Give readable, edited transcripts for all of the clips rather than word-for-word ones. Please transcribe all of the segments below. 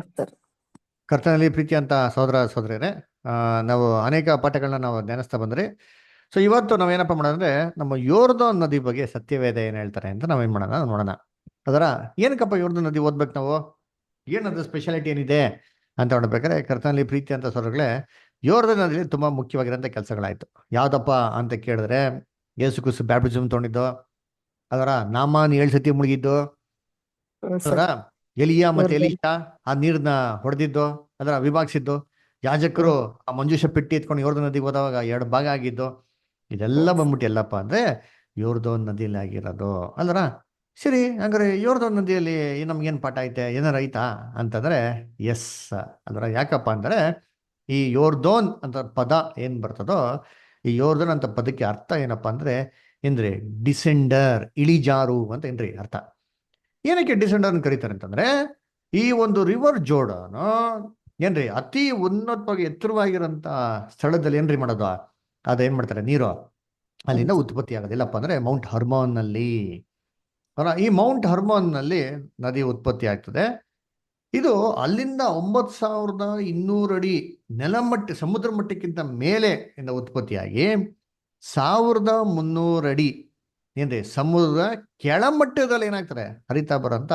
ಆಯ್ತು ಸರ್. ಕರ್ತನಲ್ಲಿ ಪ್ರೀತಿ ಅಂತ ಸಹೋದರ ಸಹೋದರಿಯರೇ, ನಾವು ಅನೇಕ ಪಾಠಗಳನ್ನ ನಾವು ಧ್ಯಾನಿಸ್ತಾ ಬಂದ್ರಿ. ಸೊ ಇವತ್ತು ನಾವೇನಪ್ಪ ಮಾಡೋದಂದ್ರೆ ನಮ್ಮ ಯೋರ್ದೋನ್ ನದಿ ಬಗ್ಗೆ ಸತ್ಯವೇದ ಏನು ಹೇಳ್ತಾರೆ ಅಂತ ನಾವೇನ್ ಮಾಡೋಣ ನೋಡೋಣ. ಅದರ ಏನಕ್ಕಪ್ಪ ಯೋರ್ದೋನ್ ನದಿ ಓದ್ಬೇಕು ನಾವು, ಏನದು ಸ್ಪೆಷಾಲಿಟಿ ಏನಿದೆ ಅಂತ ನೋಡ್ಬೇಕಾದ್ರೆ ಕರ್ತನಲ್ಲಿ ಪ್ರೀತಿ ಅಂತ ಸಹೋದರಗಳೇ, ಯೋರ್ದೋನ್ ನದಿಯಲ್ಲಿ ತುಂಬಾ ಮುಖ್ಯವಾಗಿರೋಂಥ ಕೆಲಸಗಳಾಯ್ತು. ಯಾವ್ದಪ್ಪ ಅಂತ ಕೇಳಿದ್ರೆ, ಯೇಸು ಕ್ರಿಸ್ತು ಬ್ಯಾಪ್ಟಿಸಮ್ ತೊಗೊಂಡಿದ್ದು, ಅದರ ನಾಮಾನ್ 7 ಸತಿ ಮುಳುಗಿದ್ದು, ಅದರ ಸರ್. ಎಲಿಯಾ ಮತ್ತೆ ಇವ್ರದ್ದು ಎಲೀಷಾ ಆ ನೀರ್ನ ಹೊಡೆದಿದ್ದು, ಅದರ ವಿಭಾಗಿಸಿದ್ದು, ಯಾಜಕರು ಆ ಮಂಜೂಷ ಪೆಟ್ಟಿ ಎತ್ಕೊಂಡು ಯೋರ್ದೋನ್ ನದಿಗೆ ಹೋದವಾಗ 2 ಭಾಗ ಆಗಿದ್ದು, ಇದೆಲ್ಲ ಬಂದ್ಬಿಟ್ಟು ಎಲ್ಲಪ್ಪ ಅಂದ್ರೆ ಯೋರ್ದೋನ್ ನದಿಯಲ್ಲಿ ಆಗಿರೋದು ಅಲ್ರ. ಸರಿ, ಹಂಗಾರೆ ಯೋರ್ದೋನ್ ನದಿಯಲ್ಲಿ ನಮ್ಗೇನು ಪಾಠ ಐತೆ, ಏನಾರ ಐತಾ ಅಂತಂದ್ರೆ ಎಸ್. ಅಲ್ರ, ಯಾಕಪ್ಪ ಅಂದ್ರೆ ಈ ಯೋರ್ದೋನ್ ಅಂತ ಪದ ಏನ್ ಬರ್ತದೋ, ಈ ಯೋರ್ದೋನ್ ಅಂತ ಪದಕ್ಕೆ ಅರ್ಥ ಏನಪ್ಪಾ ಅಂದ್ರೆ ಏನ್ರಿ, ಡಿಸೆಂಡರ್, ಇಳಿಜಾರು ಅಂತ ಏನ್ರಿ ಅರ್ಥ. ಏನಕ್ಕೆ ಡಿಸೆಂಡರ್ ಕರೀತಾರೆ ಅಂತಂದ್ರೆ, ಈ ಒಂದು ರಿವರ್ ಜೋರ್ಡನ್ ಏನ್ರಿ ಅತಿ ಉನ್ನತವಾಗಿ ಎತ್ತರವಾಗಿರೋಂಥ ಸ್ಥಳದಲ್ಲಿ ಏನ್ರಿ ಮಾಡೋದು, ಅದೇನ್ ಮಾಡ್ತಾರೆ, ನೀರು ಅಲ್ಲಿಂದ ಉತ್ಪತ್ತಿ ಆಗೋದಿಲ್ಲಪ್ಪ ಅಂದ್ರೆ ಮೌಂಟ್ ಹರ್ಮೋನ್ ನಲ್ಲಿ. ಈ ಮೌಂಟ್ ಹರ್ಮೋನ್ ನಲ್ಲಿ ನದಿ ಉತ್ಪತ್ತಿ ಆಗ್ತದೆ. ಇದು ಅಲ್ಲಿಂದ 9,200 ಅಡಿ ನೆಲಮಟ್ಟ ಸಮುದ್ರ ಮಟ್ಟಕ್ಕಿಂತ ಮೇಲೆ ಇಂದ ಉತ್ಪತ್ತಿಯಾಗಿ 1,300 ಅಡಿ ಏನ್ರಿ ಸಮುದ್ರ ಕೆಳಮಟ್ಟದಲ್ಲಿ ಏನಾಗ್ತಾರೆ ಹರಿತಾ ಬರೋಂಥ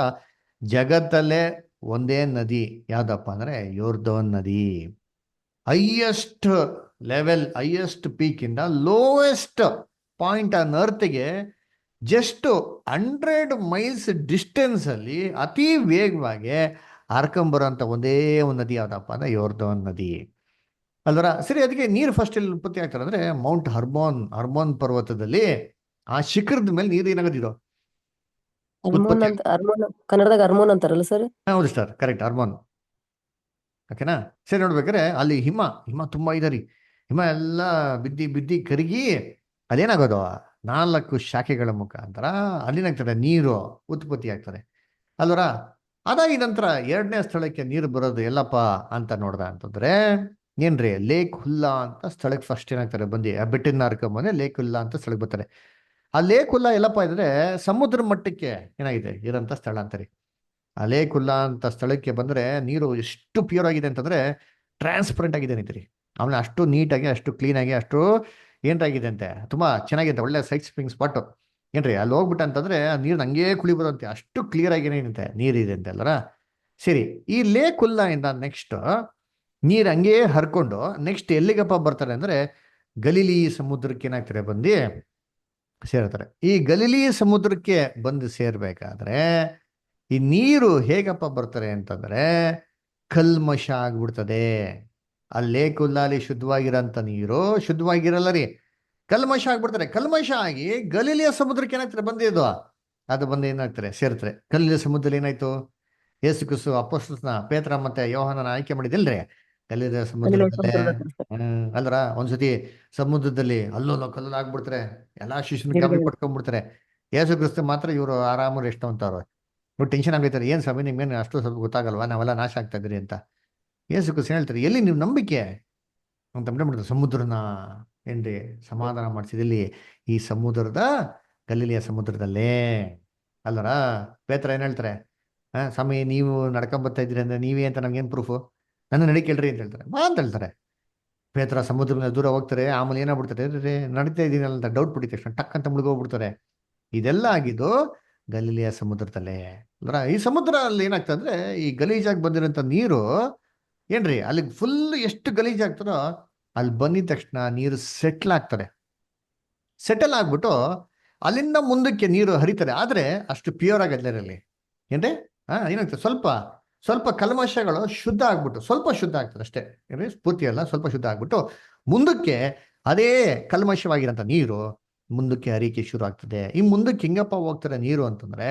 ಜಗತ್ತಲ್ಲೇ ಒಂದೇ ನದಿ ಯಾವ್ದಪ್ಪ ಅಂದ್ರೆ ಯೋರ್ದೋನ್ ನದಿ. ಹೈಯೆಸ್ಟ್ ಲೆವೆಲ್, ಹೈಯೆಸ್ಟ್ ಪೀಕ್ ಇಂದ ಲೋಯೆಸ್ಟ್ ಪಾಯಿಂಟ್ ಆನ್ ಅರ್ತ್ಗೆ ಜಸ್ಟ್ 100 ಮೈಲ್ಸ್ ಡಿಸ್ಟೆನ್ಸ್ ಅಲ್ಲಿ ಅತಿ ವೇಗವಾಗಿ ಹರ್ಕೊಂಬರೋಂಥ ಒಂದೇ ಒಂದು ನದಿ ಯಾವ್ದಪ್ಪ ಅಂದ್ರೆ ಯೋರ್ದೋನ್ ನದಿ ಅಲ್ವರ. ಸರಿ, ಅದಕ್ಕೆ ನೀರು ಫಸ್ಟ್ ಎಲ್ಲಿ ಉತ್ಪತ್ತಿ ಆಗ್ತಾರೆ ಅಂದ್ರೆ ಮೌಂಟ್ ಹರ್ಮೋನ್, ಹರ್ಮೋನ್ ಪರ್ವತದಲ್ಲಿ ಆ ಶಿಖರದ ಮೇಲೆ ನೀರು ಏನಾಗೋದಿರೋ ಹರ್ಮೋನ್ ಉತ್ಪತ್ತಿ. ಅಂತ, ಹರ್ಮೋನ್ ಕನ್ನಡದಾಗ ಹರ್ಮೋನ್ ಅಂತಾರಲ್ಲ ಸರ್? ಹೌದು ಸರ್, ಕರೆಕ್ಟ್, ಹರ್ಮೋನ್. ಓಕೆನಾ. ಸರಿ, ನೋಡ್ಬೇಕಾದ್ರೆ ಅಲ್ಲಿ ಹಿಮ ಹಿಮ ತುಂಬಾ ಇದೆ ರೀ. ಹಿಮ ಎಲ್ಲ ಬಿದ್ದಿ ಬಿದ್ದಿ ಕರಗಿ ಅದೇನಾಗೋದು 4 ಶಾಖೆಗಳ ಮುಖಾಂತರ ಅಲ್ಲಿನಾಗ್ತದೆ ನೀರು ಉತ್ಪತ್ತಿ ಆಗ್ತದೆ ಅಲ್ವರ. ಅದಾಗಿ ನಂತರ 2ನೇ ಸ್ಥಳಕ್ಕೆ ನೀರು ಬರೋದು ಎಲ್ಲಪ್ಪ ಅಂತ ನೋಡ್ದ ಅಂತಂದ್ರೆ ಏನ್ರಿ, ಲೇಕ್ ಹುಲ್ಲಾ ಅಂತ ಸ್ಥಳಕ್ಕೆ ಫಸ್ಟ್ ಏನಾಗ್ತಾರೆ ಬಂದು ಆ ಬೆಟ್ಟಿನ ಹರ್ಕೊಂಬಂದ್ರೆ ಲೇಕ್ ಹುಲ್ಲಾ ಅಂತ ಸ್ಥಳಕ್ಕೆ ಬರ್ತಾರೆ. ಆ ಲೇಕ್ ಹುಲ್ಲಾ ಎಲ್ಲಪ್ಪ ಇದ್ರೆ ಸಮುದ್ರ ಮಟ್ಟಕ್ಕೆ ಏನಾಗಿದೆ ಇರೋಂಥ ಸ್ಥಳ ಅಂತಾರೆ. ಆ ಲೇಕ್ ಹುಲ್ಲಾ ಅಂತ ಸ್ಥಳಕ್ಕೆ ಬಂದ್ರೆ ನೀರು ಎಷ್ಟು ಪ್ಯೂರ್ ಆಗಿದೆ ಅಂತಂದ್ರೆ ಟ್ರಾನ್ಸ್ಪರೆಂಟ್ ಆಗಿದೆ ಅಂತೀರಿ. ಆಮೇಲೆ ಅಷ್ಟು ನೀಟಾಗಿ, ಅಷ್ಟು ಕ್ಲೀನಾಗಿ, ಅಷ್ಟು ಏನಾಗಿದೆ ಅಂತೆ, ತುಂಬಾ ಚೆನ್ನಾಗಿದೆ, ಒಳ್ಳೆ ಸೈಟ್ ಸ್ಪ್ರಿಂಗ್ ಸ್ಪಾಟ್ ಏನ್ರಿ. ಅಲ್ಲಿ ಹೋಗ್ಬಿಟ್ಟು ಅಂತಂದ್ರೆ ಆ ನೀರು ಹಂಗೇ ಕುಳಿಬರುವಂತೆ ಅಷ್ಟು ಕ್ಲಿಯರ್ ಆಗಿ ಏನಂತೆ ನೀರಿದೆ ಅಂತೆ ಅಲ್ಲರ. ಸರಿ, ಈ ಲೇಕ್ ಹುಲ್ಲಾ ಇಂದ ನೆಕ್ಸ್ಟ್ ನೀರು ಹಂಗೇ ಹರ್ಕೊಂಡು ನೆಕ್ಸ್ಟ್ ಎಲ್ಲಿಗಪ್ಪ ಬರ್ತಾರೆ ಅಂದ್ರೆ ಗಲೀಲಿ ಸಮುದ್ರಕ್ಕೆ ಏನಾಗ್ತಾರೆ ಬಂದು ಸೇರ್ತಾರೆ. ಈ ಗಲೀಲಿ ಸಮುದ್ರಕ್ಕೆ ಬಂದು ಸೇರ್ಬೇಕಾದ್ರೆ ಈ ನೀರು ಹೇಗಪ್ಪ ಬರ್ತಾರೆ ಅಂತಂದ್ರೆ ಕಲ್ಮಶ ಆಗ್ಬಿಡ್ತದೆ. ಆ ಲೇಕ್ ಹುಲ್ಲಾಲಿ ಶುದ್ಧವಾಗಿರೋಂಥ ನೀರು ಶುದ್ಧವಾಗಿರಲ್ಲ ರೀ, ಕಲ್ಮಶ ಆಗ್ಬಿಡ್ತಾರೆ. ಕಲ್ಮಶ ಆಗಿ ಗಲೀಲಿಯ ಸಮುದ್ರಕ್ಕೆ ಏನಾಗ್ತಾರೆ ಬಂದಿದ್ದು, ಅದು ಬಂದು ಏನಾಗ್ತಾರೆ ಸೇರ್ತಾರೆ. ಗಲೀಲಿಯ ಸಮುದ್ರದಲ್ಲಿ ಏನಾಯ್ತು, ಯೇಸು ಕ್ರಿಸ್ತು ಅಪೊಸ್ತಲನ ಪೇತ್ರ ಮತ್ತೆ ಯೋಹಾನನ ಆಯ್ಕೆ ಮಾಡಿದಿಲ್ರಿ ಗಲೀಲಿಯ ಅಲ್ಲಿ ಸಮುದ್ರದಲ್ಲೇ. ಸಮುದ್ರದ ಹತ್ರ ಸರ್. ಅಲ್ರ, ಒಂದ್ಸತಿ ಸಮುದ್ರದಲ್ಲಿ ಅಲ್ಲೋಲ ಕಲ್ಲಲ್ಲಿ ಆಗ್ಬಿಡ್ತಾರೆ, ಎಲ್ಲಾ ಶಿಷ್ಯನ ಗಾಬರಿ ಗಿಡಗಳು. ಪಡ್ಕೊಂಡ್ಬಿಡ್ತಾರೆ. ಯೇಸು ಕ್ರಿಸ್ತು ಮಾತ್ರ ಇವರು ಆರಾಮರು ಎಷ್ಟು ಅಂತವ್ರು, ಇವ್ರು ಟೆನ್ಷನ್ ಆಗ್ತಾರೆ. ಏನ್ ಸ್ವಾಮಿ ನಿಮ್ಗೇನು ಅಷ್ಟು ಸ್ವಲ್ಪ ಗೊತ್ತಾಗಲ್ವಾ, ನಾವೆಲ್ಲ ನಾಶ ಆಗ್ತಾ ಇದ್ರಿ ಅಂತ. ಯೇಸು ಕ್ರಿಸ್ತು ಹೇಳ್ತಾರೆ, ಎಲ್ಲಿ ನೀವು ನಂಬಿಕೆ ಅಂತ ಬಿಡ್ತಾರೆ. ಸಮುದ್ರನ ಏನ್ರಿ ಸಮಾಧಾನ ಮಾಡಿಸಿದಲ್ಲಿ ಈ ಸಮುದ್ರದ ಗಲೀಲಿಯ ಸಮುದ್ರದಲ್ಲೇ ಅಲ್ಲರ. ಪೇತ್ರ ಏನ್ ಹೇಳ್ತಾರೆ, ಸ್ವಾಮಿ ನೀವು ನಡ್ಕೊಂಡ್ ಬರ್ತಾ ಇದ್ರಿ ಅಂದ್ರೆ ನೀವೇ ಅಂತ ನಮ್ಗೇನು ಪ್ರೂಫು, ನನ್ನ ನಡಿ ಕೇಳ್ರಿ ಅಂತ ಹೇಳ್ತಾರೆ. ಬಾ ಅಂತ ಹೇಳ್ತಾರೆ. ಪೇತ್ರ ಸಮುದ್ರ ಮೇಲೆ ದೂರ ಹೋಗ್ತಾರೆ. ಆಮೇಲೆ ಏನಾಗ್ಬಿಡ್ತಾರೆ, ನಡೀತಾ ಇದ್ದೀನಲ್ಲ ಅಂತ ಡೌಟ್ ಬಿಟ್ಟಿದ ತಕ್ಷಣ ಟಕ್ ಅಂತ ಮುಳುಗೋಗ್ಬಿಡ್ತಾರೆ. ಇದೆಲ್ಲ ಆಗಿದ್ದು ಗಲೀಲಿಯ ಸಮುದ್ರದಲ್ಲೇ ಅಂದ್ರ. ಈ ಸಮುದ್ರ ಅಲ್ಲಿ ಏನಾಗ್ತದೆ ಅಂದ್ರೆ ಈ ಗಲೀಜಾಗಿ ಬಂದಿರೋಂಥ ನೀರು ಏನ್ರಿ ಅಲ್ಲಿ ಫುಲ್ ಎಷ್ಟು ಗಲೀಜಾಗ್ತದೋ ಅಲ್ಲಿ ಬಂದಿದ ತಕ್ಷಣ ನೀರು ಸೆಟ್ಲ್ ಆಗ್ತದೆ. ಸೆಟಲ್ ಆಗ್ಬಿಟ್ಟು ಅಲ್ಲಿಂದ ಮುಂದಕ್ಕೆ ನೀರು ಹರಿತಾರೆ. ಆದ್ರೆ ಅಷ್ಟು ಪ್ಯೂರ್ ಆಗಲ್ಲ ಅಲ್ಲಿ ಏನ್ರಿ. ಏನಾಗ್ತದೆ, ಸ್ವಲ್ಪ ಸ್ವಲ್ಪ ಕಲ್ಮಶಗಳು ಶುದ್ಧ ಆಗ್ಬಿಟ್ಟು ಸ್ವಲ್ಪ ಶುದ್ಧ ಆಗ್ತದೆ ಅಷ್ಟೇ, ಏನ್ರಿ ಪೂರ್ತಿ ಅಲ್ಲ, ಸ್ವಲ್ಪ ಶುದ್ಧ ಆಗ್ಬಿಟ್ಟು ಮುಂದಕ್ಕೆ ಅದೇ ಕಲ್ಮಶವಾಗಿರೋಂಥ ನೀರು ಮುಂದಕ್ಕೆ ಹರಿಕೆ ಶುರು ಆಗ್ತದೆ. ಈ ಮುಂದಕ್ಕೆ ಹಿಂಗಪ್ಪ ಹೋಗ್ತಾರೆ ನೀರು ಅಂತಂದ್ರೆ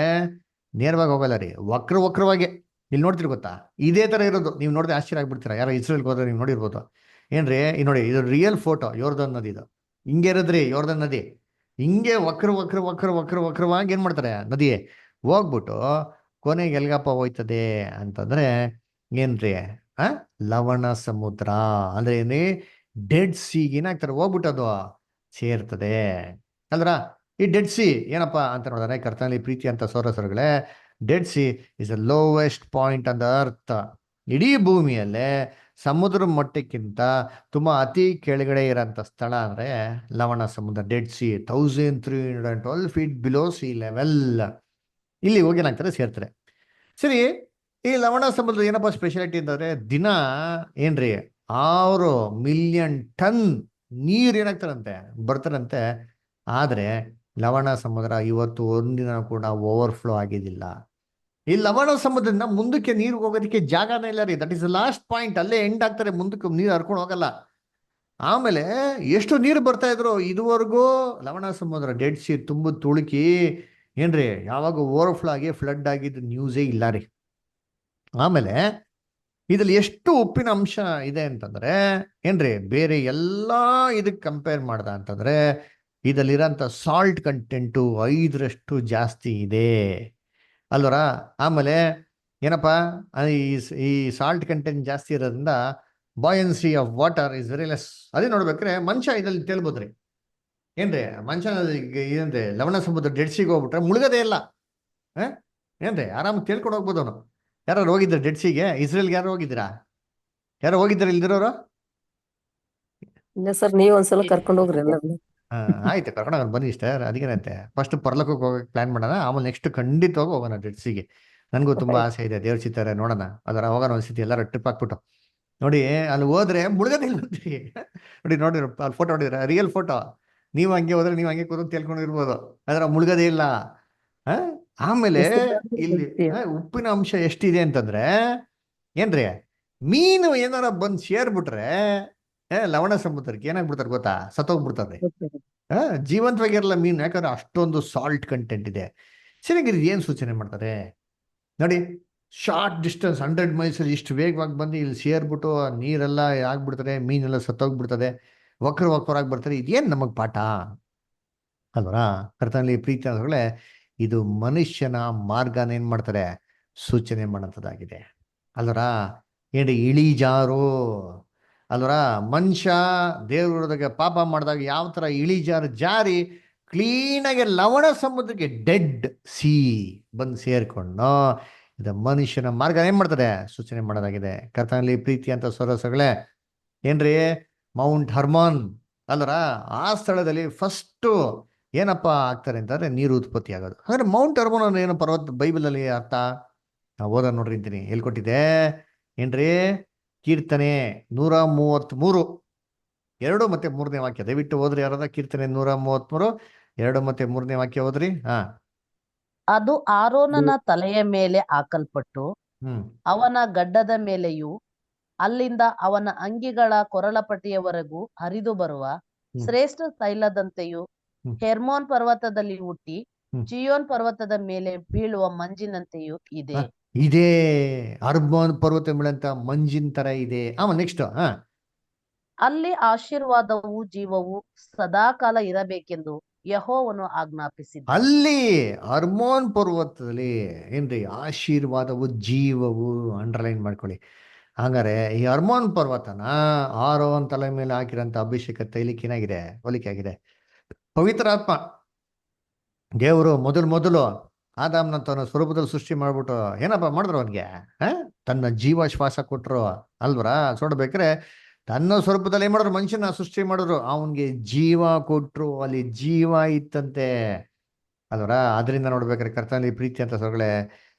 ನೇರವಾಗಿ ಹೋಗಲ್ಲ ರೀ, ವಕ್ರ ವಕ್ರವಾಗಿ. ಇಲ್ಲಿ ನೋಡ್ತಿರ್ ಗೊತ್ತಾ, ಇದೇ ತರ ಇರೋದು. ನೀವು ನೋಡಿದ್ರೆ ಆಶ್ಚರ್ಯ ಆಗ್ಬಿಡ್ತೀರಾ, ಯಾರೋ ಇಸ್ರೇಲ್ಗೆ ಹೋದ್ರೆ ನೀವು ನೋಡಿರ್ಬೋದು ಏನ್ರಿ. ಈ ನೋಡಿ, ಇದು ರಿಯಲ್ ಫೋಟೋ ಯೋರ್ದನ್ ನದಿ. ಇದು ಹಿಂಗೆ ಇರೋದ್ರಿ ಯೋರ್ದನ್ ನದಿ. ಹಿಂಗೆ ವಕ್ರ ವಕ್ರ ವಕ್ರ ವಕ್ರ ವಕ್ರವಾಗಿ ಏನ್ ಮಾಡ್ತಾರೆ ನದಿ ಹೋಗ್ಬಿಟ್ಟು ಕೊನೆಗೆ ಎಲ್ಗಪ್ಪ ಹೋಯ್ತದೆ ಅಂತಂದ್ರೆ ಏನ್ರಿ, ಆ ಲವಣ ಸಮುದ್ರ ಅಂದ್ರೆ ಏನೇ ಡೆಡ್ ಸಿಗೆ ಏನಾಗ್ತಾರೆ ಹೋಗ್ಬಿಟ್ಟು ಅದು ಸೇರ್ತದೆ ಅಲ್ರ. ಈ ಡೆಡ್ ಸಿ ಏನಪ್ಪಾ ಅಂತ ನೋಡಿದ್ರೆ ಕರ್ತನಲ್ಲಿ ಪ್ರೀತಿ ಅಂತ ಸೋರಸರುಗಳೇ, Dead Sea is the lowest point on the earth. ಇಡೀ ಭೂಮಿಯಲ್ಲೇ ಸಮುದ್ರ ಮಟ್ಟಕ್ಕಿಂತ ತುಂಬಾ ಅತಿ ಕೆಳಗಡೆ ಇರೋಂಥ ಸ್ಥಳ ಅಂದ್ರೆ ಲವಣ ಸಮುದ್ರ, dead C, 1312 feet below C level. ಇಲ್ಲಿ ಹೋಗಿ ಏನಾಗ್ತಾರೆ, ಸೇರ್ತಾರೆ. ಸರಿ, ಈ ಲವಣ ಸಮುದ್ರ ಏನಪ್ಪ ಸ್ಪೆಷಾಲಿಟಿ ಅಂತಂದ್ರೆ ದಿನ ಏನ್ರಿ 6 ಮಿಲಿಯನ್ ಟನ್ ನೀರು ಏನಾಗ್ತಾರಂತೆ, ಬರ್ತಾರಂತೆ. ಆದ್ರೆ ಲವಣ ಸಮುದ್ರ ಇವತ್ತು ಒಂದಿನ ಕೂಡ ಓವರ್ಫ್ಲೋ ಆಗಿದ್ದಿಲ್ಲ. ಈ ಲವಣ ಸಮುದ್ರದಿಂದ ಮುಂದಕ್ಕೆ ನೀರು ಹೋಗೋದಕ್ಕೆ ಜಾಗನೇ ಇಲ್ಲ ರೀ. ದಟ್ ಇಸ್ ಲಾಸ್ಟ್ ಪಾಯಿಂಟ್, ಅಲ್ಲೇ ಎಂಡ್ ಆಗ್ತಾರೆ, ಮುಂದಕ್ಕೆ ನೀರು ಹರ್ಕೊಂಡು ಹೋಗಲ್ಲ. ಆಮೇಲೆ ಎಷ್ಟು ನೀರು ಬರ್ತಾ ಇದ್ರು ಇದುವರೆಗೂ ಲವಣ ಸಮುದ್ರ, ಡೆಡ್ ಸಿ ತುಂಬ ತುಳುಕಿ ಏನ್ರಿ ಯಾವಾಗ ಓವರ್ಫ್ಲೋ ಆಗಿ ಫ್ಲಡ್ ಆಗಿದ್ದು ನ್ಯೂಸೇ ಇಲ್ಲ ರೀ. ಆಮೇಲೆ ಇದ್ರಲ್ಲಿ ಎಷ್ಟು ಉಪ್ಪಿನ ಅಂಶ ಇದೆ ಅಂತಂದ್ರೆ ಏನ್ರಿ, ಬೇರೆ ಎಲ್ಲಾ ಇದಕ್ಕೆ ಕಂಪೇರ್ ಮಾಡ್ದ ಅಂತಂದ್ರೆ ಇದರಲ್ಲಿರೋಂಥ ಸಾಲ್ಟ್ ಕಂಟೆಂಟು 5ರಷ್ಟು ಜಾಸ್ತಿ ಇದೆ ಅಲ್ವರ. ಆಮೇಲೆ ಏನಪ್ಪ, ಈ ಸಾಲ್ಟ್ ಕಂಟೆಂಟ್ ಜಾಸ್ತಿ ಇರೋದ್ರಿಂದ buoyancy of water is very less. ಅದೇ ನೋಡ್ಬೇಕ್ರೆ ಮನುಷ್ಯ ಇದ್ರಲ್ಲಿ ತೇಲ್ಬೋದ್ರಿ. ಏನ್ರಿ ಮನುಷ್ಯ ಏನ್ರಿ ಲವಣ ಸಮುದ್ರ ಡೆಡ್ ಸಿಗೆ ಹೋಗ್ಬಿಟ್ರೆ ಮುಳುಗದೇ ಇಲ್ಲ. ಏನ್ರಿ ಆರಾಮ್ ತೇಳ್ಕೊಂಡು ಹೋಗ್ಬೋದು ಅವನು. ಯಾರು ಹೋಗಿದ್ರ ಡೆಡ್ ಸಿಗೆ? ಇಸ್ರೇಲ್ಗೆ ಯಾರು ಹೋಗಿದ್ದೀರಾ? ಯಾರು ಹೋಗಿದ್ದೀರಾ ಇಲ್ದಿರೋರು? ಇಲ್ಲ ಸರ್, ನೀವ್ ಒಂದ್ಸಲ ಕರ್ಕೊಂಡು ಹೋಗ್ರಿ ಎಲ್ಲ. ಆಯ್ತು, ಕರ್ಕೊಂಡು ಹೋಗೋಣ ಬನ್ನಿ ಇಷ್ಟ. ಅದಕ್ಕೇನಂತೆ, ಫಸ್ಟ್ ಪರ್ಲೋಕಕ್ಕೆ ಹೋಗಕ್ಕೆ ಪ್ಲಾನ್ ಮಾಡೋಣ, ಆಮೇಲೆ ನೆಕ್ಸ್ಟ್ ಖಂಡಿತವಾಗಿ ಹೋಗೋಣ ಡೆಡ್ ಸಿಗೆ. ನನಗೂ ತುಂಬಾ ಆಸೆ ಇದೆ, ದೇವ್ರ ಚಿತ್ತಾರೆ, ನೋಡೋಣ. ಅದರ ಹೋಗೋಣ ಒಂದ್ಸತಿ ಎಲ್ಲರೂ ಟ್ರಿಪ್ ಹಾಕ್ಬಿಟ್ಟು. ನೋಡಿ ಅಲ್ಲಿ ಹೋದ್ರೆ ಮುಳುಗದಿಲ್ಲ ನೋಡಿ ನೋಡಿ ಅಲ್ಲಿ ಫೋಟೋ ಹೊಡಿದ್ರೆ ರಿಯಲ್ ಫೋಟೋ. ನೀವು ಹಂಗೆ ಹೋದ್ರೆ ನೀವು ಹಂಗೆ ಕೂತು ತೇಲ್ಕೊಂಡಿರ್ಬೋದು, ಅದರ ಮುಳುಗದೇ ಇಲ್ಲ. ಆಮೇಲೆ ಇಲ್ಲಿ ಉಪ್ಪಿನ ಅಂಶ ಎಷ್ಟಿದೆ ಅಂತಂದ್ರೆ ಏನ್ರಿ, ಮೀನು ಏನಾರ ಬಂದು ಸೇರ್ಬಿಟ್ರೆ ಲವಣ ಸಮುದ್ರಕ್ಕೆ ಏನಾಗ್ಬಿಡ್ತಾರೆ ಗೊತ್ತಾ, ಸತ್ತೋಗ್ಬಿಡ್ತಾರೆ. ಜೀವಂತವಾಗಿರಲ್ಲ ಮೀನು, ಯಾಕಂದ್ರೆ ಅಷ್ಟೊಂದು ಸಾಲ್ಟ್ ಕಂಟೆಂಟ್ ಇದೆ. ಸರಿಯಾಗಿ ಏನ್ ಸೂಚನೆ ಮಾಡ್ತಾರೆ ನೋಡಿ, ಶಾರ್ಟ್ ಡಿಸ್ಟೆನ್ಸ್ 100 ಮೈಲ್ಸ್ ಇಷ್ಟು ವೇಗವಾಗಿ ಬಂದು ಇಲ್ಲಿ ಸೇರ್ಬಿಟ್ಟು ನೀರೆಲ್ಲ ಆಗ್ಬಿಡ್ತಾರೆ, ಮೀನೆಲ್ಲ ಸತ್ತೋಗ್ಬಿಡ್ತದೆ, ವಕ್ರವಾಗಿ ಬರ್ತಾರೆ. ಇದೇನ್ ನಮಗ್ ಪಾಠ ಅಲ್ವರಾ? ಕರ್ತನಲ್ಲಿ ಪ್ರೀತಿ ಅಂದ್ರೆ ಇದು ಮನುಷ್ಯನ ಮಾರ್ಗನ ಏನ್ ಮಾಡ್ತಾರೆ, ಸೂಚನೆ ಮಾಡೋಂಥದ್ದಾಗಿದೆ ಅಲ್ವರಾ? ಏನ್ರಿ ಇಳಿಜಾರು ಅಲ್ವರಾ? ಮನುಷ್ಯ ದೇವ್ರದಾಗ ಪಾಪ ಮಾಡಿದಾಗ ಯಾವ ತರ ಇಳಿಜಾರು ಜಾರಿ ಕ್ಲೀನಾಗಿ ಲವಣ ಸಮುದ್ರಕ್ಕೆ ಡೆಡ್ ಸಿ ಬಂದು ಸೇರ್ಕೊಂಡು ಇದು ಮನುಷ್ಯನ ಮಾರ್ಗ ಏನ್ ಮಾಡ್ತಾರೆ, ಸೂಚನೆ ಮಾಡೋದಾಗಿದೆ. ಕರ್ತನಲ್ಲಿ ಪ್ರೀತಿ ಅಂತ ಸೊರಸಗಳೇ ಏನ್ರಿ, ಮೌಂಟ್ ಹರ್ಮಾನ್ ಅಲ್ವರ, ಆ ಸ್ಥಳದಲ್ಲಿ ಫಸ್ಟ್ ಏನಪ್ಪ ಆಗ್ತಾರೆ ಅಂತಂದ್ರೆ ನೀರು ಉತ್ಪತ್ತಿ ಆಗೋದು. ಹಾಗಾದ್ರೆ ಮೌಂಟ್ ಹರ್ಮಾನ್ ಅಂದ್ರೆ ಏನು ಪರ್ವತ ಬೈಬಲ್ ಅಲ್ಲಿ ಅರ್ಥ ನಾವು ಓದ ನೋಡ್ರಿ ಅಂತೀನಿ. ಹೇಳ್ಕೊಟ್ಟಿದೆ ಏನ್ರಿ, ಕೀರ್ತನೆ 133 2 ಮತ್ತೆ 3ನೇ ವಾಕ್ಯ ದಯವಿಟ್ಟು ಓದ್ರಿ. ಯಾರದ ಕೀರ್ತನೆ 133 2 ಮತ್ತೆ 3ನೇ ವಾಕ್ಯ ಓದ್ರಿ. ಅದು ಆರೋನನ ತಲೆಯ ಮೇಲೆ ಹಾಕಲ್ಪಟ್ಟು ಅವನ ಗಡ್ಡದ ಮೇಲೆಯೂ ಅಲ್ಲಿಂದ ಅವನ ಅಂಗಿಗಳ ಕೊರಳಪಟ್ಟಿಯವರೆಗೂ ಹರಿದು ಬರುವ ಶ್ರೇಷ್ಠ ತೈಲದಂತೆಯೂ ಹೆರ್ಮೋನ್ ಪರ್ವತದಲ್ಲಿ ಹುಟ್ಟಿ ಚಿಯೋನ್ ಪರ್ವತದ ಮೇಲೆ ಬೀಳುವ ಮಂಜಿನಂತೆಯೂ ಇದೆ. ಇದೇ ಹರ್ಮೋನ್ ಪರ್ವತ ಬೀಳಂತ ಮಂಜಿನ ತರ ಇದೆ. ನೆಕ್ಸ್ಟ್, ಅಲ್ಲಿ ಆಶೀರ್ವಾದವು ಜೀವವು ಸದಾಕಾಲ ಇರಬೇಕೆಂದು ಯೆಹೋವನು ಆಜ್ಞಾಪಿಸಿದ. ಅಲ್ಲಿ ಹರ್ಮೋನ್ ಪರ್ವತದಲ್ಲಿ ಏನ್ರಿ, ಆಶೀರ್ವಾದವು ಜೀವವು ಅಂಡರ್ಲೈನ್ ಮಾಡ್ಕೊಳ್ಳಿ. ಹಂಗಾರೆ ಈ ಹರ್ಮೋನ್ ಪರ್ವತನ ಆರೋನ್ ತಲೆ ಮೇಲೆ ಹಾಕಿರೋಂಥ ಅಭಿಷೇಕ ತೈಲಕ್ಕೆ ಏನಾಗಿದೆ, ಹೋಲಿಕೆ ಆಗಿದೆ. ಪವಿತ್ರಾತ್ಮ ದೇವರು ಮೊದಲು ಆದಾಮ್ನ ತನ್ನ ಸ್ವರೂಪದಲ್ಲಿ ಸೃಷ್ಟಿ ಮಾಡ್ಬಿಟ್ಟು ಏನಪ್ಪ ಮಾಡಿದ್ರು ಅವನ್ಗೆ, ತನ್ನ ಜೀವ ಶ್ವಾಸ ಕೊಟ್ರು ಅಲ್ವರ. ನೋಡ್ಬೇಕ್ರೆ ತನ್ನ ಸ್ವರೂಪದಲ್ಲಿ ಏನ್ ಮಾಡಿದ್ರು, ಮನುಷ್ಯನ ಸೃಷ್ಟಿ ಮಾಡಿದ್ರು, ಅವನ್ಗೆ ಜೀವ ಕೊಟ್ರು, ಅಲ್ಲಿ ಜೀವ ಇತ್ತಂತೆ ಅಲ್ವರ. ಅದರಿಂದ ನೋಡ್ಬೇಕ್ರೆ ಕರ್ತನಲ್ಲಿ ಪ್ರೀತಿ ಅಂತ ಸೊಗಳೆ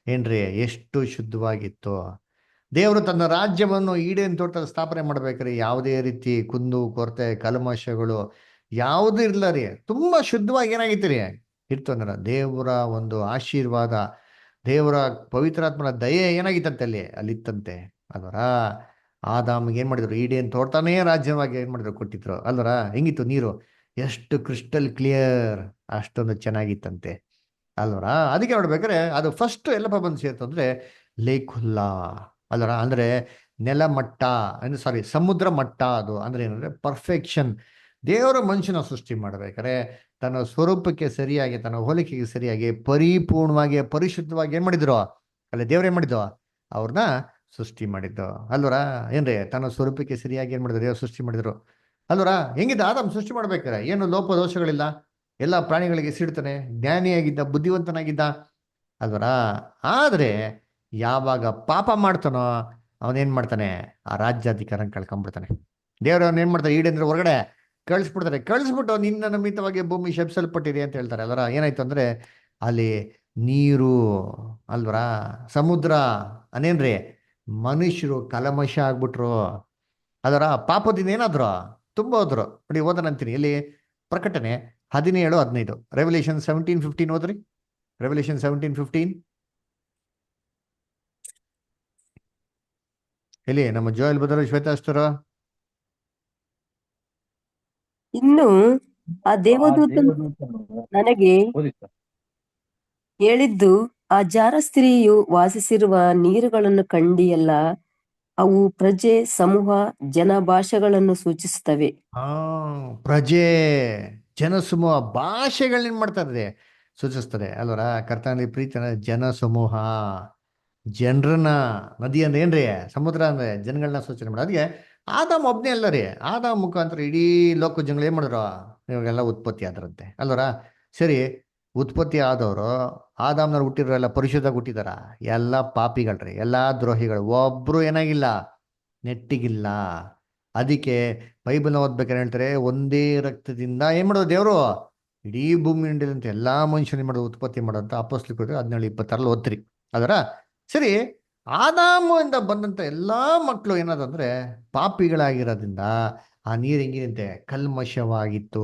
ಏನ್ರಿ, ಎಷ್ಟು ಶುದ್ಧವಾಗಿತ್ತು. ದೇವರು ತನ್ನ ರಾಜ್ಯವನ್ನು ಈಡೇನ್ ತೋಟದಲ್ಲಿ ಸ್ಥಾಪನೆ ಮಾಡ್ಬೇಕ್ರಿ, ಯಾವುದೇ ರೀತಿ ಕುಂದು ಕೊರತೆ ಕಲ್ಮಶಗಳು ಯಾವುದು ಇರ್ಲ ರೀ, ತುಂಬಾ ಶುದ್ಧವಾಗಿ ಏನಾಗಿತ್ತು ರೀ ಇತ್ತು ಅಂದ್ರೆ ದೇವರ ಒಂದು ಆಶೀರ್ವಾದ, ದೇವರ ಪವಿತ್ರಾತ್ಮನ ದಯೆ ಏನಾಗಿತ್ತಂತೆ ಅಲ್ಲಿತ್ತಂತೆ ಅಲ್ವರ. ಆದಾಮ್ಗೆ ಏನ್ ಮಾಡಿದ್ರು, ಈಡೇನ್ ತೋಟನೇ ರಾಜ್ಯವಾಗಿ ಏನ್ ಮಾಡಿದ್ರು, ಕೊಟ್ಟಿದ್ರು ಅಲ್ವರ. ಹೆಂಗಿತ್ತು ನೀರು, ಎಷ್ಟು ಕ್ರಿಸ್ಟಲ್ ಕ್ಲಿಯರ್, ಅಷ್ಟೊಂದು ಚೆನ್ನಾಗಿತ್ತಂತೆ ಅಲ್ವರ. ಅದಕ್ಕೆ ನೋಡ್ಬೇಕಾದ್ರೆ ಅದು ಫಸ್ಟ್ ಎಲ್ಲಪ್ಪ ಬಂದು ಸೇರ್ತು ಅಂದ್ರೆ ಲೇಖುಲ್ಲಾ ಅಲ್ವರ. ಅಂದ್ರೆ ನೆಲಮಟ್ಟ ಅಂದ್ರೆ ಸಾರಿ ಸಮುದ್ರ ಮಟ್ಟ. ಅದು ಅಂದ್ರೆ ಏನಂದ್ರೆ ಪರ್ಫೆಕ್ಷನ್. ದೇವರ ಮನುಷ್ಯನ ಸೃಷ್ಟಿ ಮಾಡ್ಬೇಕಾದ್ರೆ ತನ್ನ ಸ್ವರೂಪಕ್ಕೆ ಸರಿಯಾಗಿ, ತನ್ನ ಹೋಲಿಕೆಗೆ ಸರಿಯಾಗಿ, ಪರಿಪೂರ್ಣವಾಗಿ ಪರಿಶುದ್ಧವಾಗಿ ಏನ್ ಮಾಡಿದ್ರು, ಅಲ್ಲಿ ದೇವ್ರ ಏನ್ ಮಾಡಿದ್ದು, ಅವ್ರನ್ನ ಸೃಷ್ಟಿ ಮಾಡಿದ್ದು ಅಲ್ವರ. ಏನ್ರಿ ತನ್ನ ಸ್ವರೂಪಕ್ಕೆ ಸರಿಯಾಗಿ ಏನ್ ಮಾಡಿದ್ರು, ದೇವ್ರ ಸೃಷ್ಟಿ ಮಾಡಿದ್ರು ಅಲ್ವರ. ಹೆಂಗಿದ್ದ ಆದಾಮ್ ಸೃಷ್ಟಿ ಮಾಡ್ಬೇಕಾರೆ, ಏನು ಲೋಪ ದೋಷಗಳಿಲ್ಲ, ಎಲ್ಲ ಪ್ರಾಣಿಗಳಿಗೆ ಸಿಡ್ತಾನೆ, ಜ್ಞಾನಿಯಾಗಿದ್ದ, ಬುದ್ಧಿವಂತನಾಗಿದ್ದ ಅಲ್ವರ. ಆದ್ರೆ ಯಾವಾಗ ಪಾಪ ಮಾಡ್ತಾನೋ ಅವನೇನ್ ಮಾಡ್ತಾನೆ, ಆ ರಾಜ್ಯಾಧಿಕಾರ ಕಳ್ಕೊಂಡ್ಬಿಡ್ತಾನೆ. ದೇವ್ರು ಅವನ್ ಏನ್ ಮಾಡ್ತಾರೆ, ಈಡೇಂದ್ರ ಹೊರಗಡೆ ಕಳಿಸ್ಬಿಡ್ತಾರೆ. ಕಳಿಸ್ಬಿಟ್ಟು ನಿನ್ನ ನಿಮಿತ್ತವಾಗಿ ಭೂಮಿ ಶಪಿಸಲ್ಪಟ್ಟಿದೆ ಅಂತ ಹೇಳ್ತಾರೆ. ಅಲ್ವರ ಏನಾಯ್ತು ಅಂದ್ರೆ ಅಲ್ಲಿ ನೀರು ಅಲ್ವರ, ಸಮುದ್ರ ಅನೇನ್ರಿ, ಮನುಷ್ಯರು ಕಲಮಶ ಆಗ್ಬಿಟ್ರು. ಅದರ ಪಾಪದಿಂದ ಏನಾದ್ರು ತುಂಬ ಹೋದ್ರು. ನೋಡಿ ಓದನ ಅಂತೀನಿ ಇಲ್ಲಿ, ಪ್ರಕಟಣೆ 17:15, ರೆವಲ್ಯೂಷನ್ 17:15 ಓದ್ರಿ. ರೆವಲ್ಯೂಷನ್ 17:15 ಎಲ್ಲಿ ನಮ್ಮ ಜೋಯಲ್ ಬದಲು ಶ್ವೇತಾಸ್ತರು. ಇನ್ನು ಆ ದೇವದೂತನು ದೇವದೂತನು ನನಗೆ ಓದಿ ಸರ್. ಹೇಳಿದ್ದು, ಆ ಜಾರ ಸ್ತ್ರೀಯು ವಾಸಿಸಿರುವ ನೀರುಗಳನ್ನು ಕಂಡಿಯಲ್ಲ, ಅವು ಪ್ರಜೆ, ಸಮೂಹ, ಜನ, ಭಾಷೆಗಳನ್ನು ಸೂಚಿಸುತ್ತವೆ. ಆ ಪ್ರಜೆ, ಜನಸಮೂಹ, ಭಾಷೆಗಳನ್ನ ಮಾಡ್ತಾ ಇದೆ, ಸೂಚಿಸ್ತದೆ ಅಲ್ವರ. ಕರ್ತನಲ್ಲಿ ಪ್ರೀತಿ ಅಂದ್ರೆ ಜನಸಮೂಹ, ಜನರನ್ನ, ನದಿ ಅಂದ್ರೆ ಏನ್ರಿ, ಸಮುದ್ರ ಅಂದ್ರೆ ಜನಗಳನ್ನ ಸೂಚನೆ ಮಾಡೋದು. ಅದಕ್ಕೆ ಆದಾಮ್ ಒಬ್ನೇ ಅಲ್ಲ ರೀ, ಆದಾಮ್ ಮುಖಾಂತರ ಇಡೀ ಲೋಕ ಜನಗಳು ಏನ್ ಮಾಡಿದ್ರು, ಇವಾಗೆಲ್ಲ ಉತ್ಪತ್ತಿ ಆದ್ರಂತೆ ಅಲ್ವರ. ಸರಿ, ಉತ್ಪತ್ತಿ ಆದವರು ಆದಾಮ್ನವ್ರು ಹುಟ್ಟಿರೋ ಎಲ್ಲ ಪರಿಶುದ್ಧಾಗಿ ಹುಟ್ಟಿದಾರ? ಎಲ್ಲ ಪಾಪಿಗಳ್ರಿ, ಎಲ್ಲ ದ್ರೋಹಿಗಳು, ಒಬ್ರು ಏನಾಗಿಲ್ಲ, ನೆಟ್ಟಿಗಿಲ್ಲ. ಅದಕ್ಕೆ ಬೈಬಲ್ನ ಓದ್ಬೇಕಾದ್ರೆ ಹೇಳ್ತಾರೆ, ಒಂದೇ ರಕ್ತದಿಂದ ಏನ್ ಮಾಡೋದು ದೇವರು ಇಡೀ ಭೂಮಿ ಹಿಂಡಿದಂತೆ ಎಲ್ಲಾ ಮನುಷ್ಯನ ಮಾಡೋದು, ಉತ್ಪತ್ತಿ ಮಾಡೋಂಥ ಅಪೊಸ್ತಲರ ಕೃತ್ಯ 17:26 ಓದ್ತೀರಿ ಅದರ. ಸರಿ, ಆದಾಮಿಂದ ಬಂದಂತ ಎಲ್ಲಾ ಮಕ್ಕಳು ಏನಾದಂದ್ರೆ ಪಾಪಿಗಳಾಗಿರೋದ್ರಿಂದ ಆ ನೀರು ಹೆಂಗಿದಂತೆ ಕಲ್ಮಶವಾಗಿತ್ತು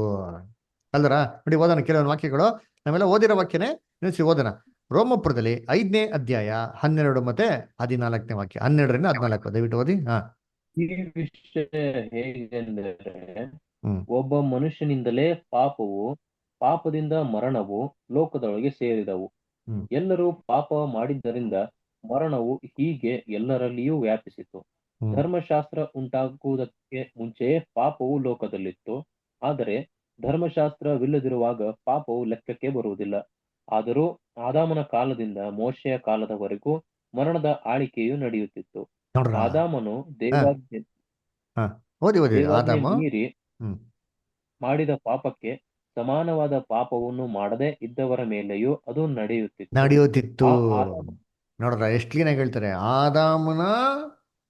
ಅಲ್ದರ. ನೋಡಿ ಓದೋಣ ಕೆಲವೊಂದು ವಾಕ್ಯಗಳು, ನಾವೆಲ್ಲ ಓದಿರೋ ವಾಕ್ಯನೇ ನಿಲ್ಸಿ ಓದೋಣ. ರೋಮಪುರದಲ್ಲಿ 5ನೇ ಅಧ್ಯಾಯ 12 ಮತ್ತೆ 14ನೇ ವಾಕ್ಯ, 12ರಿಂದ 14 ದಯವಿಟ್ಟು ಓದಿ. ಈ ವಿಷಯ ಹೇಗೆಂದರೆ, ಹ್ಮ್ ಒಬ್ಬ ಮನುಷ್ಯನಿಂದಲೇ ಪಾಪವು, ಪಾಪದಿಂದ ಮರಣವು ಲೋಕದೊಳಗೆ ಸೇರಿದವು. ಹ್ಮ್ ಎಲ್ಲರೂ ಪಾಪ ಮಾಡಿದ್ದರಿಂದ ಮರಣವು ಹೀಗೆ ಎಲ್ಲರಲ್ಲಿಯೂ ವ್ಯಾಪಿಸಿತು. ಹ್ಮ್ ಧರ್ಮಶಾಸ್ತ್ರ ಉಂಟಾಗುವುದಕ್ಕೆ ಮುಂಚೆಯೇ ಪಾಪವು ಲೋಕದಲ್ಲಿತ್ತು. ಆದರೆ ಧರ್ಮಶಾಸ್ತ್ರವಿಲ್ಲದಿರುವಾಗ ಪಾಪವು ಲೆಕ್ಕಕ್ಕೆ ಬರುವುದಿಲ್ಲ. ಆದರೂ ಆದಾಮನ ಕಾಲದಿಂದ ಮೋಶೆಯ ಕಾಲದವರೆಗೂ ಮರಣದ ಆಳಿಕೆಯು ನಡೆಯುತ್ತಿತ್ತು. ನೋಡ್ರ. ಆದಾಮನು ಹಾ ದೇವಾಜ್ಞೆ ಹಾ ಓದಿ ಓದಿ. ದೇವಾಜ್ಞೆ ಆದಾಮ ಮೀರಿ ಹ್ಮ್ ಮಾಡಿದ ಪಾಪಕ್ಕೆ ಸಮಾನವಾದ ಪಾಪವನ್ನು ಮಾಡದೇ ಇದ್ದವರ ಮೇಲೆಯೂ ಅದು ನಡೆಯುತ್ತಿತ್ತು. ನಡೆಯುತ್ತಿತ್ತು. ಆ ಆದಾಮ ನೋಡ್ರ ಎಷ್ಟು ಕ್ಲೀನಾಗಿ ಹೇಳ್ತಾರೆ, ಆದಾಮನ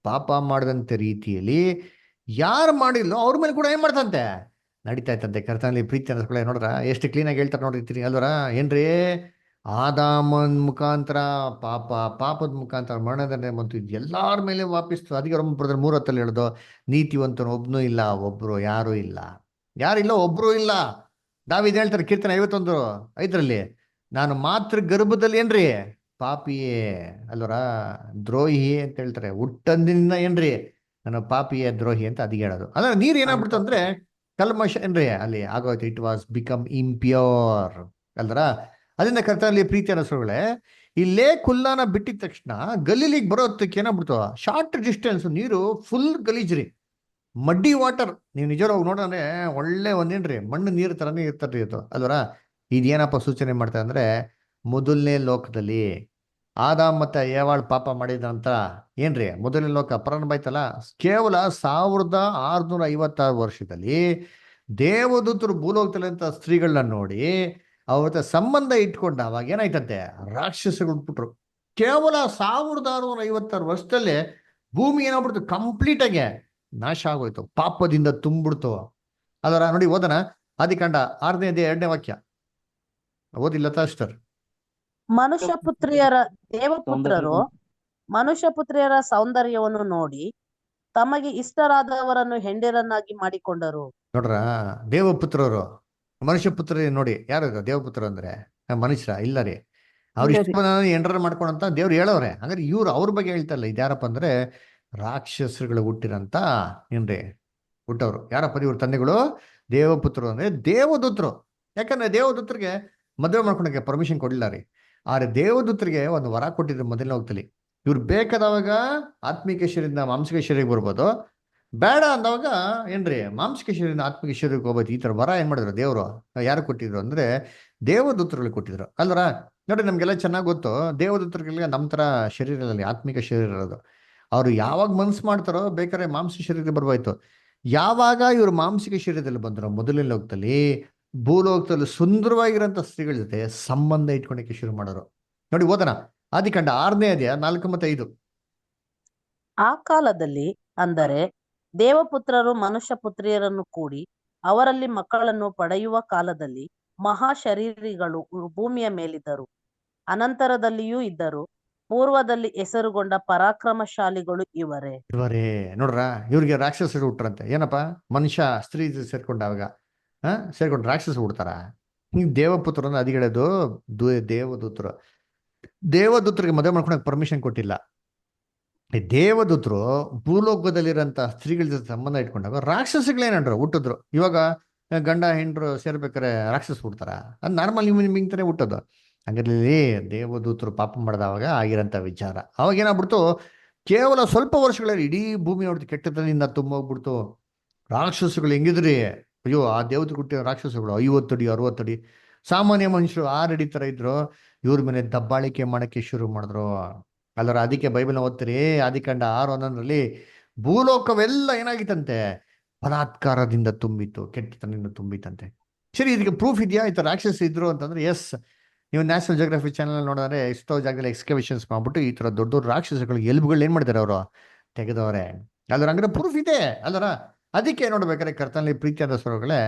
ಪಾಪ ಮಾಡಿದಂತೆ ರೀತಿಯಲ್ಲಿ ಯಾರು ಮಾಡಿಲ್ಲೋ ಅವ್ರ ಮೇಲೆ ಕೂಡ ಏನ್ ಮಾಡ್ತಂತೆ, ನಡೀತಾ ಇತ್ತಂತೆ. ಕರ್ತನಲ್ಲಿ ಪ್ರೀತಿ ಅನ್ನಿಸ್ಕೊಳ್ಳೆ. ನೋಡ್ರ ಎಷ್ಟು ಕ್ಲೀನಾಗಿ ಹೇಳ್ತಾರೆ ನೋಡಿರ್ತೀರಿ ಅಲ್ವರ. ಏನ್ರಿ, ಆದಾಮನ್ ಮುಖಾಂತರ ಪಾಪ, ಪಾಪದ ಮುಖಾಂತರ ಮರಣದಂಡನೆ ಬಂತು, ಇದು ಎಲ್ಲಾರ ಮೇಲೆ ವಾಪಿಸ್ತು. ಅದಕ್ಕೆ ರೋಮಪುರದಲ್ಲಿ 3:10 ಹೇಳ್ದು, ನೀತಿವಂತನು ಒಬ್ನು ಇಲ್ಲ, ಒಬ್ರು ಯಾರು ಇಲ್ಲ, ಯಾರಿಲ್ಲ, ಒಬ್ರು ಇಲ್ಲ. ದಾವೀದ ಹೇಳ್ತಾರೆ ಕೀರ್ತನೆ 51:5, ನಾನು ಮಾತ್ರ ಗರ್ಭದಲ್ಲಿ ಏನ್ರಿ ಪಾಪಿಯೇ ಅಲ್ವರ, ದ್ರೋಹಿ ಅಂತ ಹೇಳ್ತಾರೆ. ಹುಟ್ಟಂದಿನಿಂದ ಏನ್ರಿ ನಾನು ಪಾಪಿಯೇ, ದ್ರೋಹಿ ಅಂತ ಅದಕ್ಕೆ ಹೇಳೋದು. ಅಂದ್ರೆ ನೀರು ಏನಾಗ್ಬಿಡ್ತು ಅಂದ್ರೆ ಕಲ್ಮಶ ಏನ್ರಿ ಅಲ್ಲಿ ಆಗೋಯ್ತು. ಇಟ್ ವಾಸ್ ಬಿಕಮ್ ಇಂಪ್ಯೂರ್ ಅಲ್ದರ. ಅದರಿಂದ ಕರ್ತನಲ್ಲಿ ಪ್ರೀತಿ ಅನ್ನಿಸೋಗಳೇ, ಇಲ್ಲೇ ಕುಲ್ಲಾನ ಬಿಟ್ಟಿದ ತಕ್ಷಣ ಗಲೀಲಿಗೆ ಬರೋದಕ್ಕೆ ಏನಾಗ್ಬಿಡ್ತು, ಶಾರ್ಟ್ ಡಿಸ್ಟೆನ್ಸ್, ನೀರು ಫುಲ್ ಗಲೀಜ್ರಿ, ಮಡ್ಡಿ ವಾಟರ್. ನೀವು ನಿಜವಾಗಿ ನೋಡೋಣ ಒಳ್ಳೆ ಒಂದೇನ್ರಿ ಮಣ್ಣು ನೀರು ತರನೇ ಇರ್ತಾರ್ರಿ ಇದು ಅಲ್ವರ. ಇದೇನಪ್ಪ ಸೂಚನೆ ಮಾಡ್ತಾರೆ ಅಂದ್ರೆ, ಮೊದಲನೇ ಲೋಕದಲ್ಲಿ ಆದಾಮ್ ಮತ್ತೆ ಏವಾಳ್ ಪಾಪ ಮಾಡಿದಂತ ಏನ್ರಿ ಮೊದಲನೇ ಲೋಕ ಪ್ರಾರಂಭ ಆಯ್ತಲ್ಲ, ಕೇವಲ 1656 ವರ್ಷದಲ್ಲಿ ದೇವದೂತರು ಭೂಲೋಕದಲ್ಲಿ ಅಂತ ಸ್ತ್ರೀಗಳನ್ನ ನೋಡಿ ಅವತ್ತ ಸಂಬಂಧ ಇಟ್ಕೊಂಡ ಅವಾಗ ಏನಾಯ್ತಂತೆ, ರಾಕ್ಷಸಗಳು ಹುಟ್ಬಿಟ್ರು. ಕೇವಲ 1656 ವರ್ಷದಲ್ಲೇ ಭೂಮಿ ಏನಾಗ್ಬಿಡ್ತು, ಕಂಪ್ಲೀಟ್ ಆಗಿ ನಾಶ ಆಗೋಯ್ತು, ಪಾಪದಿಂದ ತುಂಬಿಡ್ತು ಅದರ. ನೋಡಿ ಓದನ ಆದಿಕಾಂಡ 6ನೇ ಅಧ್ಯಾಯ 2ನೇ ವಾಕ್ಯ ಓದಿಲ್ಲ ಅಷ್ಟರ್. ಮನುಷ್ಯ ಪುತ್ರಿಯರ ದೇವಪುತ್ರರು ಮನುಷ್ಯ ಪುತ್ರಿಯರ ಸೌಂದರ್ಯವನ್ನು ನೋಡಿ ತಮಗೆ ಇಷ್ಟರಾದವರನ್ನು ಹೆಂಡರನ್ನಾಗಿ ಮಾಡಿಕೊಂಡರು. ನೋಡ್ರ, ದೇವಪುತ್ರರು ಮನುಷ್ಯ ಪುತ್ರ ನೋಡಿ, ಯಾರು ದೇವಪುತ್ರ ಅಂದ್ರೆ ಮನುಷ್ಯರ ಇಲ್ಲ ರೀ, ಅವ್ರ ಇಲ್ಲ ಇಷ್ಟ ಎಂಡ್ರ ಮಾಡ್ಕೊಂಡಂತ ದೇವ್ರು ಹೇಳವ್ರೆ. ಹಾಗಾದ್ರೆ ಇವ್ರು ಅವ್ರ ಬಗ್ಗೆ ಹೇಳ್ತಾರಲ್ಲ, ಇದ್ಯಾರಪ್ಪ ಅಂದ್ರೆ ರಾಕ್ಷಸರುಗಳು ಹುಟ್ಟಿರಂತ ಏನ್ರಿ ಹುಟ್ಟವ್ರು. ಯಾರಪ್ಪ ಇವ್ರ ತಂದೆಗಳು? ದೇವಪುತ್ರರು ಅಂದ್ರೆ ದೇವದೂತರು. ಯಾಕಂದ್ರೆ ದೇವದೂತರಿಗೆ ಮದುವೆ ಮಾಡ್ಕೊಳಕ್ಕೆ ಪರ್ಮಿಷನ್ ಕೊಡಲಿಲ್ಲ ರೀ. ಆದ್ರೆ ದೇವದೂತರಿಗೆ ಒಂದು ವರ ಕೊಟ್ಟಿದ್ರು ಮೊದಲನೇ ಹೋಗ್ತಲಿ. ಇವ್ರು ಬೇಕಾದವಾಗ ಆತ್ಮಿಕ ಶರೀರದಿಂದ ಮಾಂಸಿಕ ಶರೀರಕ್ಕೆ ಬರ್ಬೋದು, ಬೇಡ ಅಂದವಾಗ ಏನ್ರಿ ಮಾಂಸಿಕ ಶರೀರದಿಂದ ಆತ್ಮಿಕ ಶರೀರಕ್ಕೆ ಹೋಗ್ಬೋದು. ಈ ತರ ವರ ಏನ್ ಮಾಡಿದ್ರು ದೇವರು ಯಾರು ಕೊಟ್ಟಿದ್ರು ಅಂದ್ರೆ ದೇವದೂತರುಗಳು ಕೊಟ್ಟಿದ್ರು ಅಲ್ವರ. ನೋಡಿ ನಮ್ಗೆಲ್ಲ ಚೆನ್ನಾಗಿ ಗೊತ್ತು, ದೇವದೂತರಿಗೆಲ್ಲ ನಮ್ಮ ತರ ಶರೀರದಲ್ಲಿ ಆತ್ಮಿಕ ಶರೀರ ಇರೋದು. ಅವ್ರು ಯಾವಾಗ ಮನ್ಸು ಮಾಡ್ತಾರೋ ಬೇಕಾದ್ರೆ ಮಾಂಸಿಕ ಶರೀರಕ್ಕೆ ಬರ್ಬೋಯ್ತು. ಯಾವಾಗ ಇವ್ರು ಮಾಂಸಿಕ ಶರೀರದಲ್ಲಿ ಬಂದ್ರು ಮೊದಲನೇ ಲೋಕದಲ್ಲಿ, ಭೂಲೋಕದಲ್ಲಿ ಸುಂದರವಾಗಿರೋಂಥ ಸ್ತ್ರೀಗಳ ಜೊತೆ ಸಂಬಂಧ ಇಟ್ಕೊಳಕ್ಕೆ ಶುರು ಮಾಡೋರು. ನೋಡಿ ಓದನ ಆದಿಕಾಂಡ 6ನೇ ಅಧ್ಯಾಯ 4 ಮತ್ತು 5. ಆ ಕಾಲದಲ್ಲಿ ಅಂದರೆ ದೇವಪುತ್ರರು ಮನುಷ್ಯ ಪುತ್ರಿಯರನ್ನು ಕೂಡಿ ಅವರಲ್ಲಿ ಮಕ್ಕಳನ್ನು ಪಡೆಯುವ ಕಾಲದಲ್ಲಿ ಮಹಾ ಶರೀರಿಗಳು ಭೂಮಿಯ ಮೇಲಿದ್ದರು, ಅನಂತರದಲ್ಲಿಯೂ ಇದ್ದರು. ಪೂರ್ವದಲ್ಲಿ ಹೆಸರುಗೊಂಡ ಪರಾಕ್ರಮಶಾಲಿಗಳು ಇವರೇ. ಇವರೇ ನೋಡ್ರ, ಇವ್ರಿಗೆ ರಾಕ್ಷಸರು ಹುಟ್ರಂತೆ. ಏನಪ್ಪ, ಮನುಷ್ಯ ಸ್ತ್ರೀ ಸೇರ್ಕೊಂಡಾಗ ಸೇರ್ಕೊಂಡು ರಾಕ್ಷಸ ಹುಡ್ತಾರ? ದೇವಪುತ್ರ ಅಂದ್ರೆ ಅದು ಹೇಳೋದು ದೇವದೂತರು. ದೇವದೂತರಿಗೆ ಮದುವೆ ಮಾಡ್ಕೊಳಕ್ ಪರ್ಮಿಷನ್ ಕೊಟ್ಟಿಲ್ಲ. ಈ ದೇವದೂತರು ಭೂಲೋಕದಲ್ಲಿರೋಂಥ ಸ್ತ್ರೀಗಳ ಜೊತೆ ಸಂಬಂಧ ಇಟ್ಕೊಂಡಾಗ ರಾಕ್ಷಸಗಳೇನಂದ್ರು ಹುಟ್ಟಿದ್ರು. ಇವಾಗ ಗಂಡ ಹೆಂಡ್ರು ಸೇರ್ಬೇಕಾರೆ ರಾಕ್ಷಸ ಹುಡ್ತಾರ? ಅದು ನಾರ್ಮಲ್ ನಿಮ್ಮಿಂತಾನೆ ಹುಟ್ಟೋದು. ಹಂಗಾಗಿ ದೇವದೂತರು ಪಾಪ ಮಾಡಿದವಾಗ ಆಗಿರೋಂಥ ವಿಚಾರ ಅವಾಗ ಏನಾಗ್ಬಿಡ್ತು, ಕೇವಲ ಸ್ವಲ್ಪ ವರ್ಷಗಳಲ್ಲಿ ಇಡೀ ಭೂಮಿ ನೋಡ್ತು ಕೆಟ್ಟತನದಿಂದ ತುಂಬೋಗ್ಬಿಡ್ತು. ರಾಕ್ಷಸಗಳು ಹೆಂಗಿದ್ರಿ, ಅಯ್ಯೋ ಆ ದೇವತೆ ಹುಟ್ಟಿದ ರಾಕ್ಷಸಗಳು 50 ಅಡಿ 60 ಅಡಿ, ಸಾಮಾನ್ಯ ಮನುಷ್ಯರು 6 ಅಡಿ ತರ ಇದ್ರು. ಇವ್ರ ಮೇಲೆ ದಬ್ಬಾಳಿಕೆ ಮಾಡಕ್ಕೆ ಶುರು ಮಾಡಿದ್ರು. ಅಲ್ಲರ ಅದಕ್ಕೆ ಬೈಬಲ್ನ ಓದ್ತೀರಿ, ಆದಿಕಾಂಡ 6:11 ಭೂಲೋಕವೆಲ್ಲ ಏನಾಗಿತ್ತಂತೆ, ಬಲಾತ್ಕಾರದಿಂದ ತುಂಬಿತ್ತು, ಕೆಟ್ಟತನದಿಂದ ತುಂಬಿತ್ತಂತೆ. ಸರಿ, ಇದಕ್ಕೆ ಪ್ರೂಫ್ ಇದೆಯಾ ಈ ಥರ ರಾಕ್ಷಸ ಇದ್ರು ಅಂತಂದ್ರೆ? ಎಸ್. ನೀವು ನ್ಯಾಷನಲ್ ಜಿಯೋಗ್ರಫಿ ಚಾನಲ್ ನೋಡಿದ್ರೆ ಎಷ್ಟೋ ಜಾಗದಲ್ಲಿ ಎಕ್ಸ್ಕವೇಷನ್ಸ್ ಮಾಡ್ಬಿಟ್ಟು ಈ ಥರ ದೊಡ್ಡ ದೊಡ್ಡ ರಾಕ್ಷಸಗಳು ಎಲುಬುಗಳು ಏನು ಮಾಡಿದ್ದಾರೆ, ಅವರು ತೆಗೆದವ್ರೆ. ಅಲ್ಲರ ಹಂಗಾರೆ ಪ್ರೂಫ್ ಇದೆ ಅಲ್ಲರ. ಅದಕ್ಕೆ ನೋಡ್ಬೇಕಾದ್ರೆ ಕರ್ತನಲ್ಲಿ ಪ್ರೀತಿಯಾದ ಸ್ವರಗಳೇ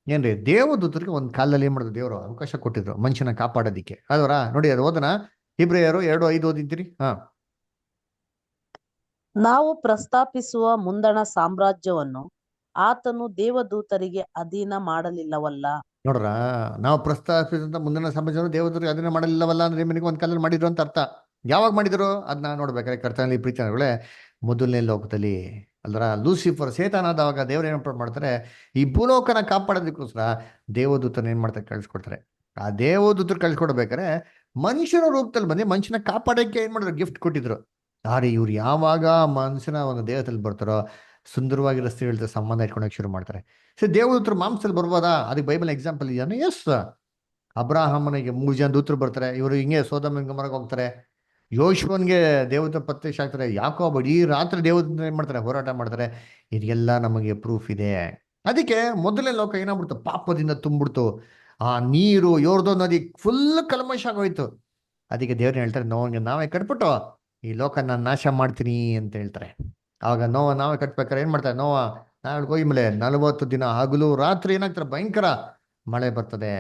ಏನ್ರಿ, ದೇವದೂತರಿಗೆ ಒಂದು ಕಾಲದಲ್ಲಿ ಏನ್ ಮಾಡಿದ್ರು, ದೇವರು ಅವಕಾಶ ಕೊಟ್ಟಿದ್ರು ಮನುಷ್ಯನ ಕಾಪಾಡೋದಿಕ್ಕೆ. ಅದರ ನೋಡಿ, ಅದು ಓದನ ಇಬ್ರಿಯರು 2:5 ಓದಿದ್ದೀರಿ. ನಾವು ಪ್ರಸ್ತಾಪಿಸುವ ಮುಂದಣ ಸಾಮ್ರಾಜ್ಯವನ್ನು ಆತನು ದೇವದೂತರಿಗೆ ಅಧೀನ ಮಾಡಲಿಲ್ಲವಲ್ಲ. ನೋಡ್ರ, ನಾವು ಪ್ರಸ್ತಾಪಿಸಿದಂತ ಮುಂದಿನ ಸಮಾಜವನ್ನು ದೇವದೂತರಿಗೆ ಅದನ್ನ ಮಾಡಲಿಲ್ಲವಲ್ಲ ಅಂದ್ರೆ ನಿಮಗೆ ಒಂದು ಕಾಲದಲ್ಲಿ ಮಾಡಿದ್ರು ಅಂತ ಅರ್ಥ. ಯಾವಾಗ ಮಾಡಿದ್ರು ಅದನ್ನ ನೋಡ್ಬೇಕಾದ್ರೆ ಕರ್ತನಲ್ಲಿ ಪ್ರೀತಿಗಳೇ ಮೊದಲನೇ ಲೋಕದಲ್ಲಿ ಅಲ್ರ. ಲೂಸಿಫರ್ ಸೇತಾನಾದವಾಗ ದೇವ್ರು ಏನ್ ಮಾಡ್ತಾರೆ, ಈ ಭೂಲೋಕನ ಕಾಪಾಡೋದಕ್ಕೋಸ್ಕರ ದೇವದೂತನ ಏನ್ ಮಾಡ್ತಾರೆ, ಕಳ್ಸಿಕೊಡ್ತಾರೆ. ಆ ದೇವದೂತರು ಕಳ್ಸಿಕೊಡ್ಬೇಕಾರೆ ಮನುಷ್ಯನ ರೂಪದಲ್ಲಿ ಬಂದು ಮನುಷ್ಯನ ಕಾಪಾಡಕ್ಕೆ ಏನ್ ಮಾಡಿದ್ರು, ಗಿಫ್ಟ್ ಕೊಟ್ಟಿದ್ರು. ಆದ್ರೆ ಇವ್ರು ಯಾವಾಗ ಮನುಷ್ಯನ ಒಂದು ದೇಹದಲ್ಲಿ ಬರ್ತಾರೋ ಸುಂದರವಾಗಿ ರಸ್ತೆಗಳ ಸಂಬಂಧ ಇಟ್ಕೊಳಕ್ ಶುರು ಮಾಡ್ತಾರೆ. ಸರಿ, ದೇವದೂತರು ಮಾಂಸದಲ್ಲಿ ಬರ್ಬೋದಾ? ಅದಕ್ಕೆ ಬೈಬಲ್ ಎಕ್ಸಾಂಪಲ್ ಇದೆಯಾ? ಎಸ್. ಅಬ್ರಾಹ್ಮನಿಗೆ 3 ಜನ ದೂತರು ಬರ್ತಾರೆ. ಇವರು ಹಿಂಗೆ ಸೋದೋಮ್ ಗೊಮೋರಕ್ಕೆ ಹೋಗ್ತಾರೆ. ಯೋಶುವನ್ಗೆ ದೇವತೆ ಪ್ರತ್ಯಕ್ಷ ಆಗ್ತಾರೆ. ಯಾಕೋಬ ಇಡೀ ರಾತ್ರಿ ದೇವತೆ ಏನ್ ಮಾಡ್ತಾರೆ, ಹೋರಾಟ ಮಾಡ್ತಾರೆ. ಇದೆಲ್ಲ ನಮಗೆ ಪ್ರೂಫ್ ಇದೆ. ಅದಕ್ಕೆ ಮೊದಲನೇ ಲೋಕ ಏನಾಗ್ಬಿಡ್ತು, ಪಾಪದಿಂದ ತುಂಬಿಡ್ತು. ಆ ನೀರು ಯೋರ್ದೋ ನದಿ ಫುಲ್ ಕಲ್ಮಶ ಆಗೋಯ್ತು. ಅದಕ್ಕೆ ದೇವ್ರನ್ನ ಹೇಳ್ತಾರೆ, ನಾವೇ ಕಟ್ಬಿಟ್ಟು ಈ ಲೋಕ ನಾನು ನಾಶ ಮಾಡ್ತೀನಿ ಅಂತ ಹೇಳ್ತಾರೆ. ಆವಾಗ ನಾವೇ ಕಟ್ಬೇಕಾರೆ ಏನ್ ಮಾಡ್ತಾರೆ, ನಾಳೆ ಹೋಗಿ ಮೇಲೆ 40 ದಿನ ಹಗಲು ರಾತ್ರಿ ಏನಾಗ್ತಾರೆ, ಭಯಂಕರ ಮಳೆ ಬರ್ತದೆ.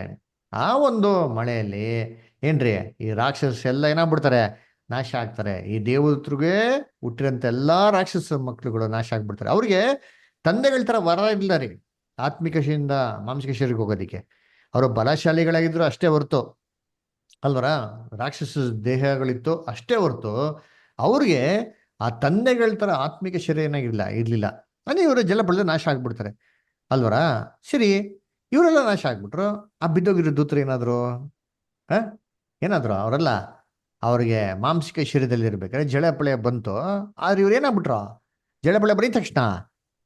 ಆ ಒಂದು ಮಳೆಯಲ್ಲಿ ಏನ್ರಿ, ಈ ರಾಕ್ಷಸ ಎಲ್ಲ ಏನಾಗ್ಬಿಡ್ತಾರೆ, ನಾಶ ಆಗ್ತಾರೆ. ಈ ದೇವದೂತರಿಗೆ ಹುಟ್ಟಿರಂತ ಎಲ್ಲಾ ರಾಕ್ಷಸ ಮಕ್ಳುಗಳು ನಾಶ ಆಗ್ಬಿಡ್ತಾರೆ. ಅವ್ರಿಗೆ ತಂದೆಗಳ ತರ ವರ ಇಲ್ಲ ರೀ, ಆತ್ಮಿಕ ಶರೀರದಿಂದ ಮಾಂಸಿಕ ಶರೀರಕ್ಕೆ ಹೋಗೋದಿಕ್ಕೆ. ಅವರು ಬಲಶಾಲಿಗಳಾಗಿದ್ರು ಅಷ್ಟೇ ಹೊರ್ತು ಅಲ್ವರ, ರಾಕ್ಷಸ ದೇಹಗಳಿತ್ತು ಅಷ್ಟೇ ಹೊರ್ತು ಅವ್ರಿಗೆ ಆ ತಂದೆಗಳ ತರ ಆತ್ಮಿಕ ಶರೀರ ಇರ್ಲಿಲ್ಲ. ಅಂದ್ರೆ ಇವರು ಜಲಪಳದ ನಾಶ ಆಗ್ಬಿಡ್ತಾರೆ ಅಲ್ವರ. ಸರಿ, ಇವರೆಲ್ಲ ನಾಶ ಆಗ್ಬಿಟ್ರು. ಆ ಬಿದ್ದೋಗಿರೋ ದೂತರು ಏನಾದ್ರು ಅವರೆಲ್ಲ ಅವ್ರಿಗೆ ಮಾಂಸಿಕ ಶರೀರದಲ್ಲಿ ಇರ್ಬೇಕಾದ್ರೆ ಜಳಪಳೆ ಬಂತು. ಆದ್ರೆ ಇವ್ರು ಏನಾಗ್ಬಿಟ್ರು, ಜಳಪಳೆ ಬರೀ ತಕ್ಷಣ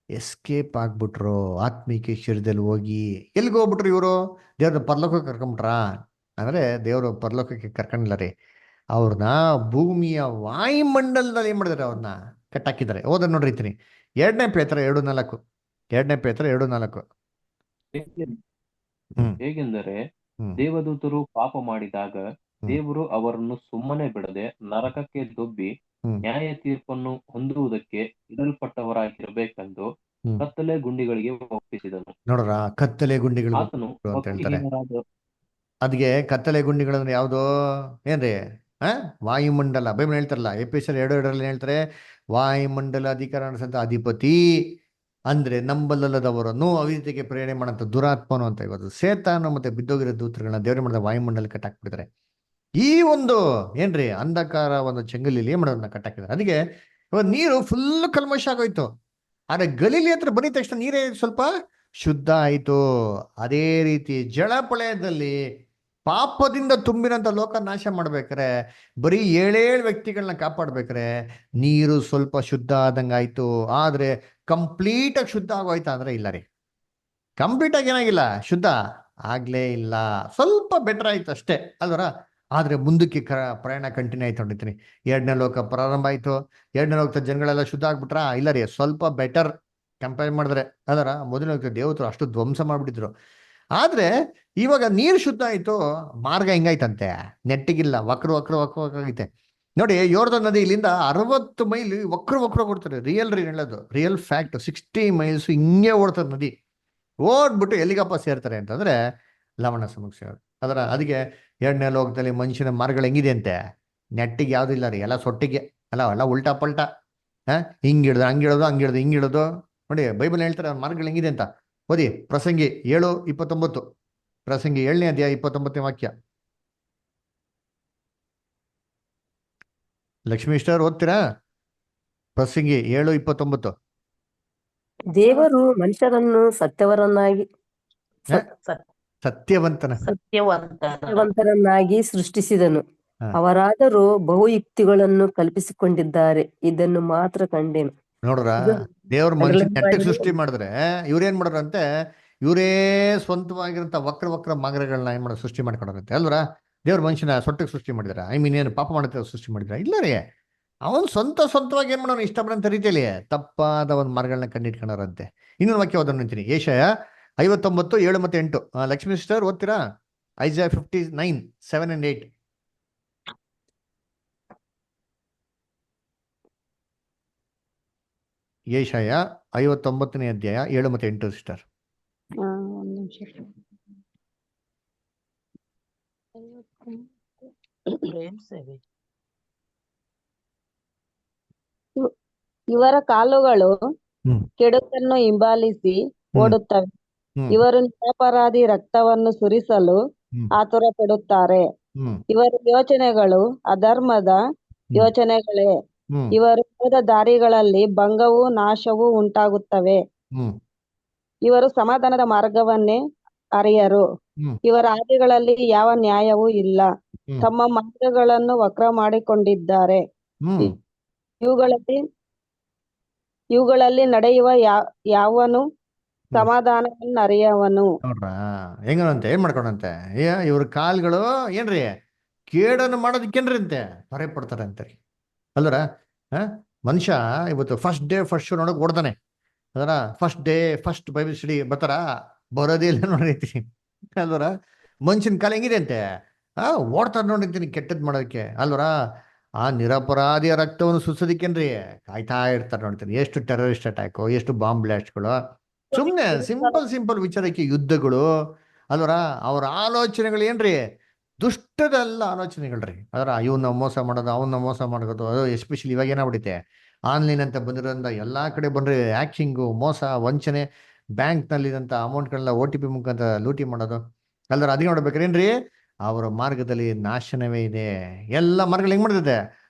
ಎಸ್ಕೇಪ್ ಆಗ್ಬಿಟ್ರು. ಆತ್ಮಿಕ ಶರೀರದಲ್ಲಿ ಹೋಗಿ ಎಲ್ಲಿಗೆ ಹೋಗ್ಬಿಟ್ರು ಇವರು, ದೇವ್ರ ಪರಲೋಕಕ್ಕೆ ಕರ್ಕೊಂಡ್ಬಿಟ್ರ? ಅಂದ್ರೆ ದೇವರು ಪರಲೋಕಕ್ಕೆ ಕರ್ಕೊಂಡಿಲ್ಲ ರೀ, ಅವ್ರನ್ನ ಭೂಮಿಯ ವಾಯುಮಂಡಲದಲ್ಲಿ ಏನ್ ಮಾಡಿದಾರೆ, ಅವ್ರನ್ನ ಕಟ್ಟಾಕಿದ್ದಾರೆ. ಓದ ನೋಡ್ರಿತೀನಿ, 2ನೇ ಪೇತ್ರ 2:4. 2ನೇ ಪೇತ್ರ 2:4. ಹೇಗೆಂದರೆ ದೇವದೂತರು ಪಾಪ ಮಾಡಿದಾಗ ದೇವರು ಅವರನ್ನು ಸುಮ್ಮನೆ ಬಿಡದೆ ನರಕಕ್ಕೆ ದೊಬ್ಬಿ ನ್ಯಾಯ ತೀರ್ಪನ್ನು ಹೊಂದುವುದಕ್ಕೆ ಇಡಲ್ಪಟ್ಟವರಾಗಿರಬೇಕೆಂದು ಕತ್ತಲೆ ಗುಂಡಿಗಳಿಗೆ ಒಪ್ಪಿಸಿದನು. ನೋಡ್ರ, ಕತ್ತಲೆ ಗುಂಡಿಗಳು ಆತನು ಅಂತ ಹೇಳ್ತಾರೆ. ಅದಕ್ಕೆ ಕತ್ತಲೆ ಗುಂಡಿಗಳಂದ್ರೆ ಯಾವ್ದು ಏನ್ರಿ, ವಾಯುಮಂಡಲ. ಬೈಬಲ್ ಹೇಳ್ತಾರಲ್ಲ, ಎಫೆಸರ್ 2:2 ಹೇಳ್ತಾರೆ, ವಾಯುಮಂಡಲ ಅಧಿಕಾರ ನಡೆಸಂತ ಅಧಿಪತಿ ಅಂದ್ರೆ ನಂಬಲ್ಲದವರನ್ನು ಅವಿದ್ಯೆಗೆ ಪ್ರೇರಣೆ ಮಾಡಂತ ದುರಾತ್ಮನು ಅಂತ. ಇವತ್ತು ಸೇತಾನು ಮತ್ತೆ ಬಿದ್ದೋಗಿರೋ ದೂತರುಗಳನ್ನ ದೇವರೇ ಮಾಡಿದ ವಾಯುಮಂಡಲ ಕಟ್ಟಾಕ್ಬಿಡ್ತಾರೆ. ಈ ಒಂದು ಏನ್ರಿ ಅಂಧಕಾರ ಒಂದು ಚೆಂಗಲಲ್ಲಿ ಏನ್ ಮಾಡೋದನ್ನ ಕಟ್ಟಾಕಿದ್ದಾರೆ. ಅದಕ್ಕೆ ಇವಾಗ ನೀರು ಫುಲ್ ಕಲ್ಮಶ ಆಗೋಯ್ತು. ಆದ್ರೆ ಗಲೀಲಿ ಹತ್ರ ಬಂದಿದ ತಕ್ಷಣ ನೀರೇ ಸ್ವಲ್ಪ ಶುದ್ಧ ಆಯ್ತು. ಅದೇ ರೀತಿ ಜಲಪ್ರಳಯದಲ್ಲಿ ಪಾಪದಿಂದ ತುಂಬಿರಂತ ಲೋಕ ನಾಶ ಮಾಡ್ಬೇಕಾರೆ, ಬರೀ 7 ವ್ಯಕ್ತಿಗಳನ್ನ ಕಾಪಾಡ್ಬೇಕಾರೆ ನೀರು ಸ್ವಲ್ಪ ಶುದ್ಧ ಆದಂಗ ಆಯ್ತು. ಆದ್ರೆ ಕಂಪ್ಲೀಟ್ ಆಗಿ ಶುದ್ಧ ಆಗೋಯ್ತಾ ಅಂದ್ರೆ ಇಲ್ಲ ರೀ, ಕಂಪ್ಲೀಟ್ ಆಗಿ ಏನಾಗಿಲ್ಲ, ಶುದ್ಧ ಆಗ್ಲೇ ಇಲ್ಲ. ಸ್ವಲ್ಪ ಬೆಟರ್ ಆಯ್ತು ಅಷ್ಟೇ ಅಲ್ವರ. ಆದ್ರೆ ಮುಂದಕ್ಕೆ ಪ್ರಯಾಣ ಕಂಟಿನ್ಯೂ ಆಯ್ತು ನೋಡಿರ್ತೀನಿ. 2ನೇ ಲೋಕ ಪ್ರಾರಂಭ ಆಯ್ತು. 2ನೇ ಲೋಕದ ಜನಗಳೆಲ್ಲ ಶುದ್ಧ ಆಗ್ಬಿಟ್ರಾ? ಇಲ್ಲ ರೀ, ಸ್ವಲ್ಪ ಬೆಟರ್ ಕಂಪೇರ್ ಮಾಡಿದ್ರೆ. ಅದರ ಮೊದಲನೇ ಲೋಕದ ದೇವತರು ಅಷ್ಟು ಧ್ವಂಸ ಮಾಡ್ಬಿಟ್ಟಿದ್ರು. ಆದ್ರೆ ಇವಾಗ ನೀರು ಶುದ್ಧ ಆಯ್ತು, ಮಾರ್ಗ ಹೆಂಗಾಯ್ತಂತೆ, ನೆಟ್ಟಿಗಿಲ್ಲ, ವಕ್ರ ಆಗೈತೆ. ನೋಡಿ ಯೋರ್ದನ್ ನದಿ ಇಲ್ಲಿಂದ 60 ಮೈಲ್ ವಕ್ರ ಕೊಡ್ತಾರೆ. ರಿಯಲ್ ಹೇಳೋದು, ರಿಯಲ್ ಫ್ಯಾಕ್ಟ್. 60 ಮೈಲ್ಸ್ ಹಿಂಗೆ ಓಡ್ತಾರೆ ನದಿ. ಓಡ್ಬಿಟ್ಟು ಎಲ್ಲಿಗಪ್ಪ ಸೇರ್ತಾರೆ ಅಂತಂದ್ರೆ ಲವಣ ಸಮುದ್ರ ಸೇರೋದು. ಅದಕ್ಕೆ 2ನೇ ಲೋಕದಲ್ಲಿ ಮನುಷ್ಯನ ಮರಗಳು ಹೆಂಗಿದೆ ಅಂತೆ, ನೆಟ್ಟಿಗೆ ಯಾವ್ದು ಇಲ್ಲ ರೀ, ಎಲ್ಲ ಸೊಟ್ಟಿಗೆ ಎಲ್ಲ ಉಲ್ಟಾ ಪಲ್ಟಾ. ಹಿಂಗಿಡ್ದು ಹಂಗಿಡೋದು, ಹಂಗಿಡ್ದು ಹಿಂಗಿಡೋದು. ನೋಡಿ ಬೈಬಲ್ ಹೇಳ್ತಾರೆ ಅವ್ನ ಮರಗಳು ಹೆಂಗಿದೆ ಅಂತ. ಓದಿ ಪ್ರಸಂಗಿ 7:29. ಪ್ರಸಂಗಿ 7ನೇ ಅಧ್ಯಾಯ 29ನೇ ವಾಕ್ಯ. ಲಕ್ಷ್ಮೀ ಸ್ಟಾರ್ ಓದ್ತೀರಾ? ಪ್ರಸಂಗಿ 7:29. ದೇವರು ಮನುಷ್ಯರನ್ನು ಸತ್ಯವರನ್ನಾಗಿ ಹ? ಸತ್ಯವಂತನ ಸತ್ಯವಂತರನ್ನಾಗಿ ಸೃಷ್ಟಿಸಿದನು. ಹ. ಅವರಾದರೂ ಬಹುಯುಕ್ತಿಗಳನ್ನು ಕಲ್ಪಿಸಿಕೊಂಡಿದ್ದಾರೆ, ಇದನ್ನು ಮಾತ್ರ ಕಂಡೆನು. ನೋಡ್ರ, ಇದು ದೇವ್ರ ಮನುಷ್ಯ underline ನೆಟ್ಟಗೆ ಮಾಡಿ. ಸೃಷ್ಟಿ ಮಾಡಿದ್ರೆ ಇವ್ರೇನ್ ಮಾಡೋರಂತೆ, ಇವರೇ ಸ್ವಂತವಾಗಿರಂತ ವಕ್ರ ಮಾರ್ಗಗಳನ್ನ ಏನ್ ಮಾಡೋದು, ಸೃಷ್ಟಿ ಮಾಡ್ಕೊಡೋರಂತೆ ಅಲ್ವರ. ದೇವ್ರ ಮನುಷ್ಯನ ಸೊಟ್ಟಿಗೆ ಸೃಷ್ಟಿ ಮಾಡಿದಾರ? ಐ ಮೀನ್ ಏನು ಪಾಪ ಮಾಡುತ್ತೆ ಸೃಷ್ಟಿ ಮಾಡಿದ್ರ? ಇಲ್ಲ ರೀ, ಅವನ್ ಸ್ವಂತವಾಗಿ ಏನ್ ಮಾಡೋನು ಇಷ್ಟ ಬರೋಂಥ ರೀತಿಯಲ್ಲಿ ತಪ್ಪಾದ ಒಂದು ಮರಗಳನ್ನ ಕಂಡಿಟ್ಕೊಂಡಾರಂತೆ. ಇನ್ನೊಂದು ವಾಕ್ಯ ಓದೋಣ ಅಂತೀನಿ, ಏಷಯ 59, 7 ಮತ್ತು 8. ಲಕ್ಷ್ಮೀ ಸಿಸ್ಟರ್ ಓದ್ತೀರಾ? ಐಸಾಯ 59, 7 and 8. ಏಷಯ 59ನೇ ಅಧ್ಯಾಯ 7 ಮತ್ತು 8 ಸಿಸ್ಟರ್. ಒಂದ್ ನಿಮಿಷ. ಇವರ ಕಾಲುಗಳು ಹ್ಮ್. ಕೆಡುಕನ್ನು ಹಿಂಬಾಲಿಸಿ ಓಡುತ್ತವೆ. ಹ್ಮ್. ಇವರು ನಿರಪರಾಧಿ ರಕ್ತವನ್ನು ಸುರಿಸಲು ಹ್ಮ್. ಆತುರ ಪಡುತ್ತಾರೆ. ಹ್ಮ್. ಇವರ ಯೋಚನೆಗಳು ಅಧರ್ಮದ ಯೋಚನೆಗಳೇ. ಹ್ಮ್. ಇವರು ಹೋದ ದಾರಿಗಳಲ್ಲಿ ಭಂಗವೂ ನಾಶವೂ ಉಂಟಾಗುತ್ತವೆ. ಹ್ಮ್. ಇವರು ಸಮಾಧಾನದ ಮಾರ್ಗವನ್ನೇ ಅರಿಯರು. ಹ್ಮ್. ಇವರ ಹಾದಿಗಳಲ್ಲಿ ಯಾವ ನ್ಯಾಯವೂ ಇಲ್ಲ. ಹ್ಮ್. ತಮ್ಮ ಮಾರ್ಗಗಳನ್ನು ವಕ್ರ ಮಾಡಿಕೊಂಡಿದ್ದಾರೆ. ಹ್ಮ್. ಇವುಗಳಲ್ಲಿ ನಡೆಯುವ ಯಾವನು ಸಮಾಧಾನವನ್ನು ಅರಿಯವನು. ನೋಡ್ರ ಹೆಂಗಂತೆ, ಏನ್ ಮಾಡ್ಕೊಂಡಂತೆ, ಇವ್ರ ಕಾಲ್ಗಳು ಏನ್ರಿ ಕೇಡನ್ನು ಮಾಡೋದಕ್ಕೇನ್ರಿ ಅಂತೆ ಹೊರೆ ಪಡ್ತಾರೆ ಅಂತಾರೆ ಅಲ್ವರ. ಮನುಷ್ಯ ಇವತ್ತು ಫಸ್ಟ್ ಡೇ ಫಸ್ಟ್ ಶೋ ನೋಡಕ್ ಓಡ್ತಾನೆ. ಅದರ ಫಸ್ಟ್ ಬೈಬಲ್ ಸ್ಟಡಿ ಬರ್ತಾರ, ಬರೋದೇ ಇಲ್ಲ ನೋಡಿರ್ತೀನಿ ಅಲ್ವರ. ಮನುಷ್ಯನ ಕಾಲ ಹೆಂಗಿದೆ ಅಂತೆ, ಓಡ್ತಾರ ನೋಡಿರ್ತೀನಿ ಕೆಟ್ಟದ್ ಮಾಡೋದಕ್ಕೆ ಅಲ್ವರ. ಆ ನಿರಪರಾಧಿಯ ರಕ್ತವನ್ನು ಸುರಿಸೋದಿಕ್ಕೇನ್ರಿ ಕಾಯ್ತಾ ಇರ್ತಾರೆ ನೋಡ್ತೀನಿ. ಎಷ್ಟು ಟೆರರಿಸ್ಟ್ ಅಟ್ಯಾಕು, ಎಷ್ಟು ಬಾಂಬ್ ಬ್ಲಾಸ್ಟ್ಗಳು, ಸುಮ್ಮನೆ ಸಿಂಪಲ್ ವಿಚಾರಕ್ಕೆ ಯುದ್ಧಗಳು ಅಲ್ವರ. ಅವ್ರ ಆಲೋಚನೆಗಳು ಏನ್ರಿ ದುಷ್ಟದೆಲ್ಲ ಆಲೋಚನೆಗಳ್ರಿ. ಇವನ್ನ ಮೋಸ ಮಾಡೋದು, ಅವನ್ನ ಮೋಸ ಮಾಡೋದು. ಅದು ಎಸ್ಪೆಷಲಿ ಇವಾಗ ಏನಾಗ್ಬಿಡುತ್ತೆ, ಆನ್ಲೈನ್ ಅಂತ ಬಂದಿರೋದ್ರಿಂದ ಎಲ್ಲಾ ಕಡೆ ಬಂದ್ರೆ ಹ್ಯಾಕಿಂಗು, ಮೋಸ, ವಂಚನೆ, ಬ್ಯಾಂಕ್ನಲ್ಲಿದಂಥ ಅಮೌಂಟ್ಗಳನ್ನ OTP ಮುಖಾಂತರ ಲೂಟಿ ಮಾಡೋದು ಅಲ್ವರ. ಅದಕ್ಕೆ ನೋಡ್ಬೇಕ್ರೇನ್ರಿ, ಅವರ ಮಾರ್ಗದಲ್ಲಿ ನಾಶನವೇ ಇದೆ. ಎಲ್ಲ ಮಾರ್ಗಗಳು ಹೆಂಗ್ ಮಾಡ್ತದೆ,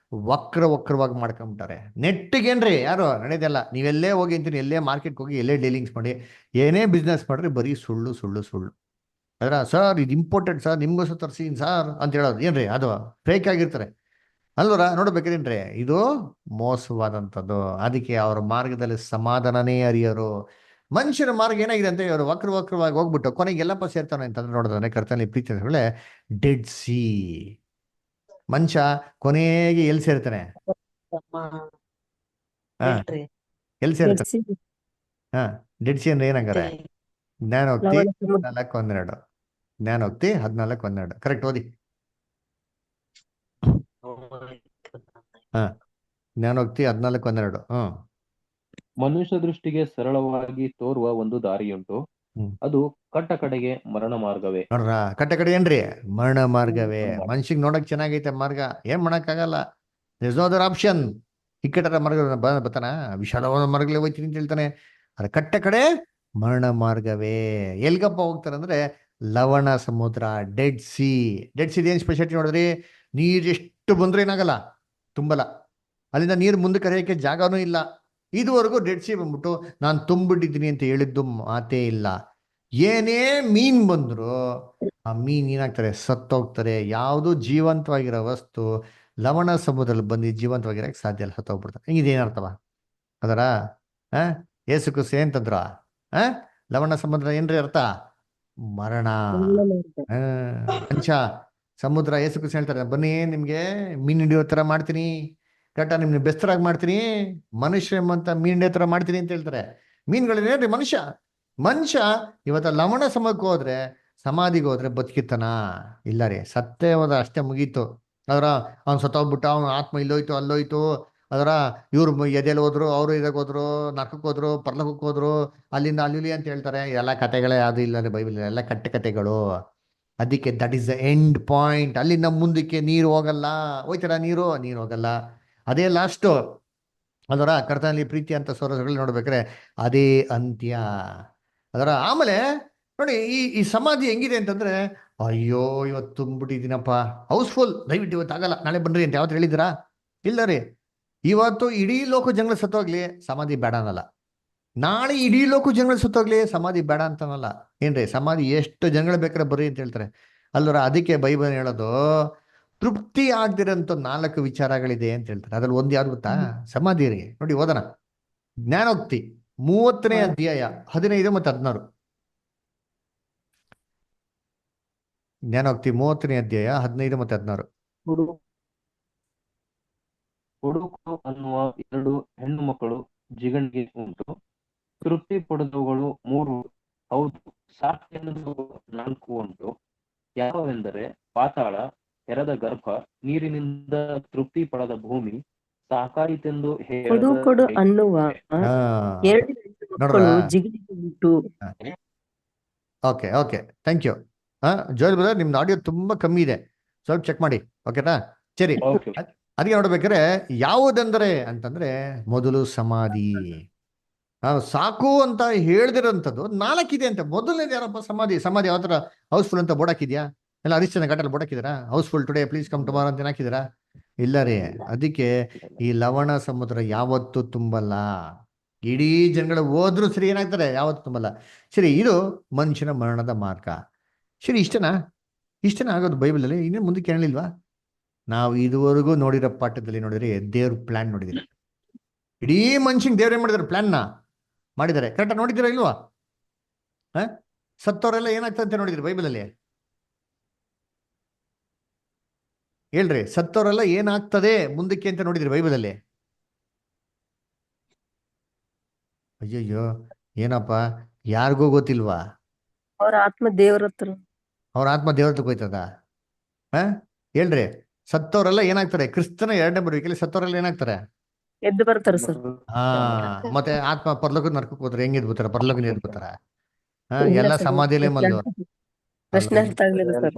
ವಕ್ರವಾಗಿ ಮಾಡ್ಕೊಂಬಿಟ್ಟಾರೆ. ನೆಟ್ಟಿಗೇನ್ರಿ ಯಾರು ನಡೆಯೋದಲ್ಲ. ನೀವೆಲ್ಲೇ ಹೋಗಿ ಅಂತೀನಿ, ಎಲ್ಲೇ ಮಾರ್ಕೆಟ್ಗೆ ಹೋಗಿ, ಎಲ್ಲೇ ಡೀಲಿಂಗ್ಸ್ ಮಾಡಿ, ಏನೇ ಬಿಸ್ನೆಸ್ ಮಾಡ್ರಿ, ಬರೀ ಸುಳ್ಳು. ಸರ್ ಇದು ಇಂಪಾರ್ಟೆಂಟ್ ಸರ್, ನಿಮ್ಗೋಸ್ಕರ ತರಿಸಿದ್ದೀನಿ ಸರ್ ಅಂತ ಹೇಳೋದು ಏನ್ರಿ, ಅದು ಫೇಕ್ ಆಗಿರ್ತಾರೆ ಅಲ್ವರ. ನೋಡ್ಬೇಕ್ರೇನ್ರಿ, ಇದು ಮೋಸವಾದಂಥದ್ದು. ಅದಕ್ಕೆ ಅವ್ರ ಮಾರ್ಗದಲ್ಲಿ ಸಮಾಧಾನನೇ ಅರಿಯರು. ಮನುಷ್ಯನ ಮಾರ್ಗ ಏನಾಗಿದೆ ಅಂತ ಇವರು ವಕ್ರವಾಗಿ ಹೋಗ್ಬಿಟ್ಟು ಕೊನೆಗೆ ಎಲ್ಲಪ್ಪ ಸೇರ್ತಾನೆ ಅಂತಂದ್ರೆ ನೋಡಿದ್ರೆ ಕರ್ತನಲ್ಲಿ ಪ್ರೀತಿ ಅಂದ್ರೆ ಡೆಡ್ ಸಿ. ಮನುಷ್ಯ ಕೊನೆಗೆ ಎಲ್ಲಿ ಸೇರ್ತಾನೆ? ಎಲ್ಲಿ ಸೇರ್ತಾನೆ? ಡೆಡ್ ಸಿ ಅಂದ್ರೆ ಏನಂಗಾರೆ? ಜ್ಞಾನೋಕ್ತಿ 14:12. ಜ್ಞಾನೋಕ್ತಿ 14:12 ಕರೆಕ್ಟ್ ಓದಿ. ಜ್ಞಾನೋಕ್ತಿ 14:12. ಮನುಷ್ಯ ದೃಷ್ಟಿಗೆ ಸರಳವಾಗಿ ತೋರುವ ಒಂದು ದಾರಿಯುಂಟು, ಅದು ಕಟ್ಟ ಕಡೆಗೆ ಮರಣ ಮಾರ್ಗವೇ. ನೋಡ್ರ, ಕಟ್ಟ ಕಡೆ ಏನ್ರಿ ಮರಣ ಮಾರ್ಗವೇ. ಮನುಷ್ಯಗ್ ನೋಡಕ್ ಚೆನ್ನಾಗೈತೆ ಮಾರ್ಗ, ಏನ್ ಮಾಡಕ್ಕಾಗಲ್ಲ. This no other option. ಇಕ್ಕಟ್ಟರ ಮಾರ್ಗ ಬರ್ತಾನ, ವಿಶಾಲವಾದ ಮಾರ್ಗಲೇ ಹೋಯ್ತೀನಿ ಅಂತ ಹೇಳ್ತಾನೆ. ಅದ್ರ ಕಟ್ಟ ಕಡೆ ಮರಣ ಮಾರ್ಗವೇ. ಎಲ್ಗಪ್ಪ ಹೋಗ್ತಾರೆ ಅಂದ್ರೆ ಲವಣ ಸಮುದ್ರ, ಡೆಡ್ ಸಿ. ಏನ್ ಸ್ಪೆಷಾಲಿಟಿ ನೋಡಿದ್ರಿ, ನೀರ್ ಎಷ್ಟು ಬಂದ್ರೆ ಏನಾಗಲ್ಲ, ತುಂಬಲ್ಲ. ಅಲ್ಲಿಂದ ನೀರು ಮುಂದೆ ಕರೆಯೋಕೆ ಜಾಗನೂ ಇಲ್ಲ. ಇದುವರೆಗೂ ಡೆಡ್ ಸಿ ಬಂದ್ಬಿಟ್ಟು ನಾನು ತುಂಬಿಟ್ಟಿದ್ದೀನಿ ಅಂತ ಹೇಳಿದ್ದು ಮಾತೇ ಇಲ್ಲ. ಏನೇ ಮೀನ್ ಬಂದ್ರು ಆ ಮೀನ್ ಏನಾಗ್ತಾರೆ, ಸತ್ತೋಗ್ತಾರೆ. ಯಾವುದು ಜೀವಂತವಾಗಿರೋ ವಸ್ತು ಲವಣ ಸಮುದ್ರದಲ್ಲಿ ಬಂದು ಜೀವಂತವಾಗಿರಕ್ಕೆ ಸಾಧ್ಯ ಇಲ್ಲ, ಸತ್ತೋಗ್ಬಿಡ್ತಾರೆ. ಹಿಂಗಿದೇನರ್ಥವ ಅದರ? ಏಸು ಕ್ರಿಸ್ತ ಏನ್ತಂದ್ರ? ಲವಣ ಸಮುದ್ರ ಏನ್ರಿ ಅರ್ಥ? ಮರಣ. ಮನುಷ್ಯ ಸಮುದ್ರ. ಏಸು ಕ್ರಿಸ್ತ ಹೇಳ್ತಾರೆ, ಬನ್ನಿ ನಿಮ್ಗೆ ಮೀನ್ ಹಿಡಿಯೋ ತರ ಮಾಡ್ತೀನಿ, ಕರೆಕ್ಟಾ, ನಿಮ್ಗೆ ಬೆಸ್ತರಾಗಿ ಮಾಡ್ತೀನಿ, ಮನುಷ್ಯ ಅಂತ ಮೀನ್ ಹಿಡಿಯೋ ತರ ಮಾಡ್ತೀನಿ ಅಂತ ಹೇಳ್ತಾರೆ. ಮೀನುಗಳೇನ್ರಿ ಮನುಷ್ಯ ಇವತ್ತ ಲವಣ ಸಮುದ್ರಕ್ಕೆ ಹೋದ್ರೆ, ಸಮಾಧಿಗೆ ಹೋದ್ರೆ ಬದುಕಿತ್ತನ? ಇಲ್ಲ ರೀ, ಸತ್ತೇ ಹೋದ, ಅಷ್ಟೇ ಮುಗೀತು. ಅದರ ಅವ್ನು ಸತ್ತೋಗ್ಬಿಟ್ಟ, ಅವ್ನ ಆತ್ಮ ಇಲ್ಲೋಯ್ತು ಅಲ್ಲೋಯ್ತು, ಅದರ ಇವ್ರು ಎದೆಲ್ಲಿ ಹೋದ್ರು, ಅವರು ಇದಕ್ಕೆ ಹೋದ್ರು, ನರಕಕ್ಕೆ ಹೋದ್ರು, ಪರ್ಲೋಕಕ್ಕೆ ಹೋದ್ರು, ಅಲ್ಲಿಂದ ಅಲ್ಲಿ ಅಂತ ಹೇಳ್ತಾರೆ. ಎಲ್ಲ ಕತೆಗಳೇ ಅದು ಇಲ್ಲ ರೀ ಬೈಬಲ್, ಎಲ್ಲ ಕಟ್ಟೆ ಕತೆಗಳು. ಅದಕ್ಕೆ that is the end point. ಅಲ್ಲಿಂದ ಮುಂದಕ್ಕೆ ನೀರು ಹೋಗಲ್ಲ. ಹೋಯ್ತಾರ ನೀರು ಹೋಗಲ್ಲ. ಅದೇ ಲಾಸ್ಟು. ಅದರ ಕರ್ತನಲ್ಲಿ ಪ್ರೀತಿ ಅಂತ ಸೋರಸಗಳು ನೋಡ್ಬೇಕಾದ್ರೆ ಅದೇ ಅಂತ್ಯ. ಅದರ ಆಮೇಲೆ ನೋಡಿ, ಈ ಸಮಾಧಿ ಹೆಂಗಿದೆ ಅಂತಂದ್ರೆ, ಅಯ್ಯೋ ಇವತ್ತು ತುಂಬಿಟ್ಟಿದ್ದೀನಪ್ಪ, ಹೌಸ್ಫುಲ್, ದಯವಿಟ್ಟು ಇವತ್ತು ಆಗಲ್ಲ, ನಾಳೆ ಬನ್ರಿ ಅಂತ ಯಾವತ್ತು ಹೇಳಿದಿರಾ? ಇಲ್ಲ ರೀ. ಇವತ್ತು ಇಡೀ ಲೋಕ ಜನಗಳು ಸತ್ತೋಗ್ಲಿ, ಸಮಾಧಿ ಬೇಡ ಅನ್ನಲ್ಲ. ನಾಳೆ ಇಡೀ ಲೋಕ ಜನಗಳು ಸತ್ತೋಗ್ಲಿ, ಸಮಾಧಿ ಬೇಡ ಅಂತನಲ್ಲ. ಏನ್ರಿ, ಸಮಾಧಿ ಎಷ್ಟು ಜನಗಳು ಬೇಕಾದ್ರೆ ಬರ್ರಿ ಅಂತ ಹೇಳ್ತಾರೆ ಅಲ್ವರ. ಅದಕ್ಕೆ ಬೈಬಲ್ ಹೇಳೋದು, ತೃಪ್ತಿ ಆಗ್ದಿರಂತ 4 ವಿಚಾರಗಳಿದೆ ಅಂತ ಹೇಳ್ತಾರೆ. ಅದ್ರಲ್ಲಿ ಒಂದು ಯಾವ್ದು ಗೊತ್ತಾ? ಸಮಾಧಿ ರೀ. ನೋಡಿ ಓದೋಣ. ಜ್ಞಾನೋಕ್ತಿ 30ನೇ ಅಧ್ಯಾಯ 15 ಮತ್ತು 16. ಜ್ಞಾನೋಕ್ತಿ 30ನೇ ಅಧ್ಯಾಯ 15 ಮತ್ತು 16. ಹುಡುಕು ಅನ್ನುವ 2 ಹೆಣ್ಣು ಮಕ್ಕಳು ಜಿಗಣಿಗೆ ಉಂಟು, ತೃಪ್ತಿ ಪಡೆದವುಗಳು 3, ಹೌದು ಸಾಕೆಂದು 4 ಉಂಟು. ಯಾವೆಂದರೆ ಪಾತಾಳ, ತೆರೆದ ಗರ್ಭ, ನೀರಿನಿಂದ ತೃಪ್ತಿ ಪಡೆದ ಭೂಮಿ, ಸಾಕಾಯಿತೆಂದು ಕೊಡು ಹೇಳದ ಕೊಡು ಅನ್ನುವ ಹಾ 2 ಹೆಣ್ಣು ನೋಡ್ರ. ಮಕ್ಕಳು ಜಿಗಿಲಿಗೆ ಉಂಟು. Okay okay, thank you. Joel brother, ನಿಮ್ದು ಆಡಿಯೋ ತುಂಬಾ ಕಮ್ಮಿ ಇದೆ, ಸ್ವಲ್ಪ ಚೆಕ್ ಮಾಡಿ. ಓಕೆನಾ? ಸರಿ. ಓಕೆ. ಅದಕ್ಕೆ ನೋಡ್ಬೇಕಾದ್ರೆ ಯಾವುದೆಂದರೆ ಅಂತಂದ್ರೆ, ಮೊದಲು ಸಮಾಧಿ. ನಾನು ಸಾಕು ಅಂತ ಹೇಳ್ದಿರೋಂಥದ್ದು 4 ಇದೆ ಅಂತ. ಮೊದಲನೇದು ಯಾರಪ್ಪ? ಸಮಾಧಿ. ಸಮಾಧಿ ಯಾವ ಥರ? ಹೌಸ್ಫುಲ್ ಅಂತ ಬೋರ್ಡ್ ಹಾಕಿದ್ಯಾ? ಎಲ್ಲ ಹರಿಶ್ಚಂದ್ರ ಘಾಟಲ್ಲಿ ಬೋರ್ಡ್ ಹಾಕಿದ್ದೀರಾ? House full today please come tomorrow ಅಂತ ಹಾಕಿದ್ದೀರಾ? ಇಲ್ಲ ರೀ. ಅದಕ್ಕೆ ಈ ಲವಣ ಸಮುದ್ರ ಯಾವತ್ತೂ ತುಂಬಲ್ಲ. ಇಡೀ ಜನಗಳು ಹೋದ್ರು ಸರಿ, ಏನಾಗ್ತಾರೆ? ಯಾವತ್ತೂ ತುಂಬಲ್ಲ. ಸರಿ, ಇದು ಮನುಷ್ಯನ ಮರಣದ ಮಾರ್ಗ. ಸರಿ, ಇಷ್ಟೇನ ಆಗೋದು ಬೈಬಲಲ್ಲಿ? ಇನ್ನೂ ಮುಂದಕ್ಕೆ ಹೇಳಿಲ್ವಾ? ನಾವು ಇದುವರೆಗೂ ನೋಡಿರೋ ಪಾಠದಲ್ಲಿ ನೋಡಿದ್ರೆ ದೇವ್ರ ಪ್ಲಾನ್ ನೋಡಿದಿರಿ. ಇಡೀ ಮನುಷ್ಯಂಗೆ ದೇವ್ರು ಏನ್ ಮಾಡಿದಾರೆ? ಪ್ಲಾನ್ನ ಮಾಡಿದ್ದಾರೆ. ಕರೆಕ್ಟಾಗಿ ನೋಡಿದ್ದೀರಾ ಇಲ್ವಾ? ಸತ್ತವರೆಲ್ಲ ಏನಾಗ್ತದೆ ಅಂತ ನೋಡಿದ್ರಿ ಬೈಬಲಲ್ಲಿ? ಹೇಳ್ರಿ, ಸತ್ತವರೆಲ್ಲ ಏನಾಗ್ತದೆ ಮುಂದಕ್ಕೆ ಅಂತ ನೋಡಿದ್ರಿ ಬೈಬಲಲ್ಲಿ? ಅಯ್ಯಯ್ಯೋ, ಏನಪ್ಪ, ಯಾರಿಗೂ ಗೊತ್ತಿಲ್ವಾ? ಅವ್ರ ಆತ್ಮ ದೇವ್ರ ಹತ್ರ. ಅವ್ರ ಆತ್ಮ ದೇವ್ರ ಹತ್ರಕ್ಕೆ ಹೋಯ್ತದ? ಹೇಳ್ರಿ, ಸತ್ತವರೆಲ್ಲ ಏನಾಗ್ತಾರೆ? ಕ್ರಿಸ್ತನ 2ನೇ ಬರುವಿಕೆಯಲ್ಲಿ ಸತ್ತವರೆಲ್ಲ ಏನಾಗ್ತಾರೆ? ಎದ್ದು ಬರ್ತಾರೆ ಸರ್. ಮತ್ತೆ ಆತ್ಮ ಪರಲೋಕದ ನರಕಕ್ಕೆ ಹೋದ್ರೆ ಹೆಂಗ್ ಎದ್ದು ಬರ್ತಾರ? ಪರಲೋಕದ ಎದ್ದು ಬರ್ತಾರ? ಇಲ್ಲ ಎಲ್ಲ ಸರ್, ಸಮಾಧಿಯಲ್ಲೇ ಮಲ್ಗವ್ರ. ಪ್ರಶ್ನೆ ಅರ್ಥ ಆಗ್ಲಿಲ್ಲ ಸರ್.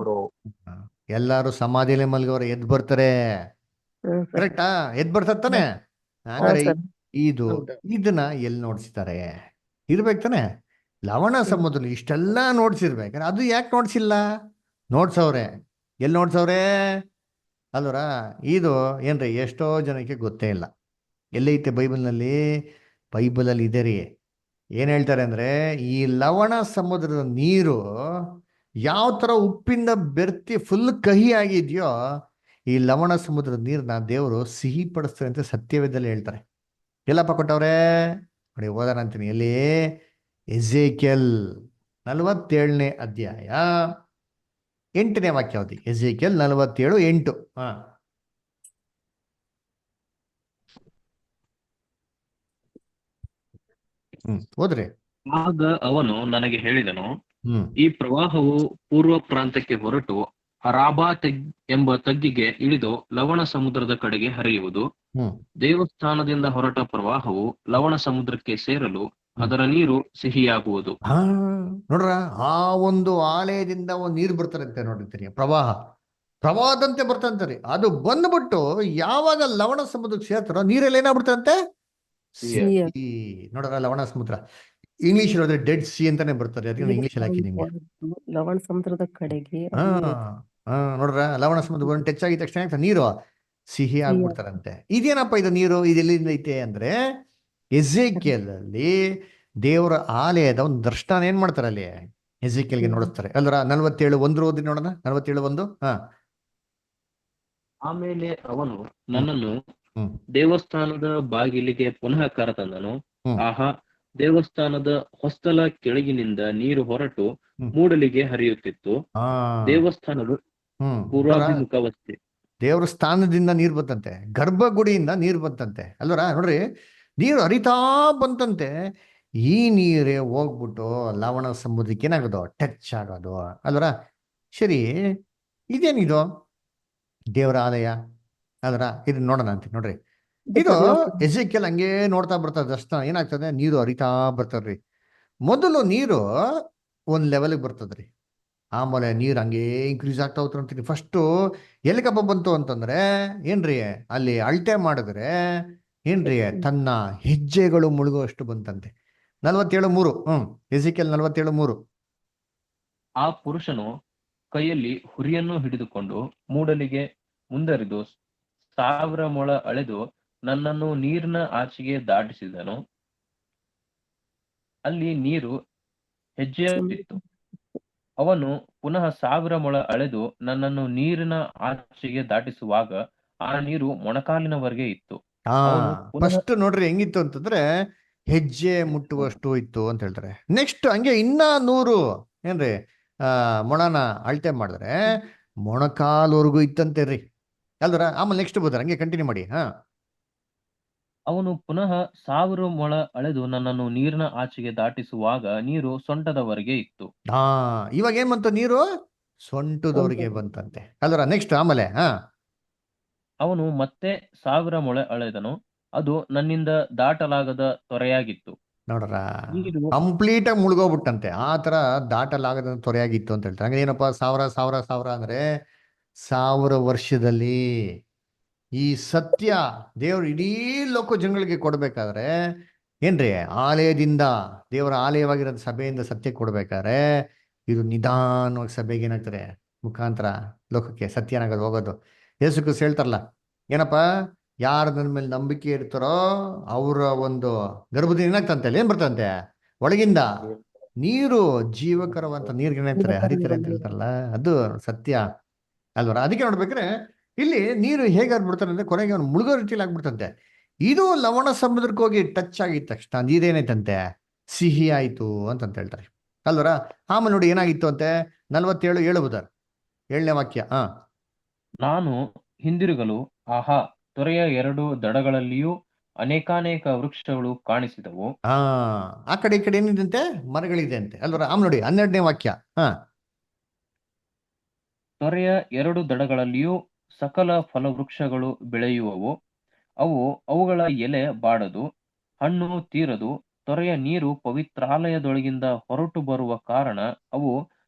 ಎಲ್ಲಾರು ಸಮಾಧಿಯಲ್ಲೇ ಮಲ್ಗವ್ರ, ಎದ್ದು ಬರ್ತಾರೆ. ಸರ್. ಕರೆಕ್ಟಾ? ಎದ್ದು ಬರ್ತಾರೆ ತಾನೆ? ಹಾ ಹಾಗಾದ್ರೆ ಸರ್. ಇದನ್ನ ಎಲ್ಲಿ ನೋಡ್ಸಿದ್ದಾರೆ? ಇರ್ಬೇಕು ತಾನೆ? ಲವಣ ಸಮುದ್ರ ಇಷ್ಟೆಲ್ಲ ನೋಡ್ಸಿರ್ಬೇಕಾದ್ರೆ ಅದು ಯಾಕೆ ನೋಡ್ಸಿಲ್ಲ? ನೋಡ್ಸವ್ರೆ. ಎಲ್ಲಿ ನೋಡ್ಸವ್ರೆ ಅಲ್ವರ? ಇದು ಏನ್ರಿ, ಎಷ್ಟೋ ಜನಕ್ಕೆ ಗೊತ್ತೇ ಇಲ್ಲ. ಎಲ್ಲೈತೆ ಬೈಬಲ್ನಲ್ಲಿ? ಬೈಬಲಲ್ಲಿ ಇದೆ ರೀ. ಏನ್ ಹೇಳ್ತಾರೆ ಅಂದ್ರೆ, ಈ ಲವಣ ಸಮುದ್ರದ ನೀರು ಯಾವ ತರ ಉಪ್ಪಿಂದ ಬೆರ್ತಿ ಫುಲ್ ಕಹಿ ಆಗಿದೆಯೋ, ಈ ಲವಣ ಸಮುದ್ರದ ನೀರನ್ನ ದೇವರು ಸಿಹಿ ಪಡಿಸ್ತಾರೆ ಅಂತ ಸತ್ಯವೇದದಲ್ಲಿ ಹೇಳ್ತಾರೆ. ಎಲ್ಲಪ್ಪ ಕೊಟ್ಟವ್ರೆ? ನೋಡಿ ಓದೋಣ ಅಂತೀನಿ. ಎಲ್ಲಿ? ಎಜೇಕಿಯಲ್ 47ನೇ ಅಧ್ಯಾಯ 8ನೇ ವಾಕ್ಯ ಯಾವ್ದು? ಎಜೇಕಿಯಲ್ 47:8. ಹೋದ್ರಿ. ಆಗ ಅವನು ನನಗೆ ಹೇಳಿದನು, ಹ್ಮ್ ಈ ಪ್ರವಾಹವು ಪೂರ್ವ ಪ್ರಾಂತ್ಯಕ್ಕೆ ಹೊರಟು ಅರಾಬಾ ಎಂಬ ತಗ್ಗಿಗೆ ಇಳಿದು ಲವಣ ಸಮುದ್ರದ ಕಡೆಗೆ ಹರಿಯುವುದು. ಹ್ಮ್ ದೇವಸ್ಥಾನದಿಂದ ಹೊರಟ ಪ್ರವಾಹವು ಲವಣ ಸಮುದ್ರಕ್ಕೆ ಸೇರಲು ಅದರ ನೀರು ಸಿಹಿಯಾಗುವುದು. ನೋಡ್ರ, ಆ ಒಂದು ಆಲಯದಿಂದ ಒಂದು ನೀರು ಬರ್ತಾರಂತೆ ನೋಡಿರ್ತೀರಿ, ಪ್ರವಾಹದಂತೆ ಬರ್ತಂತಾರೆ. ಅದು ಬಂದ್ಬಿಟ್ಟು ಯಾವಾಗ ಲವಣ ಸಮುದ್ರಕ್ಕೆ ಸೇರ್ತಾರೋ ನೀರೆಲ್ಲ ಏನಾಗ್ಬಿಡ್ತಂತೆ? ಸಿಹಿಯ. ಈ ನೋಡ್ರ, ಲವಣ ಸಮುದ್ರ ಇಂಗ್ಲಿಷ್ ಹೇಳಿದ್ರೆ ಡೆಡ್ ಸಿ ಅಂತಾನೆ ಬರ್ತಾರೆ. ಅದಕ್ಕೆ ಇಂಗ್ಲಿಷ್ ಅಲ್ಲಿ ಹಾಕಿ ನಿಮ್ಗೆ. ಲವಣ ಸಮುದ್ರದ ಕಡೆಗೆ ಹಾ ನೋಡ್ರ, ಲವಣ ಸಮುದ್ರ ಟಚ್ ಆಗಿದ ತಕ್ಷಣ ಏನಾಗ್ತದೆ? ನೀರು ಸಿಹಿ ಆಗ್ಬಿಡ್ತಾರಂತೆ. ಇದೇನಪ್ಪ ಇದು ನೀರು? ಇದೆಲ್ಲಿಂದ ಐತೆ ಅಂದ್ರೆ, ಎಜೇಕಿಯಲ್ ಅಲ್ಲಿ ದೇವರ ಆಲಯದ ಒಂದು ದರ್ಶನ ಏನ್ ಮಾಡ್ತಾರೆ ಅಲ್ಲಿ? ಎಜೇಕಿಯಲ್ಗೆ ನೋಡಿಸ್ತಾರೆ ಅಲ್ರ. 47:1 ಓದಿ ನೋಡೋಣ. 47:1. ಆಮೇಲೆ ಅವನು ನನ್ನನ್ನು ದೇವಸ್ಥಾನದ ಬಾಗಿಲಿಗೆ ಪುನಃ ಕರೆತಂದನು. ಆಹಾ, ದೇವಸ್ಥಾನದ ಹೊಸ್ತಲ ಕೆಳಗಿನಿಂದ ನೀರು ಹೊರಟು ಮೂಡಲಿಗೆ ಹರಿಯುತ್ತಿತ್ತು. ದೇವಸ್ಥಾನದ ಪೂರ್ವಾಭಿಮುಖವಷ್ಟೇ. ದೇವರ ಸ್ಥಾನದಿಂದ ನೀರು ಬಂತಂತೆ, ಗರ್ಭಗುಡಿಯಿಂದ ನೀರು ಬಂತಂತೆ ಅಲ್ವರ. ನೋಡ್ರಿ, ನೀರು ಹರಿತಾ ಬಂತಂತೆ. ಈ ನೀರೇ ಹೋಗ್ಬಿಟ್ಟು ಲವಣ ಸಮುದ್ರಕ್ಕೆ ಏನಾಗೋದು? ಟಚ್ ಆಗೋದು ಅಲ್ವರ. ಸರಿ, ಇದೇನಿದು? ದೇವರ ಆಲಯ ಅದರ ಇದು ನೋಡೋಣ ಅಂತ ನೋಡ್ರಿ. ಇದು ಇದು ಪರಲೋಕ. ಎಜೆಕಿಯಲ್ ಹಂಗೆ ನೋಡ್ತಾ ಬರ್ತದೆ ಅಷ್ಟ ಏನಾಗ್ತದೆ, ನೀರು ಹರಿತಾ ಬರ್ತದ್ರಿ. ಮೊದಲು ನೀರು ಒಂದ್ ಲೆವೆಲ್ಗೆ ಬರ್ತದ್ರಿ, ಆಮೇಲೆ ನೀರು ಹಂಗೆ ಇನ್ಕ್ರೀಸ್ ಆಗ್ತಾ ಹೋಗ್ತಾರೆ ಅಂತೀನಿ. ಫಸ್ಟು ಎಲ್ಲಿಗಪ್ಪ ಬಂತು ಅಂತಂದ್ರೆ ಏನ್ರಿ, ಅಲ್ಲಿ ಅಳತೆ ಮಾಡಿದ್ರೆ ಏನ್ರಿ ತನ್ನ ಹೆಜ್ಜೆಗಳು ಮುಳುಗುವಷ್ಟು ಬಂತಂತೆ. 47:3. ಎಜಿಕೆಲ್ 47:3. ಆ ಪುರುಷನು ಕೈಯಲ್ಲಿ ಹುರಿಯನ್ನು ಹಿಡಿದುಕೊಂಡು ಮೂಡಲಿಗೆ ಮುಂದರಿದು 1000 ಮೊಳ ಅಳೆದು ನನ್ನನ್ನು ನೀರಿನ ಆಚೆಗೆ ದಾಟಿಸಿದನು. ಅಲ್ಲಿ ನೀರು ಹೆಜ್ಜೆಯುತ್ತಿತ್ತು. ಅವನು ಪುನಃ 1000 ಮೊಳ ಅಳೆದು ನನ್ನನ್ನು ನೀರಿನ ಆಚೆಗೆ ದಾಟಿಸುವಾಗ ಆ ನೀರು ಮೊಣಕಾಲಿನವರೆಗೆ ಇತ್ತು. ಹಾ, ಅವನು ಪುನಃ ಫಸ್ಟ್ ನೋಡ್ರಿ ಹೆಂಗಿತ್ತು ಅಂತಂದ್ರೆ ಹೆಜ್ಜೆ ಮುಟ್ಟುವಷ್ಟು ಇತ್ತು ಅಂತ ಹೇಳ್ತಾರೆ. ನೆಕ್ಸ್ಟ್ ಹಂಗೆ ಇನ್ನ 100 ಏನ್ರಿ ಮೊಳನ ಅಳತೆ ಮಾಡಿದ್ರೆ ಮೊಣಕಾಲ್ವರೆಗೂ ಇತ್ತಂತೆ ರೀ ಅಲ್ದ್ರ. ಆಮೇಲೆ ನೆಕ್ಸ್ಟ್ ಬೋದಾರ ಹಂಗೆ ಕಂಟಿನ್ಯೂ ಮಾಡಿ. ಅವನು ಪುನಃ 1000 ಮೊಳ ಅಳೆದು ನನ್ನನ್ನು ನೀರಿನ ಆಚೆಗೆ ದಾಟಿಸುವಾಗ ನೀರು ಸೊಂಟದವರೆಗೆ ಇತ್ತು. ಹಾ, ಇವಾಗ ಏನ್ ಬಂತು, ನೀರು ಸೊಂಟದವರೆಗೆ ಬಂತಂತೆ ಅಲ್ದ್ರ. ನೆಕ್ಸ್ಟ್ ಆಮೇಲೆ ಅವನು ಮತ್ತೆ 1000 ಮೊಳ ಅಳೆದನು. ಅದು ನನ್ನಿಂದ ದಾಟಲಾಗದ ತೊರೆಯಾಗಿತ್ತು. ನೋಡ್ರ, ನೀರು ಕಂಪ್ಲೀಟ್ ಆಗಿ ಮುಳುಗೋಗ್ಬಿಟ್ಟಂತೆ. ಆ ತರ ದಾಟಲಾಗದ ತೊರೆಯಾಗಿತ್ತು ಅಂತ ಹೇಳ್ತಾರೆ. ಹಂಗೆ ಏನಪ್ಪಾ 1000 ಅಂದ್ರೆ 1000 ವರ್ಷದಲ್ಲಿ ಈ ಸತ್ಯ ದೇವ್ರು ಇಡೀ ಲೋಕ ಜನಗಳಿಗೆ ಕೊಡ್ಬೇಕಾದ್ರೆ ಏನ್ರಿ, ಆಲಯದಿಂದ ದೇವರ ಆಲಯವಾಗಿರೋ ಸಭೆಯಿಂದ ಸತ್ಯ ಕೊಡ್ಬೇಕಾದ್ರೆ ಇದು ನಿಧಾನವಾಗಿ ಸಭೆಗೆ ಏನಾಗ್ತಾರೆ ಮುಖಾಂತರ ಲೋಕಕ್ಕೆ ಸತ್ಯ ಏನಾಗೋದು ಹೋಗೋದು. ಯೇಸು ಕ್ರಿಸ್ತ ಹೇಳ್ತಾರಲ್ಲ ಏನಪ್ಪಾ, ಯಾರು ನನ್ನ ಮೇಲೆ ನಂಬಿಕೆ ಇಡ್ತಾರೋ ಅವರ ಒಂದು ಗರ್ಭದಿಂದ ಏನಾಗ್ತಂತೆ, ಏನ್ ಬರ್ತಂತೆ ಒಳಗಿಂದ ನೀರು, ಜೀವಕರವಂತ ನೀರ್ಗೆ ಏನಾಗ್ತಾರೆ ಹರಿತಾರೆ ಅಂತ ಹೇಳ್ತಾರಲ್ಲ, ಅದು ಸತ್ಯ ಅಲ್ವರ. ಅದಕ್ಕೆ ನೋಡ್ಬೇಕ್ರೆ ಇಲ್ಲಿ ನೀರು ಹೇಗೆ ಆಗ್ಬಿಡ್ತಾರೆ ಅಂದ್ರೆ ಕೊನೆಗೆ ಅವ್ನು ಮುಳುಗೋ ರೀತಿಯಲ್ಲಿ ಆಗ್ಬಿಡ್ತಂತೆ. ಇದು ಲವಣ ಸಮುದ್ರಕ್ಕೆ ಹೋಗಿ ಟಚ್ ಆಗಿದ ತಕ್ಷಣ ನೀರೇನೈತಂತೆ ಸಿಹಿ ಆಯ್ತು ಅಂತಂತ ಹೇಳ್ತಾರೆ ಅಲ್ವರ. ಆಮೇಲೆ ನೋಡಿ ಏನಾಗಿತ್ತು ಅಂತೆ 47:7 ಬುಧಾರ್ 7ನೇ ವಾಕ್ಯ. ನಾನು ಹಿಂದಿರುಗಲು ಆಹಾ, ತೊರೆಯ 2 ದಡಗಳಲ್ಲಿಯೂ ಅನೇಕಾನೇಕ ವೃಕ್ಷಗಳು ಕಾಣಿಸಿದವು. ಆ ಕಡೆ ಈ ಕಡೆ ಏನಿದಂತೆ ಮರಗಳಿದೆ ಅಂತೆ ಅಲ್ವರ. ಆಮೇಲೆ ನೋಡಿ 12ನೇ ವಾಕ್ಯ. ತೊರೆಯ 2 ದಡಗಳಲ್ಲಿಯೂ ಸಕಲ ಫಲವೃಕ್ಷಗಳು ಬೆಳೆಯುವವು. ಅವುಗಳ ಎಲೆ ಬಾಡದು, ಹಣ್ಣು ತೀರದು. ತೊರೆಯ ನೀರು ಪವಿತ್ರಾಲಯದೊಳಗಿಂದ ಹೊರಟು ಬರುವ ಕಾರಣ ಅವು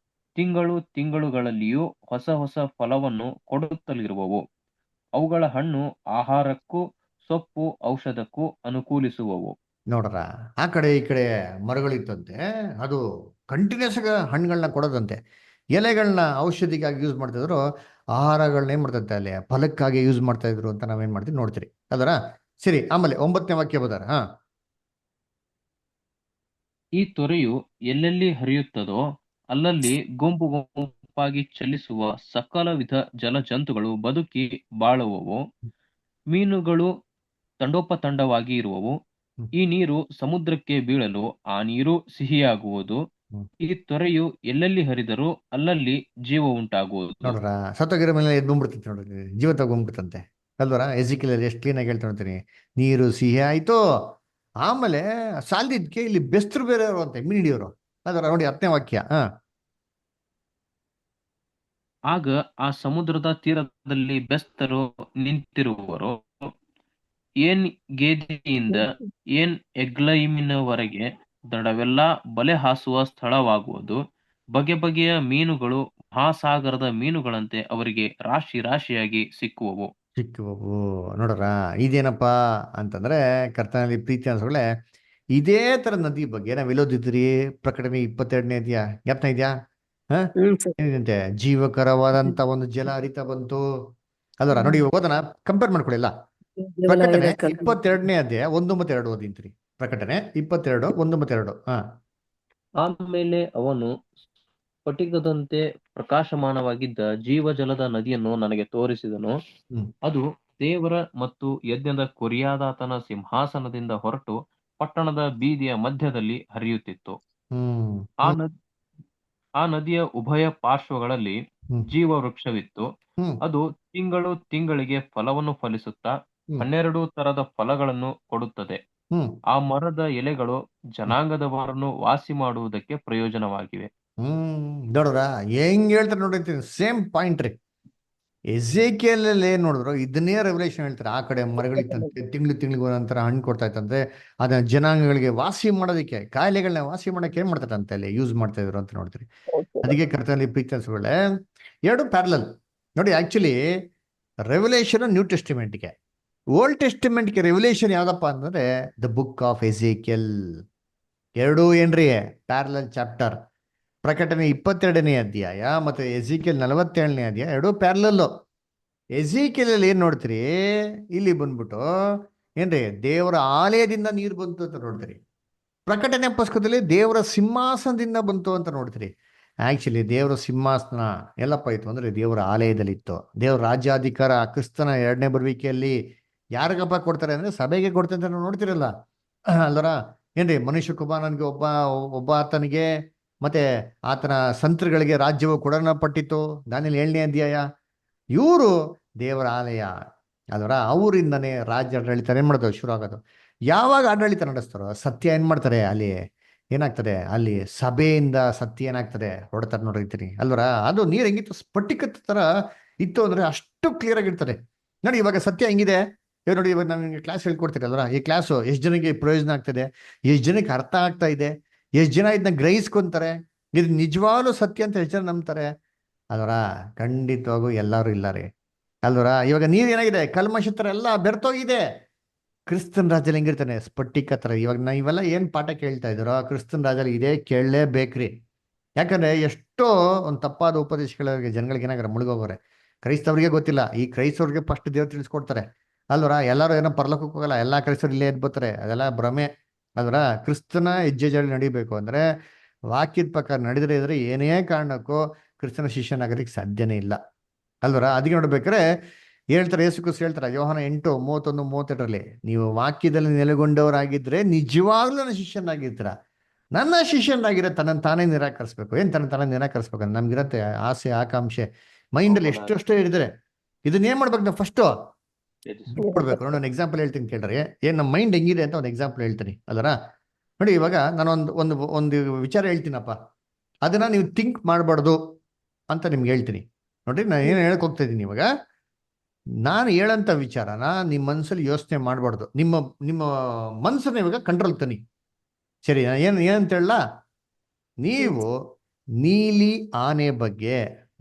ತಿಂಗಳುಗಳಲ್ಲಿಯೂ ಹೊಸ ಹೊಸ ಫಲವನ್ನು ಕೊಡುತ್ತಲಿರುವವು. ಅವುಗಳ ಹಣ್ಣು ಆಹಾರಕ್ಕೂ ಸೊಪ್ಪು ಔಷಧಕ್ಕೂ ಅನುಕೂಲಿಸುವವು. ನೋಡ್ರ, ಆ ಕಡೆ ಈ ಕಡೆ ಮರಗಳಿತ್ತಂತೆ, ಅದು ಕಂಟಿನ್ಯೂಸ್ ಆಗಿ ಹಣ್ಣುಗಳನ್ನ ಕೊಡೋದಂತೆ. ಎಲೆಗಳನ್ನ ಔಷಧಿಗಾಗಿ ಯೂಸ್ ಮಾಡ್ತಾ ಇದ್ರು, ಆಹಾರಗಳನ್ನ ಏನ್ ಮಾಡ್ತಂತೆ ಅಲ್ಲಿ ಫಲಕ್ಕಾಗಿ ಯೂಸ್ ಮಾಡ್ತಾ ಇದ್ರು ಅಂತ ನಾವೇನ್ ಮಾಡ್ತೀವಿ ನೋಡ್ತೀರಿ ಅದರ. ಸರಿ, ಆಮೇಲೆ 9ನೇ ವಾಕ್ಯ ಬದಾರ. ಈ ತೊರೆಯು ಎಲ್ಲೆಲ್ಲಿ ಹರಿಯುತ್ತದೋ ಅಲ್ಲಲ್ಲಿ ಗುಂಪು ಗುಂಪಾಗಿ ಚಲಿಸುವ ಸಕಲ ವಿಧ ಜಲಜಂತುಗಳು ಬದುಕಿ ಬಾಳುವವು. ಮೀನುಗಳು ತಂಡೋಪತಂಡವಾಗಿ ಇರುವವು. ಈ ನೀರು ಸಮುದ್ರಕ್ಕೆ ಬೀಳಲು ಆ ನೀರು ಸಿಹಿಯಾಗುವುದು. ಈ ತೊರೆಯು ಎಲ್ಲೆಲ್ಲಿ ಹರಿದರೂ ಅಲ್ಲಲ್ಲಿ ಜೀವ ಉಂಟಾಗುವುದು. ನೋಡ್ರ, ಸತ್ತೋಗಿರೋ ಮೇಲೆ ಎದ್ದು ಬಂದ್ಬಿಡ್ತಂತೆ ನೋಡ್ರಿ, ಜೀವ ತಗೊಂಡ್ಬಿಡ್ತಂತೆ ಅಲ್ವರ. ಎಜಿಕಲ್ ಎಷ್ಟು ಕ್ಲೀನ್ ಆಗಿ ಹೇಳ್ತಾ ನೋಡ್ತೀನಿ, ನೀರು ಸಿಹಿ ಆಯ್ತು. ಆಮೇಲೆ ಸಾಲ್ದಿದ್ಕೆ ಇಲ್ಲಿ ಬೆಸ್ತರು ಬೇರೆ ಅಂತೆ, ಮೀನ್ ಹಿಡಿಯೋರು ಅದರ. ನೋಡಿ 10ನೇ ವಾಕ್ಯ. ಆಗ ಆ ಸಮುದ್ರದ ತೀರದಲ್ಲಿ ಬೆಸ್ತರು ನಿಂತಿರುವರು. ಏನ್ ಗೇದಿಯಿಂದ ಏನ್ ಎಗ್ಲೈಮಿನವರೆಗೆ ದಡವೆಲ್ಲ ಬಲೆ ಹಾಸುವ ಸ್ಥಳವಾಗುವುದು. ಬಗೆ ಬಗೆಯ ಮೀನುಗಳು ಮಹಾಸಾಗರದ ಮೀನುಗಳಂತೆ ಅವರಿಗೆ ರಾಶಿ ರಾಶಿಯಾಗಿ ಸಿಕ್ಕುವವು. ನೋಡ್ರ, ಇದೇನಪ್ಪಾ ಅಂತಂದ್ರೆ ಕರ್ತನಲ್ಲಿ ಪ್ರೀತಿ ಅನ್ಸೊಳ್ಳೆ ಇದೇ ತರ ನದಿ ಬಗ್ಗೆ ನಾವ್ ಎಲ್ಲೋದಿದ್ರಿ. ಪ್ರಕಟಣೆ 22ನೇ ಇದೆಯಾ, ಜ್ಞಾಪನ ಇದೆಯಾ? ಏನಿದೆ, ಜೀವಕರವಾದಂತ ಒಂದು ಜಲ ಹರಿತಾ ಬಂತು ಅಲ್ವರ. ನೋಡಿ ಓದನ ಕಂಪೇರ್ ಮಾಡ್ಕೊಳ್ಳಿಲ್ಲ. ಪ್ರಕಟಣೆ 22ನೇ ಅಧ್ಯಾಯ 1 ಮತ್ತು 2 ಓದಿಂತ್ರಿ. ಪ್ರಕಟಣೆ 22 1 ಮತ್ತು 2. ಆಮೇಲೆ ಅವನು ಸ್ಫಟಿಕದಂತೆ ಪ್ರಕಾಶಮಾನವಾಗಿದ್ದ ಜೀವಜಲದ ನದಿಯನ್ನು ನನಗೆ ತೋರಿಸಿದನು. ಅದು ದೇವರ ಮತ್ತು ಯಜ್ಞದ ಕುರಿಯಾದಾತನ ಸಿಂಹಾಸನದಿಂದ ಹೊರಟು ಪಟ್ಟಣದ ಬೀದಿಯ ಮಧ್ಯದಲ್ಲಿ ಹರಿಯುತ್ತಿತ್ತು. ಆ ನದಿಯ ಉಭಯ ಪಾರ್ಶ್ವಗಳಲ್ಲಿ ಜೀವ ವೃಕ್ಷವಿತ್ತು. ಅದು ತಿಂಗಳಿಗೆ ಫಲವನ್ನು ಫಲಿಸುತ್ತಾ 12 ತರದ ಫಲಗಳನ್ನು ಕೊಡುತ್ತದೆ. ಆ ಮರದ ಎಲೆಗಳು ಜನಾಂಗದವರನ್ನು ವಾಸಿ ಮಾಡುವುದಕ್ಕೆ ಪ್ರಯೋಜನವಾಗಿವೆ. ನೋಡ್ರ, ಹೆಂಗ್ ಹೇಳ್ತಾರೆ ನೋಡಿ, ಸೇಮ್ ಪಾಯಿಂಟ್ ರೀ. ಎಸೇಕಿಯಲಲ್ಲಿ ಏನ್ ನೋಡಿದ್ರು ಇದನ್ನೇ ರೆವಲ್ಯೂಷನ್ ಹೇಳ್ತಾರೆ. ಆ ಕಡೆ ಮರಗಳಿತ್ತಂತೆ, ತಿಂಗಳಿಗೆ ಒಂದೊಂಥರ ಹಣ್ಣು ಕೊಡ್ತಾ ಇತ್ತಂತೆ, ಅದನ್ನ ಜನಾಂಗಗಳಿಗೆ ವಾಸಿ ಮಾಡೋದಕ್ಕೆ, ಕಾಯಿಲೆಗಳನ್ನ ವಾಸಿ ಮಾಡಕ್ಕೆ ಏನ್ ಮಾಡ್ತಾರೆ ಅಲ್ಲಿ ಯೂಸ್ ಮಾಡ್ತಾ ಇದ್ರು ಅಂತ ನೋಡ್ತೀರಿ. ಅದಕ್ಕೆ ಕರ್ತನಲ್ಲಿ ಪ್ರೀತಿಸುಗಳೇ, ಎರಡು ಪ್ಯಾರಲಲ್ ನೋಡಿ. ಆಕ್ಚುಲಿ ರೆವಲ್ಯೂಷನ್ ನ್ಯೂ ಟೆಸ್ಟಿಮೆಂಟ್ಗೆ, ಓಲ್ಡ್ ಟೆಸ್ಟಿಮೆಂಟ್ಗೆ ರೆವಲ್ಯೂಷನ್ ಯಾವ್ದಪ್ಪ ಅಂದ್ರೆ ದ ಬುಕ್ ಆಫ್ ಎಸೇಕಿಯಲ್. ಎರಡೂ ಏನ್ರಿ ಪ್ಯಾರಲಲ್ ಚಾಪ್ಟರ್. ಪ್ರಕಟಣೆ 22ನೇ ಅಧ್ಯಾಯ ಮತ್ತೆ ಎಸೇಕಿಯಲ್ 47ನೇ ಅಧ್ಯಾಯ ಎರಡೂ ಪ್ಯಾರಲಲ್ಲು. ಎಸೇಕಿಯಲಲ್ಲಿ ಏನ್ ನೋಡ್ತೀರಿ, ಇಲ್ಲಿ ಬಂದ್ಬಿಟ್ಟು ಏನ್ರಿ ದೇವರ ಆಲಯದಿಂದ ನೀರು ಬಂತು ಅಂತ ನೋಡ್ತೀರಿ. ಪ್ರಕಟಣೆ ಪುಸ್ತಕದಲ್ಲಿ ದೇವರ ಸಿಂಹಾಸನದಿಂದ ಬಂತು ಅಂತ ನೋಡ್ತೀರಿ. ಆಕ್ಚುಲಿ ದೇವರ ಸಿಂಹಾಸನ ಎಲ್ಲಪ್ಪ ಇತ್ತು ಅಂದ್ರೆ ದೇವರ ಆಲಯದಲ್ಲಿತ್ತು. ದೇವರ ರಾಜ್ಯಾಧಿಕಾರ ಕ್ರಿಸ್ತನ 2ನೇ ಬರುವಿಕೆಯಲ್ಲಿ ಯಾರಿಗಪ್ಪ ಕೊಡ್ತಾರೆ ಅಂದ್ರೆ ಸಭೆಗೆ ಕೊಡ್ತಾರೆ ಅಂತ ನಾವು ನೋಡ್ತಿರಲ್ಲ ಅಲ್ವರ. ಏನ್ರಿ ಮನುಷ್ಯ ಕುಮಾರನಿಗೆ ಒಬ್ಬ ಆತನಿಗೆ ಮತ್ತೆ ಆತನ ಸಂತರುಗಳಿಗೆ ರಾಜ್ಯವು ಕೊಡಲ್ಪಟ್ಟಿತ್ತು. ದಾನಿಯೇಲ 7ನೇ ಅಧ್ಯಾಯ. ಇವರು ದೇವರ ಆಲಯ ಅಲ್ವರ. ಅವರಿಂದನೇ ರಾಜ್ಯ ಆಡಳಿತ ಏನ್ ಮಾಡ್ತಾರೆ ಶುರು ಆಗೋದು. ಯಾವಾಗ ಆಡಳಿತ ನಡೆಸ್ತಾರೋ ಸತ್ಯ ಏನ್ ಮಾಡ್ತಾರೆ ಅಲ್ಲಿ ಏನಾಗ್ತದೆ, ಅಲ್ಲಿ ಸಭೆಯಿಂದ ಸತ್ಯ ಏನಾಗ್ತದೆ ಹೊಡ್ತಾರೆ ನೋಡಿರ್ತೀನಿ ಅಲ್ವರ. ಅದು ನೀರು ಹೆಂಗಿತ್ತು, ಸ್ಫಟಿಕ ತರ ಇತ್ತು ಅಂದ್ರೆ ಅಷ್ಟು ಕ್ಲಿಯರ್ ಆಗಿರ್ತದೆ ನೋಡಿ. ಇವಾಗ ಸತ್ಯ ಹೆಂಗಿದೆ ಇವಾಗ ನೋಡಿ. ಇವಾಗ ನಾನು ಕ್ಲಾಸ್ ಹೇಳ್ಕೊಡ್ತೀನಿ ಅಲ್ವರ, ಈ ಕ್ಲಾಸು ಎಷ್ಟು ಜನಕ್ಕೆ ಪ್ರಯೋಜನ ಆಗ್ತದೆ, ಎಷ್ಟು ಜನಕ್ಕೆ ಅರ್ಥ ಆಗ್ತಾ ಇದೆ, ಎಷ್ಟು ಜನ ಇದನ್ನ ಗ್ರಹಿಸ್ಕೊಂತಾರೆ, ಇದು ನಿಜವಾಗ್ಲೂ ಸತ್ಯ ಅಂತ ಎಷ್ಟು ಜನ ನಂಬ್ತಾರೆ ಅಲ್ವರ. ಖಂಡಿತವಾಗೂ ಎಲ್ಲರೂ ಇಲ್ಲ ರೀ ಅಲ್ವರ. ಇವಾಗ ನೀರು ಏನಾಗಿದೆ ಕಲ್ಮಶ ತರ ಎಲ್ಲ ಬೆರ್ತೋಗಿದೆ. ಕ್ರಿಸ್ತನ್ ರಾಜ್ಯದಲ್ಲಿ ಹೆಂಗಿರ್ತಾನೆ ಸ್ಫಟಿಕ ತರ. ಇವಾಗ ಇವೆಲ್ಲ ಏನ್ ಪಾಠ ಕೇಳ್ತಾ ಇದ್ದಾರೋ ಕ್ರಿಸ್ತನ್ ರಾಜ್ಯದಲ್ಲಿ ಇದೇ ಕೇಳಲೇಬೇಕ್ರಿ. ಯಾಕಂದ್ರೆ ಎಷ್ಟೋ ಒಂದು ತಪ್ಪಾದ ಉಪದೇಶಗಳಿಗೆ ಜನಗಳಿಗೆ ಏನಾಗ್ರೆ ಮುಳುಗೋಗೋರೆ. ಕ್ರೈಸ್ತವ್ರಿಗೆ ಗೊತ್ತಿಲ್ಲ, ಈ ಕ್ರೈಸ್ತವ್ರಿಗೆ ಫಸ್ಟ್ ದೇವ್ರು ತಿಳಿಸ್ಕೊಡ್ತಾರೆ ಅಲ್ವರ. ಎಲ್ಲರೂ ಏನೋ ಪರಲೋಕಕ್ಕೆ ಹೋಗಲ್ಲ, ಎಲ್ಲಾ ಕ್ರೈಸ್ತರು ಇಲ್ಲೇ ಎದ್ಬೋತಾರೆ, ಅದೆಲ್ಲ ಭ್ರಮೆ ಅಲ್ವರ. ಕ್ರಿಸ್ತನ ಹೆಜ್ಜೆ ಜಾಡಿ ನಡಿಬೇಕು ಅಂದ್ರೆ ವಾಕ್ಯದ ಪ್ರಕಾರ ನಡೆದ್ರೆ ಇದ್ರೆ ಏನೇ ಕಾರಣಕ್ಕೂ ಕ್ರಿಸ್ತನ ಶಿಷ್ಯನಾಗೋದಕ್ಕೆ ಸಾಧ್ಯನೇ ಇಲ್ಲ ಅಲ್ವರ. ಅದಕ್ಕೆ ನೋಡ್ಬೇಕಾರೆ ಹೇಳ್ತಾರೆ, ಯೇಸು ಕ್ರಿಸ್ತ ಹೇಳ್ತಾರೆ ಯೋಹಾನ 8:31-32 ನೀವು ವಾಕ್ಯದಲ್ಲಿ ನೆಲೆಗೊಂಡವರಾಗಿದ್ರೆ ನಿಜವಾಗ್ಲೂ ನನ್ನ ಶಿಷ್ಯನಾಗಿರ್ತೀರ. ನನ್ನ ಶಿಷ್ಯನಾಗಿರೋ ತನ್ನನ್ನು ತಾನೇ ನಿರಾಕರಿಸ್ಬೇಕು. ಏನ್ ತಾನೇ ನಿರಾಕರಿಸ್ಬೇಕು ನಮ್ಗಿರತ್ತೆ ಆಸೆ ಆಕಾಂಕ್ಷೆ ಮೈಂಡಲ್ಲಿ ಎಷ್ಟೆಷ್ಟೋ ಇರಿದ್ರೆ ಇದನ್ನ ಏನ್ ಮಾಡ್ಬೇಕು ನಾವು ಫಸ್ಟ್ ಬಿಟ್ಬಿಡ್ಬೇಕು. ನೋಡಿ ಒಂದು ಎಕ್ಸಾಂಪಲ್ ಹೇಳ್ತೀನಿ ಕೇಳ್ರಿ. ಏನ್ ನಮ್ಮ ಮೈಂಡ್ ಹೆಂಗಿದೆ ಅಂತ ಒಂದು ಎಕ್ಸಾಂಪಲ್ ಹೇಳ್ತೀನಿ ಅಲ್ಲರ. ನೋಡಿ ಇವಾಗ ನಾನು ಒಂದು ಒಂದು ವಿಚಾರ ಹೇಳ್ತೀನಪ್ಪ, ಅದನ್ನ ನೀವು ಥಿಂಕ್ ಮಾಡಬಾರ್ದು ಅಂತ ನಿಮ್ಗೆ ಹೇಳ್ತೀನಿ. ನೋಡ್ರಿ ನಾನು ಏನು ಹೇಳಕ್ ಹೋಗ್ತಾ ಇದ್ದೀನಿ ಇವಾಗ, ನಾನು ಹೇಳಂತ ವಿಚಾರನ ನಿಮ್ಮ ಮನಸ್ಸಲ್ಲಿ ಯೋಚನೆ ಮಾಡಬಾರ್ದು. ನಿಮ್ಮ ಮನಸ್ಸನ್ನ ಇವಾಗ ಕಂಟ್ರೋಲ್ ತನ್ನಿ. ಸರಿ, ಏನಂತ ಹೇಳ, ನೀವು ನೀಲಿ ಆನೆ ಬಗ್ಗೆ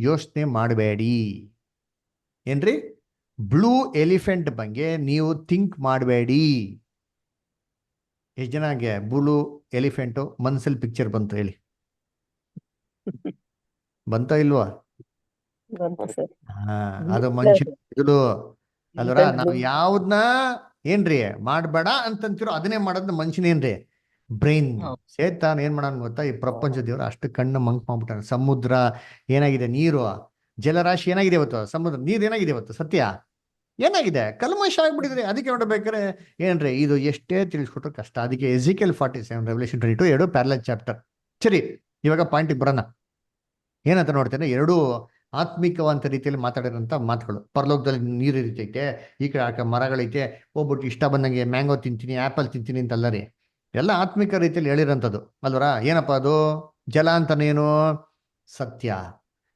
ಯೋಚನೆ ಮಾಡಬೇಡಿ. ಏನ್ರಿ ಬ್ಲೂ ಎಲಿಫೆಂಟ್ ಬಗ್ಗೆ ನೀವು ಥಿಂಕ್ ಮಾಡಬೇಡಿ. ಎಷ್ಟು ಜನಗೆ ಬ್ಲೂ ಎಲಿಫೆಂಟು ಮನಸ್ಸಲ್ಲಿ ಪಿಕ್ಚರ್ ಬಂತು ಹೇಳಿ, ಬಂತ ಇಲ್ವಾ? ಬಂತು ಸರ್. ಹಾ, ಅದು ಮನುಷ್ಯ ಇದು ಅಲ್ವರ. Elephant ನಾವು blue. ಯಾವ್ದನ್ನ ಏನ್ರಿ ಮಾಡ್ಬೇಡ ಅಂತಂತಿರೋ ಅದನ್ನೇ ಮಾಡೋದ್ ಮನುಷ್ಯನೇನ್ರಿ ಬ್ರೈನ್. ಸೇತಾನ್ ಏನ್ ಮಾಡೋಣ ಗೊತ್ತಾ, ಈ ಪ್ರಪಂಚ ದೇವ್ರು ಅಷ್ಟು ಕಣ್ಣು ಮಂಕ್ ಮಾಡ್ಬಿಟ್ಟಾನೆ. ಸಮುದ್ರ ಏನಾಗಿದೆ, ನೀರು ಜಲರಾಶಿ ಏನಾಗಿದೆ ಇವತ್ತು, ಸಮುದ್ರ ನೀರು ಏನಾಗಿದೆ ಇವತ್ತು, ಸತ್ಯ ಏನಾಗಿದೆ ಕಲ್ಮಶ ಆಗ್ಬಿಟ್ಟಿದ್ರೆ. ಅದಕ್ಕೆ ನೋಡ್ಬೇಕಾರೆ ಏನ್ರಿ ಇದು ಎಷ್ಟೇ ತಿಳಿಸ್ಕೊಟ್ರು ಕಷ್ಟ. ಅದಕ್ಕೆ ಎಸಿಕೆಲ್ 47 ರೆವಲ್ಯೂಷನ್ 22 ಎರಡು ಪ್ಯಾರಲಲ್ ಚಾಪ್ಟರ್. ಸರಿ, ಇವಾಗ ಪಾಯಿಂಟಿಗೆ ಬರೋಣ. ಏನಂತ ನೋಡ್ತೇನೆ, ಎರಡೂ ಆತ್ಮಿಕವಂತ ರೀತಿಯಲ್ಲಿ ಮಾತಾಡಿರೋಂಥ ಮಾತುಗಳು. ಪರಲೋಕದಲ್ಲಿ ನೀರು ಇರ್ತೈತೆ, ಈ ಕಡೆ ಆ ಮರಗಳೈತೆ, ಹೋಗ್ಬಿಟ್ಟು ಇಷ್ಟ ಬಂದಂಗೆ ಮ್ಯಾಂಗೋ ತಿಂತೀನಿ, ಆ್ಯಪಲ್ ತಿಂತೀನಿ ಅಂತಲ್ಲ ರೀ. ಎಲ್ಲ ಆತ್ಮಿಕ ರೀತಿಯಲ್ಲಿ ಹೇಳಿರೋಂಥದ್ದು ಅಲ್ವರ. ಏನಪ್ಪ ಅದು ಜಲ ಅಂತನೇನು, ಸತ್ಯ.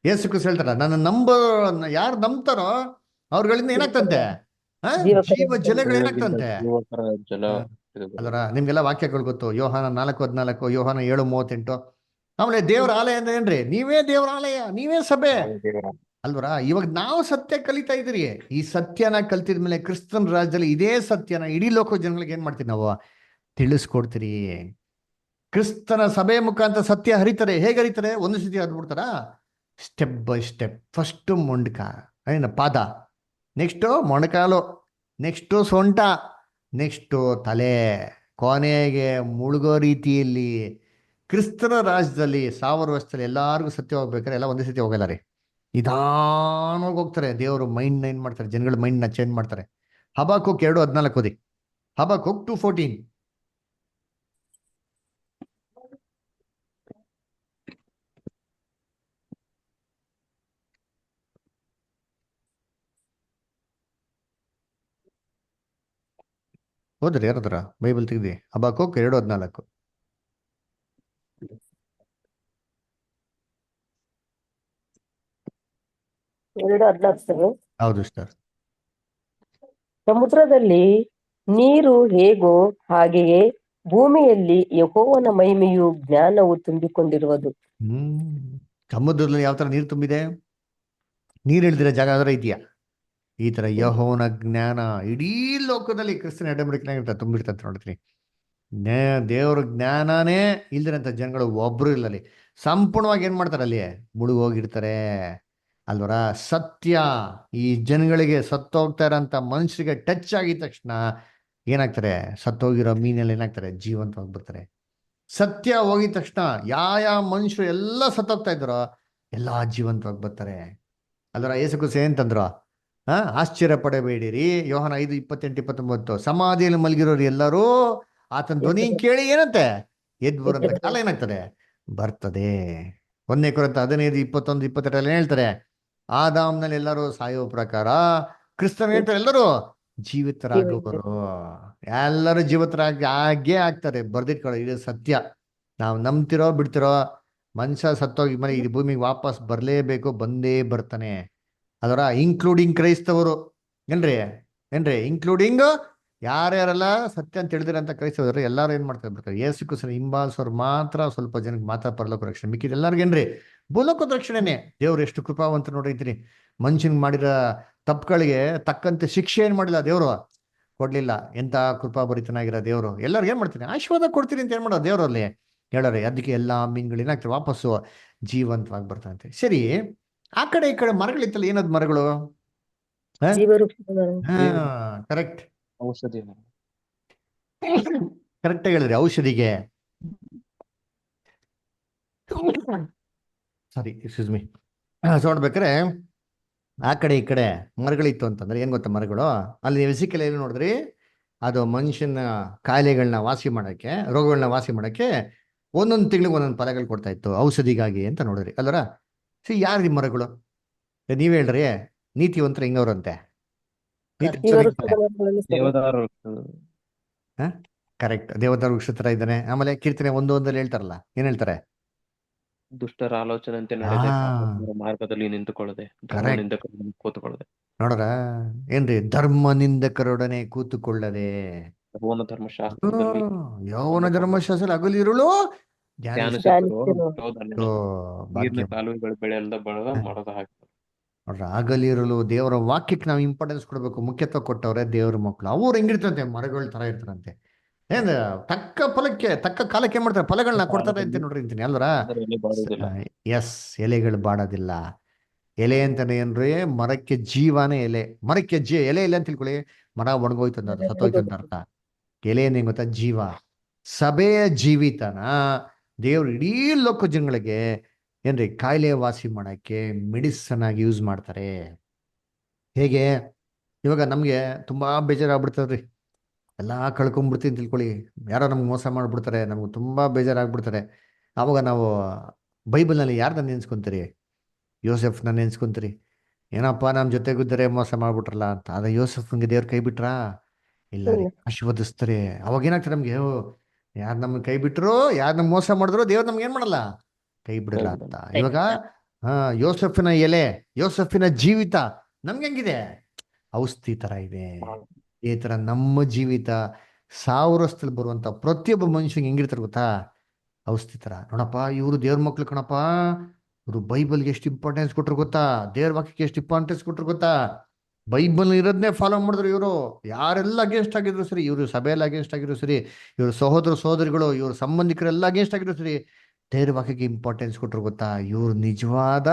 ಯೇಸು ಕ್ರಿಸ್ತ ಹೇಳ್ತಾರ, ನನ್ನ ಯಾರು ನಂಬ್ತಾರೋ ಅವ್ರಗಳಿಂದ ಏನಾಗ್ತಂತೆ, ಜೀವ ಜಲಗಳು ಏನಾಗ್ತಂತೆ ಜಲ ಅಲ್ವರ. ನಿಮ್ಗೆಲ್ಲ ವಾಕ್ಯಗಳು ಗೊತ್ತು, ಯೋಹಾನ 4:14, ಯೋಹಾನ 7:38. ಆಮೇಲೆ ದೇವರ ಆಲಯ ಅಂದ್ರೆ ಏನ್ರಿ, ನೀವೇ ದೇವರ ಆಲಯ, ನೀವೇ ಸಭೆ ಅಲ್ವರ. ಇವಾಗ ನಾವು ಸತ್ಯ ಕಲಿತಾ ಇದ್ರಿ. ಈ ಸತ್ಯನ ಕಲ್ತಿದ್ಮೇಲೆ ಕ್ರಿಸ್ತನ್ ರಾಜ್ಯದಲ್ಲಿ ಇದೇ ಸತ್ಯನ ಇಡೀ ಲೋಕ ಜನಗಳಿಗೆ ಏನ್ ಮಾಡ್ತೀವಿ ನಾವು, ತಿಳಿಸ್ಕೊಡ್ತೀರಿ. ಕ್ರಿಸ್ತನ ಸಭೆ ಮುಖಾಂತರ ಸತ್ಯ ಹರಿತಾರೆ. ಹೇಗೆ ಹರಿತಾರೆ, ಒಂದು ಸ್ಥಿತಿ ಹರಿದ್ಬಿಡ್ತಾರ, ಸ್ಟೆಪ್ ಬೈ ಸ್ಟೆಪ್. ಫಸ್ಟ್ ಮೊಂಡ್ಕ ಏನ ಪಾದ, ನೆಕ್ಸ್ಟು ಮೊಣಕಾಲು, ನೆಕ್ಸ್ಟು ಸೊಂಟ, ನೆಕ್ಸ್ಟು ತಲೆ, ಕೊನೆಗೆ ಮುಳುಗೋ ರೀತಿಯಲ್ಲಿ ಕ್ರಿಸ್ತನ ರಾಜ್ಯದಲ್ಲಿ 1000 ವರ್ಷದಲ್ಲಿ ಎಲ್ಲಾರ್ಗು ಸತ್ಯ ಹೋಗ್ಬೇಕಾರೆ ಎಲ್ಲ ಒಂದೇ ಸತಿ ಹೋಗಲ್ಲ ರೀ. ನಿಧಾನವಾಗಿ ಹೋಗ್ತಾರೆ. ದೇವರು ಮೈಂಡ್ ಏನ್ ಮಾಡ್ತಾರೆ, ಜನಗಳ ಮೈಂಡ್ ನ ಚೇಂಜ್ ಮಾಡ್ತಾರೆ. ಹಬಾಕುಕ್ 2:14 ಓದಿ. ಹಬಾಕುಕ್ 2:14. ಹೋದ್ರಿ ಯಾರದ್ರ ಬೈಬಲ್ ತೆಗ್ದಿ, ಹಬಾಕುಕ್ 2:14. 2:14 ಹೌದು ಸರ್. ಸಮುದ್ರದಲ್ಲಿ ನೀರು ಹೇಗೋ ಹಾಗೆಯೇ ಭೂಮಿಯಲ್ಲಿ ಯೆಹೋವನ ಮಹಿಮೆಯು ಜ್ಞಾನವು ತುಂಬಿಕೊಂಡಿರುವುದು. ಸಮುದ್ರದಲ್ಲಿ ಯಾವ ತರ ನೀರು ತುಂಬಿದೆ? ನೀರು ಇಳ್ದಿರೋ ಜಾಗ ಯಾವ್ದಾರ ಇದೆಯಾ? ಈ ತರ ಯೆಹೋವನ ಜ್ಞಾನ ಇಡೀ ಲೋಕದಲ್ಲಿ ಕ್ರಿಸ್ತನ ಎಡೆಮಡಿಕೆ ತುಂಬಿರ್ತಂತ ನೋಡ್ತೀನಿ. ದೇವ್ರ ಜ್ಞಾನನೇ ಇಲ್ದಿರಂತ ಜನಗಳು ಒಬ್ರು ಇಲ್ಲಲ್ಲಿ. ಸಂಪೂರ್ಣವಾಗಿ ಏನ್ ಮಾಡ್ತಾರೆ ಅಲ್ಲಿ? ಮುಳುಗೋಗಿರ್ತಾರೆ ಅಲ್ವರ. ಸತ್ಯ ಈ ಜನಗಳಿಗೆ, ಸತ್ತೋಗ್ತಾ ಇರೋಂಥ ಮನುಷ್ಯರಿಗೆ ಟಚ್ ಆಗಿದ ತಕ್ಷಣ ಏನಾಗ್ತಾರೆ? ಸತ್ತೋಗಿರೋ ಮೀನಲ್ಲಿ ಏನಾಗ್ತಾರೆ? ಜೀವಂತವಾಗಿ ಬರ್ತಾರೆ. ಸತ್ಯ ಹೋಗಿದ ತಕ್ಷಣ ಯಾವ ಮನುಷ್ಯರು ಎಲ್ಲ ಸತ್ತೋಗ್ತಾ ಇದ್ದಾರೋ ಎಲ್ಲ ಜೀವಂತವಾಗಿ ಬರ್ತಾರೆ ಅಲ್ವರ. ಯೇಸು ಕ್ರಿಸ್ತ ಏನಂತಂದ್ರು? ಆಶ್ಚರ್ಯ ಪಡಬೇಡಿರಿ. ಯೋಹಾನ 5:28-29 ಸಮಾಧಿಯಲ್ಲಿ ಮಲಗಿರೋರು ಎಲ್ಲರೂ ಆತನ ಧ್ವನಿ ಕೇಳಿ ಏನಂತೆ? ಎದ್ದು ಬರುವಂತ ಕಾಲ ಏನಾಗ್ತದೆ? ಬರ್ತದೆ. 1 ಕೊರಿಂಥ 15:21-22 ಹೇಳ್ತಾರೆ, ಆದಾಮ್ನಲ್ಲಿ ಎಲ್ಲರೂ ಸಾಯೋ ಪ್ರಕಾರ ಕ್ರಿಸ್ತನ ಹೇಳ್ತಾರೆ ಎಲ್ಲರೂ ಜೀವಿತರಾಗುವರು. ಎಲ್ಲರೂ ಆಗೇ ಆಗ್ತಾರೆ. ಬರ್ದಿಟ್ಕೊಳ್ಳೋ, ಇದು ಸತ್ಯ. ನಾವು ನಂಬ್ತಿರೋ ಬಿಡ್ತಿರೋ, ಮನುಷ್ಯ ಸತ್ತೋಗಿ ಮನೆ ಈ ಭೂಮಿಗೆ ವಾಪಸ್ ಬರಲೇಬೇಕು, ಬಂದೇ ಬರ್ತಾನೆ. ಅದರ ಇನ್ಕ್ಲೂಡಿಂಗ್ ಕ್ರೈಸ್ತವರು ಏನ್ರಿ ಇನ್ಕ್ಲೂಡಿಂಗ್ ಯಾರ್ಯಾರೆಲ್ಲ ಸತ್ಯ ಅಂತ ತಿಳಿದಿರಂತ ಕ್ರೈಸ್ತವರು ಎಲ್ಲಾರು ಏನ್ ಮಾಡ್ತಾರೆ ಬಿಡ್ತಾರೆ? ಯೇಸು ಕ್ರಿಸ್ತನ ಹಿಂಬಾಲಿಸೋರು ಮಾತ್ರ ಸ್ವಲ್ಪ ಜನಕ್ಕೆ ಮಾತ್ರ ಪರಲೋಕ ರಕ್ಷಣೆ, ಮಿಕ್ಕಿದ ಎಲ್ಲರಿಗೇನ್ರಿ ಭೂಲೋಕದ ರಕ್ಷಣೆನೆ. ದೇವ್ರು ಎಷ್ಟು ಕೃಪಾವಂತ ನೋಡಿರ್ತೀನಿ. ಮನುಷ್ಯನ್ ಮಾಡಿರೋ ತಪ್ಪುಗಳಿಗೆ ತಕ್ಕಂತೆ ಶಿಕ್ಷೆ ಏನ್ ಮಾಡಿಲ್ಲ ದೇವ್ರು, ಕೊಡ್ಲಿಲ್ಲ. ಎಂತ ಕೃಪಾಭರಿತನಾಗಿರೋ ದೇವ್ರು ಎಲ್ಲರಿಗೂ ಏನ್ ಮಾಡ್ತೀನಿ? ಆಶೀರ್ವಾದ ಕೊಡ್ತೀನಿ ಅಂತ ಏನ್ ಮಾಡೋದು ದೇವ್ರಲ್ಲಿ ಹೇಳೋರೆ. ಅದಕ್ಕೆ ಎಲ್ಲಾ ಮೀನುಗಳು ಏನಾಗ್ತವೆ? ವಾಪಸ್ಸು ಜೀವಂತವಾಗಿ ಬರ್ತಾವಂತೆ. ಸರಿ, ಆ ಕಡೆ ಈ ಕಡೆ ಮರಗಳಿತ್ತಲ್ಲ, ಏನದ್ ಮರಗಳು? ಜೀವವೃಕ್ಷದ ಮರ. ಕರೆಕ್ಟ್, ಔಷಧಿ. ಕರೆಕ್ಟ್ ಹೇಳಿದ್ರಿ. ಔಷಧಿಗೆ ಸಾರಿ, ಎಕ್ಸ್ಕ್ಯೂಸ್ ಮೀ. ನೋಡ್ಬೇಕಾರೆ ಆ ಕಡೆ ಈ ಕಡೆ ಮರಗಳಿತ್ತು ಅಂತಂದ್ರೆ ಏನ್ ಗೊತ್ತಾ? ಮರಗಳು ಅಲ್ಲಿ ಫಿಸಿಕಲ್ ಏನು ನೋಡಿದ್ರಿ? ಅದು ಮನುಷ್ಯನ ಕಾಯಿಲೆಗಳನ್ನ ವಾಸಿ ಮಾಡಕ್ಕೆ, ರೋಗಗಳನ್ನ ವಾಸಿ ಮಾಡಕ್ಕೆ ಒಂದೊಂದು ತಿಂಗಳಿಗೆ ಒಂದೊಂದು ಫಲಗಳು ಕೊಡ್ತಾ ಇತ್ತು ಔಷಧಿಗಾಗಿ ಅಂತ ನೋಡಿದ್ರಿ ಅಲ್ಲರ. ಯಾರು ಈ ಮರಗಳು? ನೀವ್ ಹೇಳ್ರಿ, ನೀತಿವಂತರ ಹಿಂಗವ್ರಂತೆ. ಜೀವವೃಕ್ಷದ ಮರಗಳಲ್ಲಿ ಸರ್. ದೇವದಾರು ಕರೆಕ್ಟ್, ದೇವದಾರು ವೃಕ್ಷ ತರ ಇದ್ದಾನೆ. ಆಮೇಲೆ ಕೀರ್ತನೆ 1:1 ಹೇಳ್ತಾರಲ್ಲ, ಏನ್ ಹೇಳ್ತಾರೆ? ದುಷ್ಟರ ಆಲೋಚನೆಯಂತೆ ನಡೆದೆ, ಪಾಪಸ್ಥರ ಮಾರ್ಗದಲ್ಲಿ ನಿಂತುಕೊಳ್ಳದೆ, ಧರ್ಮನಿಂದಕರೊಡನೆ ಕೂತುಕೊಳ್ಳದೆ. ನೋಡ್ರ ಏನ್ರಿ? ಧರ್ಮ ನಿಂದಕರೊಡನೆ ಕೂತುಕೊಳ್ಳದೆ. ಯೆಹೋವನ ಧರ್ಮಶಾಸ್ತ್ರದಲ್ಲಿ ಯೌವನ ಧರ್ಮಶಾಸ್ತ್ರ ಹಗಲಿರುಳು ಧ್ಯಾನಿಸುತ್ತಿರುವ ಓ, ನೀರಿನ ಭಾಗ್ಯ. ಕಾಲುವೆಗಳು ಬೆಳೆಯಲ್ದ ಬಳದ ಮರದ ಹಾಗೆ. ನೋಡ್ರ, ಆಗಲಿರಲು ದೇವರ ವಾಕ್ಯಕ್ಕೆ ನಾವು ಇಂಪಾರ್ಟೆನ್ಸ್ ಕೊಡ್ಬೇಕು. ಮುಖ್ಯತ್ವ ಕೊಟ್ಟವ್ರೆ ದೇವ್ರ ಮಕ್ಕಳು. ಅವ್ರು ಹೆಂಗಿರ್ತಂತೆ? ಮರಗಳ ತರ ಇರ್ತಾರಂತೆ. ಏನ್ ತಕ್ಕ ಫಲಕ್ಕೆ ತಕ್ಕ ಕಾಲಕ್ಕೆ ಏನ್ ಮಾಡ್ತಾರೆ? ಫಲಗಳನ್ನ ಕೊಡ್ತಾರೆ ಅಂತ ನೋಡ್ರಿ ಅಂತೀನಿ ಅಲ್ವರ. ಅದರ ಎಲೆ ಬಾಡುವುದಿಲ್ಲ. ಎಸ್, ಎಲೆಗಳು ಬಾಡೋದಿಲ್ಲ. ಎಲೆ ಅಂತಾನೆ ಏನ್ರಿ? ಮರಕ್ಕೆ ಜೀವನೇ ಎಲೆ. ಮರಕ್ಕೆ ಎಲೆ ಇಲ್ಲ ಅಂತ ತಿಳ್ಕೊಳ್ಳಿ, ಮರ ಒಣಗೋಯ್ತು ಅಂತ, ಸತ್ತೋಯ್ತು ಅಂತ ಅರ್ಥ. ಎಲೆ ಏನೇನ್ ಗೊತ್ತಾ? ಜೀವ. ಸಭೆಯ ಜೀವಿತನ ದೇವ್ರು ಇಡೀ ಲೋಕ ಜನಗಳಿಗೆ ಏನ್ರಿ ಕಾಯಿಲೆ ವಾಸಿ ಮಾಡಕ್ಕೆ ಮೆಡಿಸನ್ ಆಗಿ ಯೂಸ್ ಮಾಡ್ತಾರೆ. ಹೇಗೆ? ಇವಾಗ ನಮ್ಗೆ ತುಂಬಾ ಬೇಜಾರಾಗ್ಬಿಡ್ತದ್ರಿ, ಎಲ್ಲ ಕಳ್ಕೊಂಡ್ಬಿಡ್ತೀನಿ ತಿಳ್ಕೊಳ್ಳಿ, ಯಾರೋ ನಮ್ಗೆ ಮೋಸ ಮಾಡ್ಬಿಡ್ತಾರೆ, ನಮ್ಗೆ ತುಂಬಾ ಬೇಜಾರಾಗ್ಬಿಡ್ತಾರೆ. ಆವಾಗ ನಾವು ಬೈಬಲ್ನಲ್ಲಿ ಯಾರನ್ನ ನೆನ್ಸ್ಕೊಂತೀರಿ? ಯೋಸೆಫ್ನ ನೆನ್ಸ್ಕೊಂತೀರಿ. ಏನಪ್ಪ ನಮ್ಮ ಜೊತೆಗಿದ್ದರೆ ಮೋಸ ಮಾಡ್ಬಿಟ್ರಲ್ಲ ಅಂತ. ಆದ್ರೆ ಯೋಸೆಫ್ಗೆ ದೇವ್ರ ಕೈ ಬಿಟ್ರಾ? ಇಲ್ಲ ರೀ, ಆಶೀರ್ವದಿಸ್ತಾರೆ. ಅವಾಗ ಏನಾಗ್ತದೆ ನಮ್ಗೆ? ಯಾರು ನಮ್ಗೆ ಕೈ ಬಿಟ್ರು, ಯಾರು ನಮ್ಗೆ ಮೋಸ ಮಾಡಿದ್ರು, ದೇವ್ರು ನಮ್ಗೆ ಏನ್ ಮಾಡಲ್ಲ, ಕೈ ಬಿಡಲ್ಲ ಅಂತ. ಇವಾಗ ಯೋಸೆಫಿನ ಎಲೆ, ಯೋಸೆಫಿನ ಜೀವಿತ ನಮ್ಗೆ ಹೆಂಗಿದೆ? ಔಷಧಿ ತರ ಇದೆ. ಈ ತರ ನಮ್ಮ ಜೀವಿತ 1000 ವರ್ಷದಲ್ಲಿ ಬರುವಂತ ಪ್ರತಿಯೊಬ್ಬ ಮನುಷ್ಯಂಗೆ ಹೆಂಗಿರ್ತಾರೆ ಗೊತ್ತಾ? ಔಷಧಿ ತರ. ನೋಡಪ್ಪ, ಇವರು ದೇವ್ರ ಮಕ್ಳು ಕಣಪ್ಪ, ಇವರು ಬೈಬಲ್ಗೆ ಎಷ್ಟು ಇಂಪಾರ್ಟೆನ್ಸ್ ಕೊಟ್ರು ಗೊತ್ತಾ? ದೇವ್ರ ವಾಕ್ಯಕ್ಕೆ ಎಷ್ಟು ಇಂಪಾರ್ಟೆನ್ಸ್ ಕೊಟ್ರು ಗೊತ್ತಾ? ಬೈಬಲ್ ಇರೋದನ್ನೇ ಫಾಲೋ ಮಾಡಿದ್ರು ಇವರು. ಯಾರೆಲ್ಲ ಅಗೇನ್ಸ್ಟ್ ಆಗಿದ್ರು ಸರಿ, ಇವರು ಸಭೆಯಲ್ಲಿ ಅಗೇನ್ಸ್ಟ್ ಆಗಿದ್ರು ಸರಿ, ಇವ್ರ ಸಹೋದರ ಸಹೋದರಿಗಳು, ಇವ್ರ ಸಂಬಂಧಿಕರೆಲ್ಲ ಅಗೇನ್ಸ್ಟ್ ಆಗಿದ್ರು ಸರಿ, ದೇವ್ರ ವಾಕ್ಯಕ್ಕೆ ಇಂಪಾರ್ಟೆನ್ಸ್ ಕೊಟ್ರು ಗೊತ್ತಾ? ಇವ್ರು ನಿಜವಾದ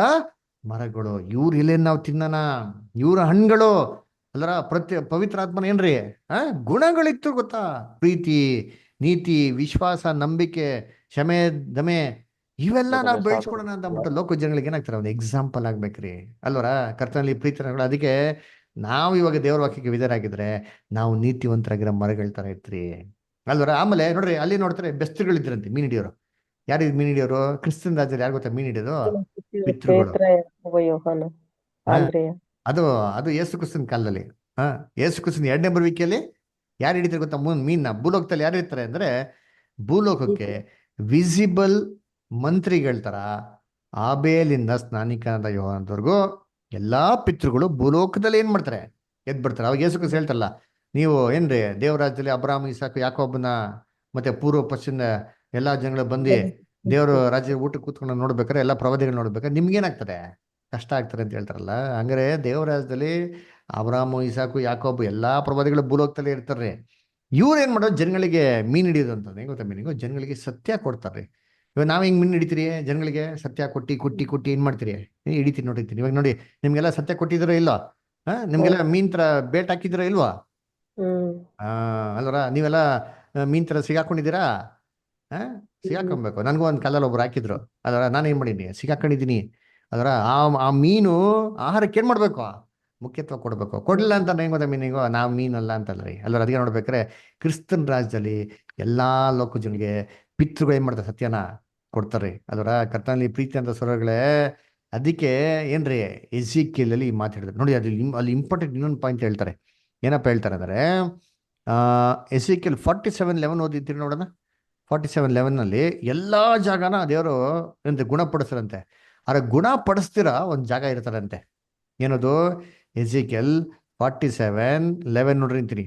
ಮರಗಳು. ಇವ್ರ ಎಲೆಯನ್ನು ನಾವು ತಿನ್ನೋಣ, ಇವ್ರ ಹಣ್ಣುಗಳು ಅಲ್ಲರ. ಪವಿತ್ರ ಆತ್ಮನ ಏನ್ರಿ ಗುಣಗಳಿತ್ತು ಗೊತ್ತಾ? ಪ್ರೀತಿ, ನೀತಿ, ವಿಶ್ವಾಸ, ನಂಬಿಕೆ, ಕ್ಷಮೆ, ದಮೆ, ಇವೆಲ್ಲ ನಾವು ಬೆಳೆಸ್ಕೊಡೋಣ ಅಂತ ಅಂದ್ಬಿಟ್ಟು ಲೋಕ ಜನಗಳಿಗೆ ಏನಾಗ್ತಾರೆ? ಒಂದು ಎಕ್ಸಾಂಪಲ್ ಆಗ್ಬೇಕ್ರಿ ಅಲ್ವರ. ಕರ್ತನಲ್ಲಿ ಪ್ರೀತಿಗಳು. ಅದಕ್ಕೆ ನಾವು ಇವಾಗ ದೇವ್ರ ವಾಕ್ಯಕ್ಕೆ ವಿಧೇಯರಾಗಿದ್ರೆ ನಾವು ನೀತಿವಂತರಾಗಿರೋ ಮರಗಳ ತರ ಇರ್ತೀರಿ ಅಲ್ವರ. ಆಮೇಲೆ ನೋಡ್ರಿ, ಅಲ್ಲಿ ನೋಡ್ತಾರೆ ಬೆಸ್ತರುಗಳಿದ್ರಂತೆ, ಮೀನ್ ಹಿಡಿಯೋರು. ಯಾರು ಮೀನ್ ಹಿಡಿಯೋರು? ಕ್ರಿಸ್ತನ್ ರಾಜ್ಯರು ಯಾರು ಗೊತ್ತಾ ಮೀನ್ ಹಿಡಿಯೋದು? ಪಿತೃಗಳು. ಪೇತ್ರ, ಯಾಕೋಬ, ಯೋಹಾನ, ಆಂದ್ರೆಯ. ಅದು ಅದು ಯೇಸು ಕ್ರಿಸ್ತನ ಕಾಲದಲ್ಲಿ. ಯೇಸು ಕ್ರಿಸ್ತನ 2ನೇ ಬರುವಿಕೆಯಲ್ಲಿ ಯಾರು ಹಿಡಿತಾರೆ ಗೊತ್ತಾ? ಮೀನ್ನ ಭೂಲೋಕದಲ್ಲಿ ಯಾರು ಇರ್ತಾರೆ ಅಂದ್ರೆ, ಭೂಲೋಕಕ್ಕೆ ವಿಸಿಬಲ್ ಮಂತ್ರಿಗಳ ತರ ಆಬೇಲಿಂದ ಸ್ನಾನಿಕನಾದ ಯೋಹಾನದವರೆಗೂ ಎಲ್ಲಾ ಪಿತೃಗಳು ಭೂಲೋಕದಲ್ಲಿ ಏನ್ ಮಾಡ್ತಾರೆ, ಎದ್ ಬಿಡ್ತಾರೆ. ಅವಾಗ ಯೇಸು ಕ್ರಿಸ್ತ ಹೇಳ್ತಾರಲ್ಲ, ನೀವು ಏನ್ರಿ ದೇವರಾಜ್ಯದಲ್ಲಿ ಅಬ್ರಾಹ್ಮ ಇಸಾಕು ಯಾಕೋಬನ ಮತ್ತೆ ಪೂರ್ವ ಪಶ್ಚಿಮ ಎಲ್ಲಾ ಜನಗಳು ಬಂದು ದೇವ್ರ ರಾಜ್ಯ ಊಟಕ್ಕೆ ಕೂತ್ಕೊಂಡು ನೋಡ್ಬೇಕಾರೆ ಎಲ್ಲ ಪ್ರವಾದಿಗಳು ನೋಡ್ಬೇಕಾದ್ರೆ ನಿಮ್ಗೇನಾಗ್ತದೆ, ಕಷ್ಟ ಆಗ್ತಾರೆ ಅಂತ ಹೇಳ್ತಾರಲ್ಲ. ಹಂಗಾರೆ ದೇವರಾಜ್ಯದಲ್ಲಿ ಅಬ್ರಾಹ್ಮ ಇಸಾಕು ಯಾಕೋಬು ಎಲ್ಲಾ ಪ್ರವಾದಿಗಳು ಭೂಲೋಕದಲ್ಲಿ ಇರ್ತಾರೆ. ಇವ್ರು ಏನ್ ಮಾಡೋದು, ಜನಗಳಿಗೆ ಮೀನ್ ಹಿಡಿಯೋದು ಅಂತಂದ್ರೆ ಹೆಂಗ್ ಗೊತ್ತಾ ಮೀನಿಂಗು, ಜನಗಳಿಗೆ ಸತ್ಯ ಕೊಡ್ತಾರೆ. ಇವಾಗ ನಾವ್ ಹೆಂಗ್ ಮೀನ್ ಹಿಡಿತೀರಿ, ಜನಗಳಿಗೆ ಸತ್ಯ ಕೊಟ್ಟಿ ಕೊಟ್ಟಿ ಕೊಟ್ಟಿ ಏನ್ ಮಾಡ್ತೀರಿ, ಹಿಡಿತೀನಿ ನೋಡಿರ್ತೀನಿ. ಇವಾಗ ನೋಡಿ, ನಿಮ್ಗೆಲ್ಲ ಸತ್ಯ ಕೊಟ್ಟಿದ್ದೀರೋ ಇಲ್ಲೋ, ನಿಮ್ಗೆಲ್ಲ ಮೀನ್ ತರ ಬೇಟ್ ಹಾಕಿದಿರೋ ಇಲ್ವಾ? ಹ್ಮ್ ಅಲ್ವರ ನೀವೆಲ್ಲ ಮೀನ್ ತರ ಸಿಗಾಕೊಂಡಿದ್ದೀರಾ? ಆ ಸಿಗಾಕೊಬೇಕು. ನನಗೂ ಒಂದು ಕಾಲಲ್ಲಿ ಒಬ್ರು ಹಾಕಿದ್ರು, ಅದರ ನಾನು ಏನ್ ಮಾಡೀನಿ, ಸಿಗಾಕೊಂಡಿದ್ದೀನಿ. ಅದರ ಆ ಮೀನು ಆಹಾರಕ್ಕೆ ಏನ್ ಮಾಡ್ಬೇಕು, ಮುಖ್ಯತ್ವ ಕೊಡ್ಬೇಕು. ಕೊಡ್ಲಿಲ್ಲ ಅಂತ ಹೆಂಗ್ ಗೊತ್ತಾ ಮೀನಿಗೂ, ನಾವು ಮೀನಲ್ಲ ಅಂತಲ್ರಿ. ಅಲ್ಲರ ಅದಕ್ಕೆ ನೋಡ್ಬೇಕಾರೆ ಕ್ರಿಸ್ತನ್ ರಾಜ್ಯದಲ್ಲಿ ಎಲ್ಲಾ ಲೋಕ ಜನಗಳಿಗೆ ಪಿತೃಗಳು ಏನ್ ಮಾಡ್ತಾರೆ, ಸತ್ಯನ ಕೊಡ್ತಾರೆ. ಅದರ ಕರ್ತನಲ್ಲಿ ಪ್ರೀತಿ ಅಂತ ಸ್ವರಗಳೇ. ಅದಕ್ಕೆ ಏನ್ರಿ ಎಜಿಕೇಲಲ್ಲಿ ಈ ಮಾತು ಹೇಳಿದ್ರು ನೋಡಿ. ಅಲ್ಲಿ ಇಂಪಾರ್ಟೆಂಟ್ ಇನ್ನೊಂದು ಪಾಯಿಂಟ್ ಹೇಳ್ತಾರೆ. ಏನಪ್ಪ ಹೇಳ್ತಾರೆ ಅಂದ್ರೆ, ಎಜಿಕೇಲ್ 47:11 ಓದಿದ್ದೀರಿ ನೋಡೋಣ. 47:11 ಎಲ್ಲಾ ಜಾಗನ ದೇವರು ಎಂತ ಗುಣಪಡಿಸ್ತಾರಂತೆ. ಆದ್ರೆ ಗುಣಪಡಿಸ್ತಿರ ಒಂದ್ ಜಾಗ ಇರ್ತಾರಂತೆ. ಏನದು? ಎಜಿಕೇಲ್ 47:11 ನೋಡ್ರಿ ಅಂತೀನಿ.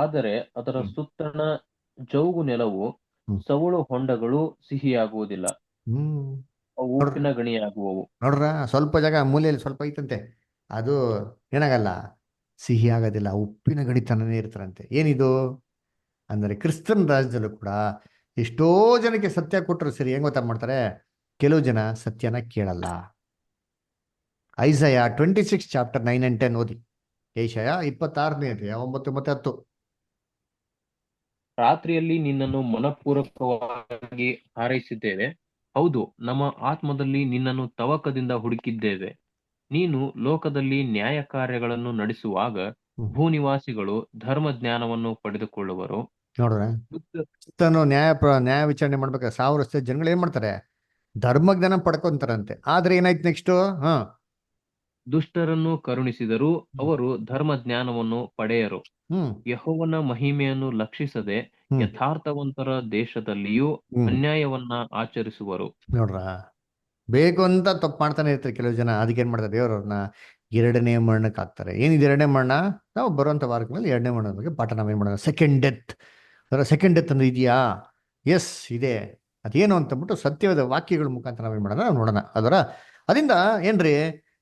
ಆದರೆ ಅದರ ಸುತ್ತಣ ಜೌಗು ನೆಲವು ಹ್ಮ್. ಸವಳು ಹೊಂಡಗಳು ಸಿಹಿಯಾಗುವುದಿಲ್ಲ, ಹ್ಮ್ ಅವು ಉಪ್ಪಿನ ಗಣಿಯಾಗುವವು. ನೋಡ್ರ, ಸ್ವಲ್ಪ ಜಾಗ ಮೂಲೆಯಲ್ಲಿ ಸ್ವಲ್ಪ ಐತಂತೆ, ಅದು ಏನಾಗಲ್ಲ, ಸಿಹಿ ಆಗೋದಿಲ್ಲ, ಉಪ್ಪಿನ ಗಣಿತನೇ ಇರ್ತಾರಂತೆ. ಏನಿದು ಅಂದರೆ ಕ್ರಿಸ್ತನ್ ರಾಜ್ಯದಲ್ಲೂ ಕೂಡ ಎಷ್ಟೋ ಜನಕ್ಕೆ ಸತ್ಯ ಕೊಟ್ಟರು ಸರಿ, ಹೆಂಗ್ ಗೊತ್ತಾ ಮಾಡ್ತಾರೆ, ಕೆಲವು ಜನ ಸತ್ಯನ ಕೇಳಲ್ಲ. ಐಸಯ 26:9-10 ಓದಿ. ಏಷಯ 26ನೇ ಅಧ್ಯಾಯ 9 ಮತ್ತೆ 10. ರಾತ್ರಿಯಲ್ಲಿ ನಿನ್ನನ್ನು ಮನಪೂರ್ವಕವಾಗಿ ಹಾರೈಸಿದ್ದೇವೆ, ಹೌದು ನಮ್ಮ ಆತ್ಮದಲ್ಲಿ ನಿನ್ನನ್ನು ತವಕದಿಂದ ಹುಡುಕಿದ್ದೇವೆ. ನೀನು ಲೋಕದಲ್ಲಿ ನ್ಯಾಯ ಕಾರ್ಯಗಳನ್ನು ನಡೆಸುವಾಗ ಭೂನಿವಾಸಿಗಳು ಧರ್ಮ ಜ್ಞಾನವನ್ನು ಪಡೆದುಕೊಳ್ಳುವರು. ನೋಡ್ರ, ಕ್ರಿಸ್ತನು ನ್ಯಾಯ ವಿಚಾರಣೆ ಮಾಡ್ಬೇಕಾದ್ರೆ 1000 ವರ್ಷದ ಜನಗಳು ಏನ್ ಮಾಡ್ತಾರೆ, ಧರ್ಮಜ್ಞಾನ ಪಡ್ಕೊಂತಾರಂತೆ. ಆದ್ರೆ ಏನಾಯ್ತು ನೆಕ್ಸ್ಟ್? ದುಷ್ಟರನ್ನು ಕರುಣಿಸಿದರೂ ಅವರು ಧರ್ಮ ಜ್ಞಾನವನ್ನು ಪಡೆಯರು. ಯೆಹೋವನ ಮಹಿಮೆಯನ್ನು ಲಕ್ಷಿಸದೆ ಯಥಾರ್ಥವಂತರ ದೇಶದಲ್ಲಿಯೂ ಅನ್ಯಾಯವನ್ನ ಆಚರಿಸುವರು. ನೋಡ್ರ, ಬೇಕು ಅಂತ ತಪ್ಪು ಮಾಡ್ತಾನೆ ಇರ್ತಾರೆ ಕೆಲವು ಜನ. ಅದಕ್ಕೆ ಏನ್ ಮಾಡ್ತಾರೆ, ದೇವರವ್ರನ್ನ 2ನೇ ಮರಣಕ್ಕೆ ಹಾಕ್ತಾರೆ. ಏನಿದೆ 2ನೇ ಮರಣ? ನಾವು ಬರುವಂತ ವಾರಗಳಲ್ಲಿ 2ನೇ ಮರಣದ ಬಗ್ಗೆ ಪಾಠ ನಾವೇನ್ ಮಾಡೋಣ, ಸೆಕೆಂಡ್ ಡೆತ್. ಅದರ ಸೆಕೆಂಡ್ ಡೆತ್ ಅಂದ್ರೆ ಇದೆಯಾ? ಎಸ್ ಇದೆ. ಅದೇನು ಅಂತಂದ್ಬಿಟ್ಟು ಸತ್ಯವಾದ ವಾಕ್ಯಗಳ ಮುಖಾಂತರ ನಾವೇನ್ ಮಾಡೋಣ, ನೋಡೋಣ. ಅದರಿಂದ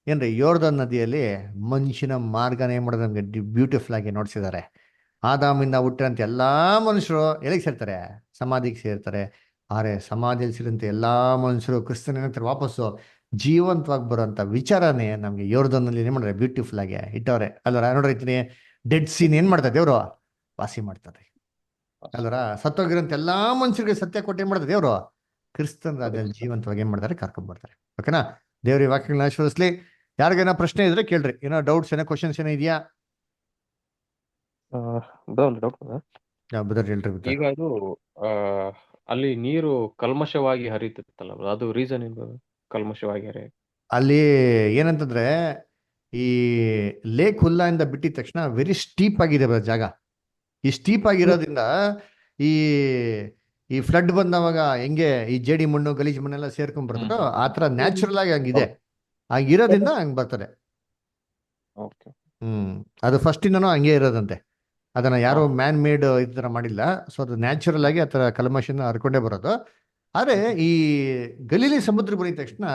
ಏನ್ರಿ ಯೋರ್ದನ್ ನದಿಯಲ್ಲಿ ಮನುಷ್ಯನ ಮಾರ್ಗನ ಏನ್ ಮಾಡೋದು ನಮ್ಗೆ ಬ್ಯೂಟಿಫುಲ್ ಆಗಿ ನೋಡ್ಸಿದ್ದಾರೆ. ಆದಾಮಿಂದ ಹುಟ್ಟಿರಂತ ಎಲ್ಲಾ ಮನುಷ್ಯರು ಎಲ್ಲಿಗೆ ಸೇರ್ತಾರೆ? ಸಮಾಧಿಗೆ ಸೇರ್ತಾರೆ. ಆದ್ರೆ ಸಮಾಧಿಯಲ್ಲಿ ಸೇರಿದಂತೆ ಎಲ್ಲಾ ಮನುಷ್ಯರು ಕ್ರಿಸ್ತನ ಏನಂತಾರೆ, ವಾಪಸ್ಸು ಜೀವಂತವಾಗಿ ಬರುವಂತ ವಿಚಾರನೇ ನಮ್ಗೆ ಯೋರ್ದನ್ನಲ್ಲಿ ಏನ್ ಮಾಡ್ತಾರೆ, ಬ್ಯೂಟಿಫುಲ್ ಆಗಿ ಇಟ್ಟವ್ರೆ. ಅಲ್ವರ ನೋಡ್ರಿ, ಡೆಡ್ ಸೀನ್ ಏನ್ ಮಾಡ್ತಾರೆ, ದೇವ್ರು ವಾಸಿ ಮಾಡ್ತಾರೆ. ಅಲ್ವರ ಸತ್ತೋಗಿರೋಂತ ಎಲ್ಲಾ ಮನುಷ್ಯರಿಗೆ ಸತ್ಯ ಕೊಟ್ಟು ಏನ್ ಮಾಡ್ತಾರೆ ದೇವ್ರು, ಕ್ರಿಸ್ತನ್ ರಾಜ್ಯದಲ್ಲಿ ಜೀವಂತವಾಗಿ ಏನ್ ಮಾಡ್ತಾರೆ, ಕರ್ಕೊಂಡ್ ಬರ್ತಾರೆ. ಓಕೆನಾ? ದೇವ್ರ ಈ ವಾಕ್ಯಗಳನ್ನ ಆಶೀರ್ವದಿಸ್ಲಿ. ಯಾರಿಗೇನೋ ಪ್ರಶ್ನೆ ಇದ್ರೆ ಕೇಳ್ರಿ, ಏನೋ ಡೌಟ್ಸ್ ಏನೋ ಕ್ವಶನ್ಸ್ ಏನೋ ಇದೆಯಾ? ಒಂದು ಡೌಟ್. ಬದರ್ ಹೇಳ್ರಿ. ಈಗ ಅದು ಅಲ್ಲಿ ನೀರು ಕಲ್ಮಶವಾಗಿ ಹರಿತಿತ್ತಲ್ಲ, ಅದು ರೀಸನ್ ಏನು ಕಲ್ಮಶವಾಗಿ ಹರಿಯ? ಅಲ್ಲಿ ಏನಂತಂದ್ರೆ, ಈ ಲೇಕ್ ಹುಲ್ಲಾ ಇಂದ ಬಿಟ್ಟಿದ ತಕ್ಷಣ ವೆರಿ ಸ್ಟೀಪ್ ಆಗಿದೆ ಜಾಗ. ಈ ಸ್ಟೀಪ್ ಆಗಿರೋದ್ರಿಂದ ಈ ಫ್ಲಡ್ ಬಂದವಾಗ ಹೆಂಗೆ ಈ ಜೇಡಿ ಮಣ್ಣು ಗಲೀಜ್ ಮಣ್ಣೆಲ್ಲ ಸೇರ್ಕೊಂಡ್ ಬರ್ತದೋ ಆತರ ನ್ಯಾಚುರಲ್ ಆಗಿ ಹಂಗಿದೆ. ಹಂಗಿರೋದ್ರಿಂದ ಹಂಗ್ ಬರ್ತದೆ. ಅದು ಫಸ್ಟ್ ಇಂದನೂ ಹಂಗೆ ಇರೋದಂತೆ. ಅದನ್ನ ಯಾರೋ ಮ್ಯಾನ್ ಮೇಡ್ ಈ ತರ ಮಾಡಿಲ್ಲ. ಸೊ ಅದು ನ್ಯಾಚುರಲ್ ಆಗಿ ಆತರ ಕಲ್ಮಶನ ಹರ್ಕೊಂಡೇ ಬರೋದು. ಆದ್ರೆ ಈ ಗಲೀಲಿ ಸಮುದ್ರ ಬಂದಿದ ತಕ್ಷಣ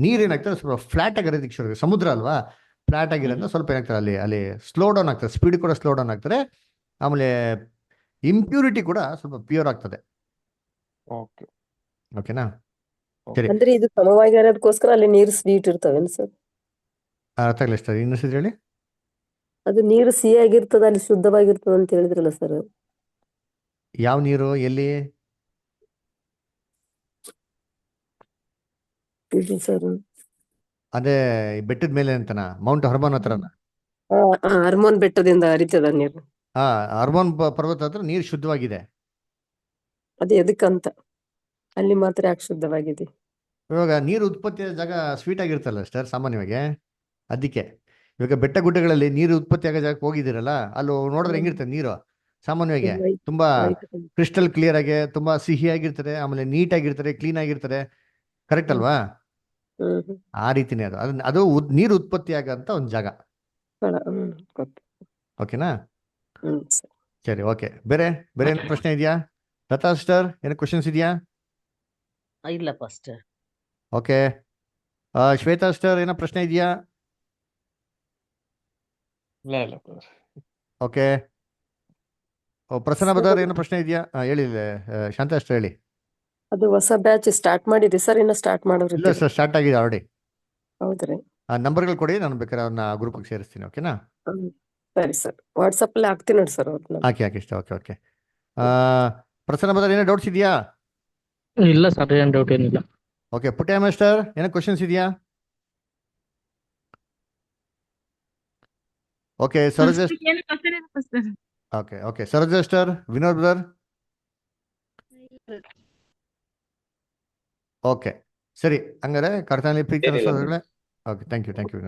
ನೀರೇನಾಗ್ತದೆ, ಸ್ವಲ್ಪ ಫ್ಲಾಟ್ ಆಗಿರೋದಕ್ಕೆ ಶುರು. ಸಮುದ್ರ ಅಲ್ವಾ, ಫ್ಲಾಟ್ ಆಗಿರೋದ್ರಿಂದ ಸ್ವಲ್ಪ ಏನಾಗ್ತದೆ, ಅಲ್ಲಿ ಸ್ಲೋ ಡೌನ್ ಆಗ್ತದೆ, ಸ್ಪೀಡ್ ಕೂಡ ಸ್ಲೋ ಡೌನ್ ಆಗ್ತದೆ. ಆಮೇಲೆ ಇಂಪ್ಯೂರಿಟಿ ಕೂಡ ಸ್ವಲ್ಪ ಪ್ಯೂರ್ ಆಗ್ತದೆ. ಓಕೆನಾ? ಸರಿ, ಅಂದ್ರೆ ಇದು ಸಮವಾಗಿ ಇರೋದಕ್ಕೋಸ್ಕರ ಅಲ್ಲಿ ನೀರು ಸ್ವೀಟ್ ಇರ್ತವೇನು ಸರ್? ಅರ್ಥ ಆಗಲಿಲ್ಲ ಸರ್, ಇನ್ನೊಂದ್ಸತಿ ಹೇಳಿ. ಅದು ನೀರು ಸಿಹಿಯಾಗಿರ್ತದ, ಅಲ್ಲಿ ಶುದ್ಧವಾಗಿರ್ತದ ಅಂತ ಹೇಳಿದ್ರಲ್ಲ ಸರ್. ಯಾವ ನೀರು ಎಲ್ಲಿ? ಇದು ಸರ್ ಅದೇ ಬೆಟ್ಟದ ಮೇಲೆ ಅಂತನ, ಮೌಂಟ್ ಹರ್ಮೋನ್ ಹತ್ರನ? ಹರ್ಮೋನ್ ಬೆಟ್ಟದಿಂದ ಹರಿತದ ನೀರು. ಹರ್ಮೋನ್ ಪರ್ವತ ಹತ್ರ ನೀರು ಶುದ್ಧವಾಗಿದೆ. ಅದು ಎದಕ್ಕಂತ ಅಲ್ಲಿ ಮಾತ್ರ ಯಾಕೆ ಶುದ್ಧವಾಗಿದೆ? ಇವಾಗ ನೀರು ಉತ್ಪತ್ತಿ ಜಾಗ ಸ್ವೀಟ್ ಆಗಿರ್ತಲ್ಲ ಸರ್ ಸಾಮಾನ್ಯವಾಗಿ. ಅದಕ್ಕೆ ಇವಾಗ ಬೆಟ್ಟ ಗುಡ್ಡಗಳಲ್ಲಿ ನೀರು ಉತ್ಪತ್ತಿ ಆಗೋ ಜಾಗಕ್ಕೆ ಹೋಗಿದ್ದೀರಲ್ಲ, ಅಲ್ಲಿ ನೋಡಿದ್ರೆ ಹೆಂಗಿರ್ತದೆ ನೀರು? ಸಾಮಾನ್ಯವಾಗಿ ತುಂಬಾ ಕ್ರಿಸ್ಟಲ್ ಕ್ಲಿಯರ್ ಆಗಿ ತುಂಬಾ ಸಿಹಿ ಆಗಿರ್ತದೆ, ಆಮೇಲೆ ನೀಟ್ ಆಗಿರ್ತಾರೆ, ಕ್ಲೀನ್ ಆಗಿರ್ತಾರೆ. ಕರೆಕ್ಟ್ ಅಲ್ವಾ? ಹ್ಮ್ ಆ ರೀತಿನೇ ಅದು ನೀರು ಉತ್ಪತ್ತಿ ಆಗಂತ ಒಂದು ಜಾಗ. ಗೊತ್ತು. ಓಕೆನಾ? ಸರಿ. ಸರಿ, ಓಕೆ. ಬೇರೆ ಬೇರೆ ಏನು ಪ್ರಶ್ನೆ ಇದೆಯಾ? ಲತಾ ಸಿಸ್ಟರ್, ಏನು ಕ್ವಶನ್ಸ್ ಇದೆಯಾ? ಇಲ್ಲ ಪಾಸ್ಟರ್. ಓಕೆ. ಶ್ವೇತಾ ಸಿಸ್ಟರ್, ಏನೋ ಪ್ರಶ್ನೆ ಇದೆಯಾ? ಇಲ್ಲ ಇಲ್ಲ ಓಕೆ. ಪ್ರಸನ್ನ ಸರ್, ಬದರ್, ಏನೋ ಪ್ರಶ್ನೆ ಇದೆಯಾ? ಹೇಳಿ ಶಾಂತ ಸಿಸ್ಟರ್ ಹೇಳಿ. ಅದು ಹೊಸ ಬ್ಯಾಚ್ ಸ್ಟಾರ್ಟ್ ಮಾಡಿರಿ ಸರ್, ಇನ್ನ ಸ್ಟಾರ್ಟ್ ಇಲ್ಲ ಮಾಡೋರಿದ್ದೀರಿ? ಸರ್, ಸ್ಟಾರ್ಟ್ ಆಗಿದೆ ಆಲ್ರೆಡಿ. ಹೌದ್ರಿ? ನಂಬರ್ಗಳು ಕೊಡಿ, ನಾನು ಬೇಕಾದ್ರೆ ಅವ್ರನ್ನ ಗ್ರೂಪಿಗೆ ಸೇರಿಸ್ತೀನಿ. ಓಕೆನಾ? ಸರಿ ಸರ್, ವಾಟ್ಸಪ್ ಅಲ್ಲಿ ಹಾಕ್ತೀನಿ ನೋಡಿ ಸರ್ ಅವ್ರನ್ನ. ಹಾಕಿ ಇಷ್ಟ. Okay okay. ಪ್ರಸನ್ನ ಬದರ್, ಏನೋ ಡೌಟ್ಸ್ ಇದೆಯಾ? ಇಲ್ಲ ಸರ್, ಏನ್ ಡೌಟ್ ಏನಿಲ್ಲ. ಓಕೆ. ಪುಟ್ಟ ಮಾಸ್ಟರ್, ಏನೋ ಕ್ವಶನ್ಸ್ ಇದೆಯಾ? Okay. Saroja. Okay okay. Saroja sister, Vinod brother. Okay, ಸರಿ. ಹಂಗಾರೆ ಕರ್ತನಲ್ಲಿ ಪ್ರೀತಿ. Okay, thank you.